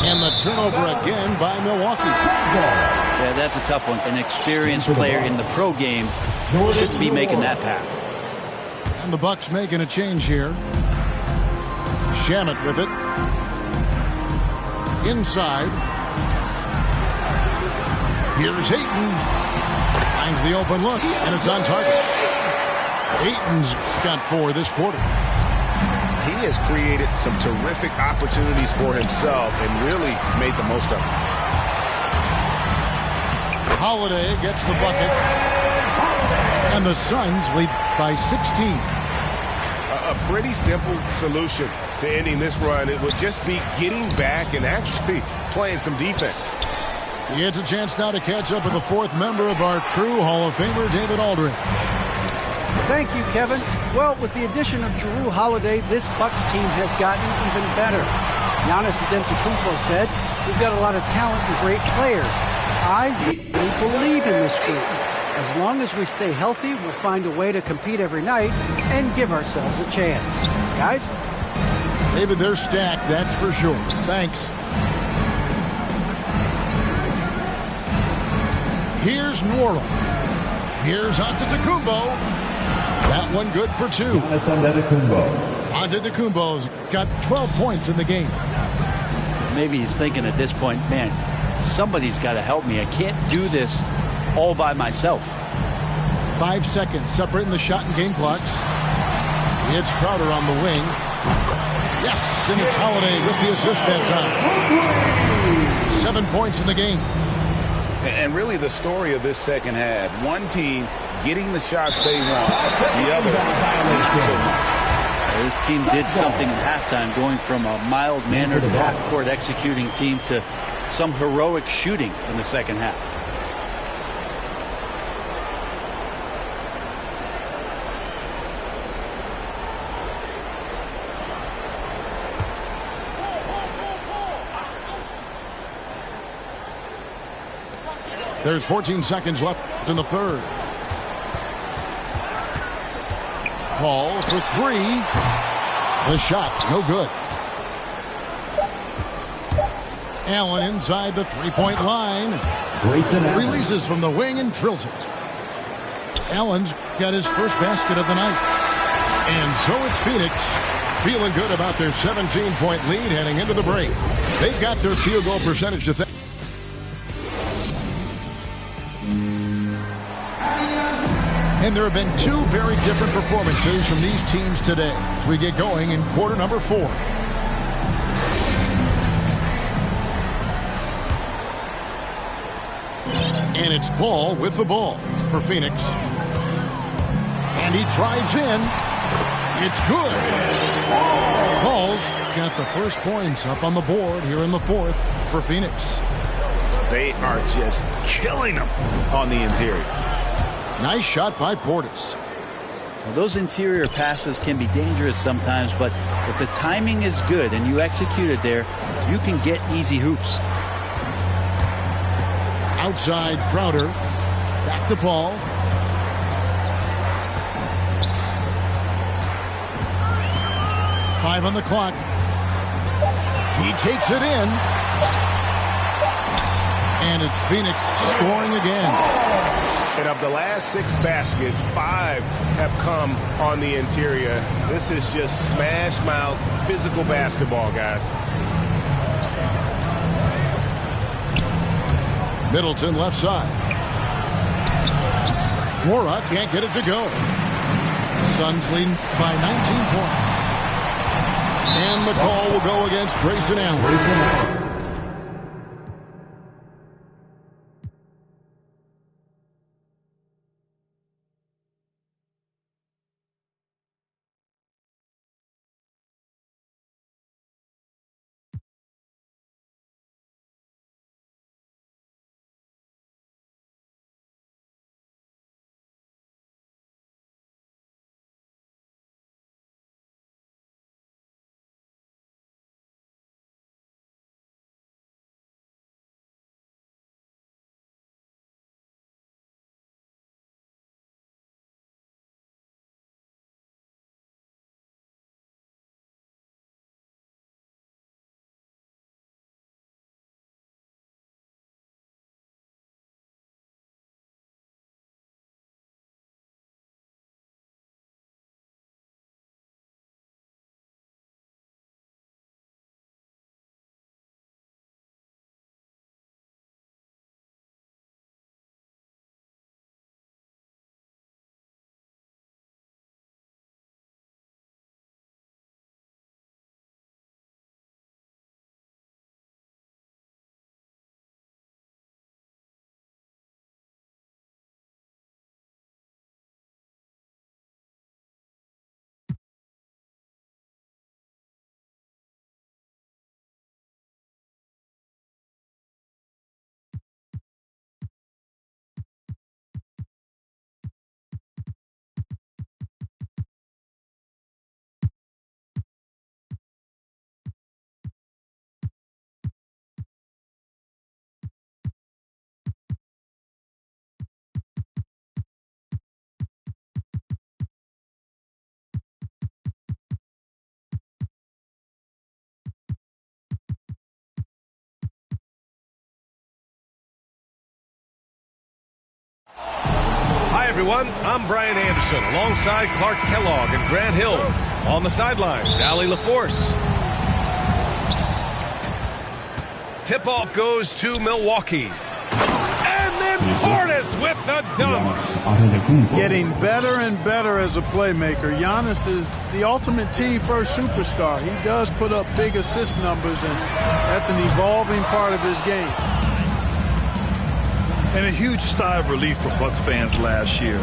And the turnover again by Milwaukee. Yeah, that's a tough one. An experienced player in the pro game shouldn't be making that pass. And the Bucks making a change here. Shamet with it. Inside. Here's Ayton. Finds the open look, and it's on target. Ayton's got 4 this quarter. He has created some terrific opportunities for himself and really made the most of it. Holiday gets the bucket. And the Suns lead by 16. A pretty simple solution to ending this run. It would just be getting back and actually playing some defense. He gets a chance now to catch up with the 4th member of our crew, Hall of Famer David Aldridge. Thank you, Kevin. Well, with the addition of Jrue Holiday, this Bucks team has gotten even better. Giannis Antetokounmpo said, "We've got a lot of talent and great players. I really believe in this group. As long as we stay healthy, we'll find a way to compete every night and give ourselves a chance." Guys? David, they're stacked, that's for sure. Thanks. Here's Nwora. Here's Antetokounmpo. That one good for 2. Antetokounmpo's got 12 points in the game. Maybe he's thinking at this point, man, somebody's got to help me. I can't do this all by myself. 5 seconds separating the shot and game clocks. It's Crowder on the wing. Yes, and it's Holiday with the assist that time. 7 points in the game. And really the story of this second half, one team getting the shots they want, the other not so much. This team did something at halftime, going from a mild-mannered half-court executing team to some heroic shooting in the second half. There's 14 seconds left in the third. Paul for three. The shot, no good. Allen inside the three-point line. Releases from the wing and drills it. Allen's got his first basket of the night. And so it's Phoenix feeling good about their 17-point lead heading into the break. They've got their field goal percentage to thank. And there have been two very different performances from these teams today as we get going in quarter number 4. And it's Paul with the ball for Phoenix. And he drives in. It's good. Paul's got the first points up on the board here in the fourth for Phoenix. They are just killing them on the interior. Nice shot by Portis. Well, those interior passes can be dangerous sometimes, but if the timing is good and you execute it there, you can get easy hoops. Outside Crowder. Back to Paul. Five on the clock. He takes it in. And it's Phoenix scoring again. And of the last 6 baskets, 5 have come on the interior. This is just smash mouth physical basketball, guys. Middleton left side. Mora can't get it to go. Suns leading by 19 points. And McCall will go against Grayson Allen. Hi, everyone. I'm Brian Anderson alongside Clark Kellogg and Grant Hill. On the sidelines, Allie LaForce. Tip-off goes to Milwaukee. And then Portis with the dunk. Getting better and better as a playmaker. Giannis is the ultimate team-first superstar. He does put up big assist numbers, and that's an evolving part of his game. And a huge sigh of relief for Bucks fans last year.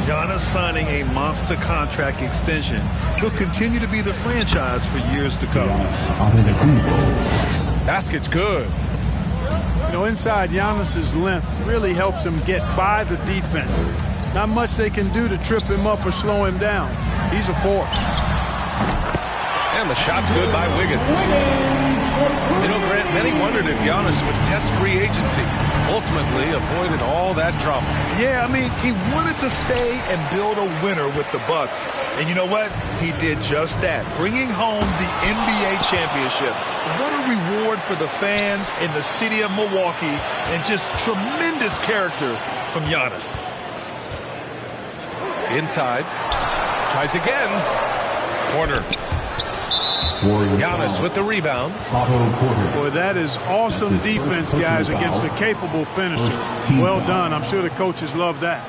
Giannis signing a monster contract extension. He'll continue to be the franchise for years to come. Basket's good. You know, inside, Giannis's length really helps him get by the defense. Not much they can do to trip him up or slow him down. He's a force. And the shot's good by Wiggins. You know, Grant, many wondered if Giannis would test free agency. Ultimately avoided all that drama. Yeah, I mean, he wanted to stay and build a winner with the Bucks. And you know what? He did just that, bringing home the NBA championship. What a reward for the fans in the city of Milwaukee, and just tremendous character from Giannis. Inside. Tries again. Porter. Giannis with the rebound. Boy, that is awesome defense, guys, against a capable finisher. Well done. I'm sure the coaches love that.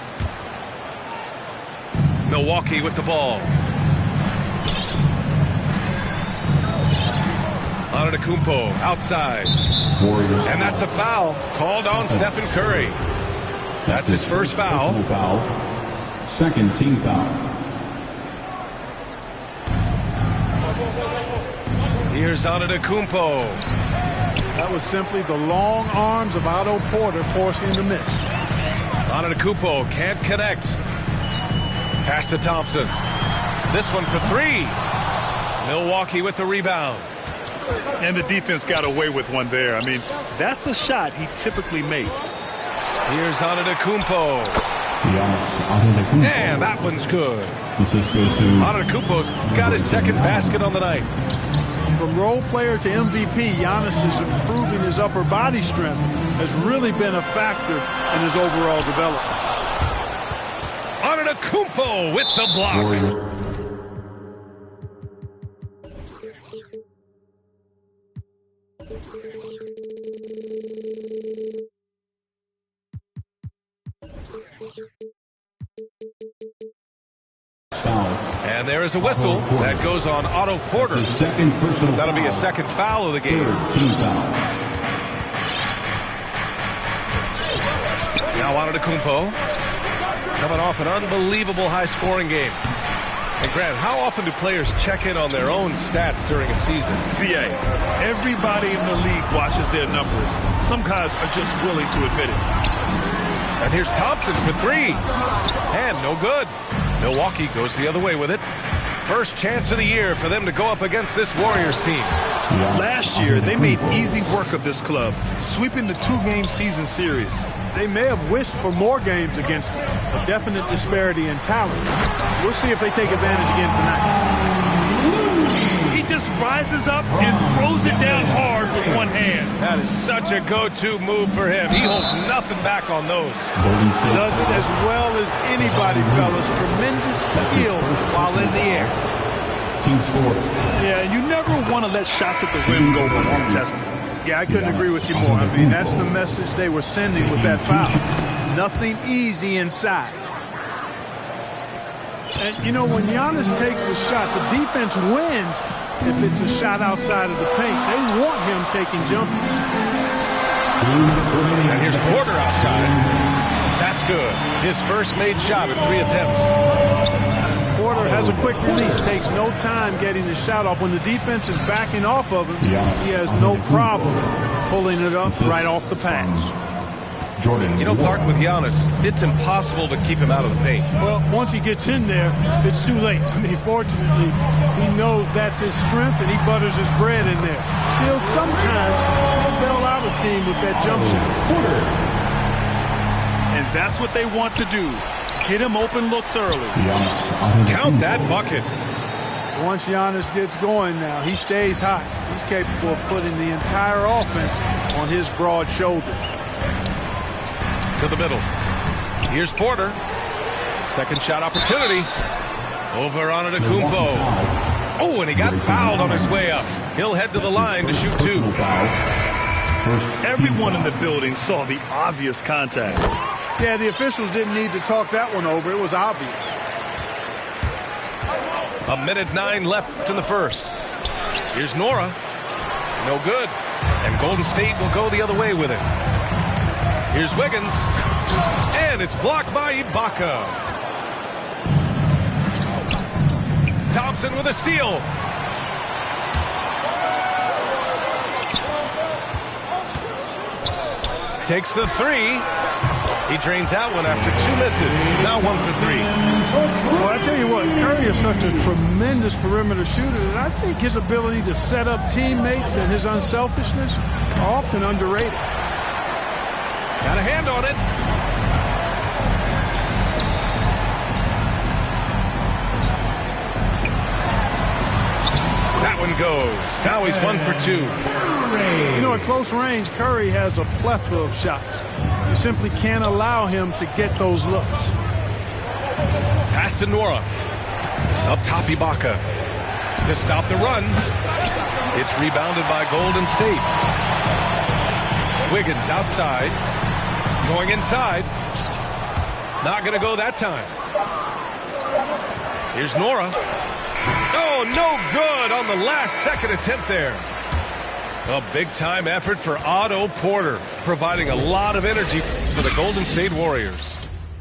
Milwaukee with the ball. Antetokounmpo outside. And that's a foul called on Stephen Curry. That's his first foul. Second team foul. Here's Antetokounmpo. That was simply the long arms of Otto Porter forcing the miss. Antetokounmpo can't connect. Pass to Thompson. This one for three. Milwaukee with the rebound. And the defense got away with one there. I mean, that's a shot he typically makes. Here's Antetokounmpo. And that one's good. Antetokounmpo's got his second basket on the night. From role player to MVP, Giannis is improving his upper body strength, has really been a factor in his overall development. Antetokounmpo with the block. And there is a whistle that goes on Otto Porter. That'll be a second foul of the game. Now Antetokounmpo coming off an unbelievable high-scoring game. And Grant, how often do players check in on their own stats during a season? BA, everybody in the league watches their numbers. Some guys are just willing to admit it. And here's Thompson for three. And no good. Milwaukee goes the other way with it. First chance of the year for them to go up against this Warriors team. Last year, they made easy work of this club, sweeping the two-game season series. They may have wished for more games against them. A definite disparity in talent. We'll see if they take advantage again tonight. He just rises up and throws it down hard with one hand. That is such a go-to move for him. He holds nothing back on those. Does it as well as anybody, fellas. Tremendous skill while in the air. Team score. Yeah, and you never want to let shots at the rim go uncontested. Yeah, I couldn't agree with you more. I mean, that's the message they were sending with that foul. Nothing easy inside. And, you know, when Giannis takes a shot, the defense wins if it's a shot outside of the paint. They want him taking jumpers. And here's Porter outside. That's good. His first made shot in 3 attempts. Porter has a quick release, takes no time getting the shot off. When the defense is backing off of him, he has no problem pulling it up right off the pass. You know, Clark, with Giannis, it's impossible to keep him out of the paint. Well, once he gets in there, it's too late. I mean, fortunately, he knows that's his strength, and he butters his bread in there. Still, sometimes he'll bail out a team with that jump shot. And that's what they want to do. Get him open looks early. Count that bucket. Once Giannis gets going now, he stays high. He's capable of putting the entire offense on his broad shoulders. To the middle. Here's Porter. Second shot opportunity. Over on Antetokounmpo. Oh, and he got fouled on his way up. He'll head to the line to shoot two. Everyone in the building saw the obvious contact. Yeah, the officials didn't need to talk that one over. It was obvious. 1:09 left in the first. Here's Nora. No good. And Golden State will go the other way with it. Here's Wiggins. And it's blocked by Ibaka. Thompson with a steal. Takes the three. He drains that one after 2 misses. Now 1 for 3. Well, I tell you what, Curry is such a tremendous perimeter shooter that I think his ability to set up teammates and his unselfishness are often underrated. Got a hand on it. That one goes. Now he's 1 for 2. You know, at close range, Curry has a plethora of shots. You simply can't allow him to get those looks. Pass to Nora. Up top, Ibaka. To stop the run. It's rebounded by Golden State. Wiggins outside. Going inside. Not going to go that time. Here's Nora. Oh, no good on the last second attempt there. A big-time effort for Otto Porter, providing a lot of energy for the Golden State Warriors.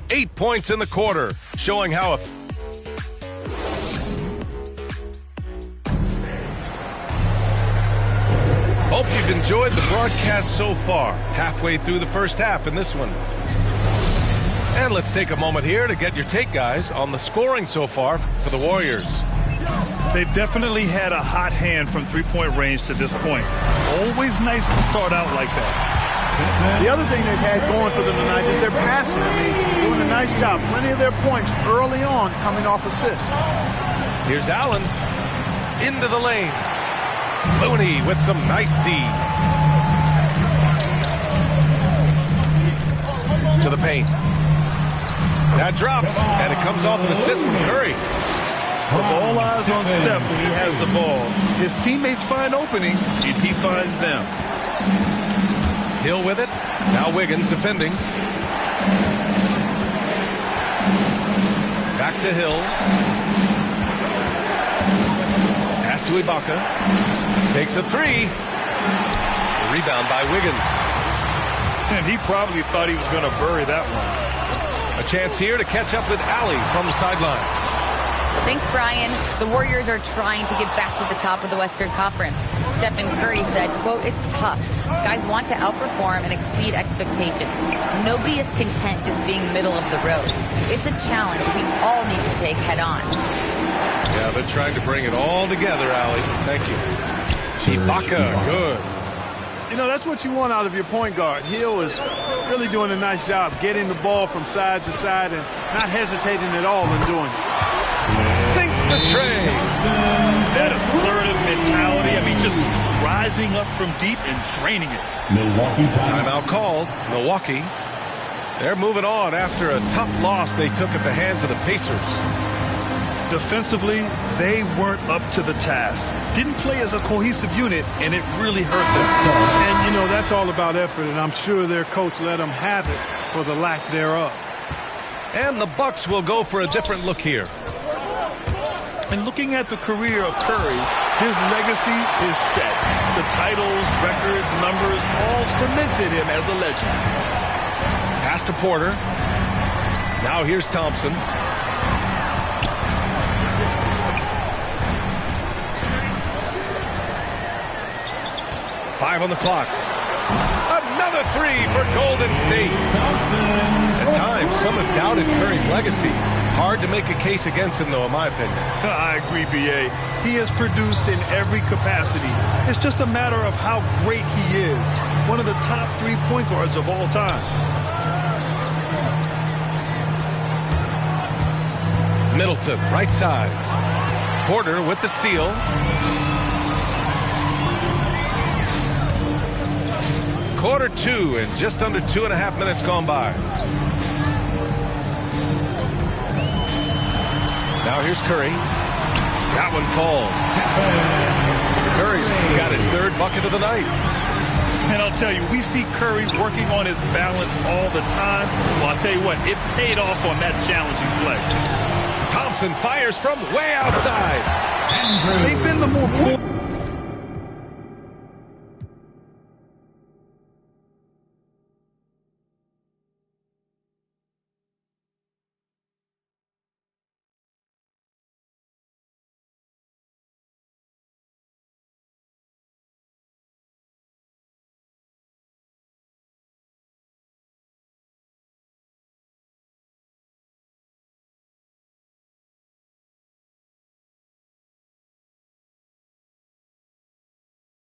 8 points in the quarter, showing how Hope you've enjoyed the broadcast so far. Halfway through the first half in this one. And let's take a moment here to get your take, guys, on the scoring so far for the Warriors. They've definitely had a hot hand from three-point range to this point. Always nice to start out like that. The other thing they've had going for them tonight is their passing. I mean, doing a nice job. Plenty of their points early on coming off assists. Here's Allen into the lane. Looney with some nice D. To the paint. That drops, and it comes off an assist from Curry. With all eyes on Steph when he has the ball, his teammates find openings, and he finds them. Hill with it. Now Wiggins defending. Back to Hill. Pass to Ibaka. Takes a three. Rebound by Wiggins. And he probably thought he was going to bury that one. A chance here to catch up with Allie from the sideline. Thanks, Brian. The Warriors are trying to get back to the top of the Western Conference. Stephen Curry said, quote, "It's tough. Guys want to outperform and exceed expectations. Nobody is content just being middle of the road. It's a challenge we all need to take head on." Yeah, they're trying to bring it all together, Allie. Thank you. Ibaka, good. You know, that's what you want out of your point guard. Hill is really doing a nice job getting the ball from side to side and not hesitating at all in doing it. Sinks the tray. That assertive mentality. I mean, just rising up from deep and draining it. Milwaukee timeout called. Milwaukee. They're moving on after a tough loss they took at the hands of the Pacers. Defensively, they weren't up to the task. Didn't play as a cohesive unit, and it really hurt them. And, you know, that's all about effort, and I'm sure their coach let them have it for the lack thereof. And the Bucks will go for a different look here. And looking at the career of Curry, his legacy is set. The titles, records, numbers all cemented him as a legend. Pass to Porter. Now here's Thompson. Five on the clock. Another three for Golden State. At times, some have doubted Curry's legacy. Hard to make a case against him, though, in my opinion. I agree, B.A. He has produced in every capacity. It's just a matter of how great he is. One of the top 3 point guards of all time. Middleton, right side. Porter with the steal. Quarter two and just under 2.5 minutes gone by. Now here's Curry. That one falls. Curry's got his third bucket of the night. And I'll tell you, we see Curry working on his balance all the time. Well, I'll tell you what, it paid off on that challenging play. Thompson fires from way outside. They've been the more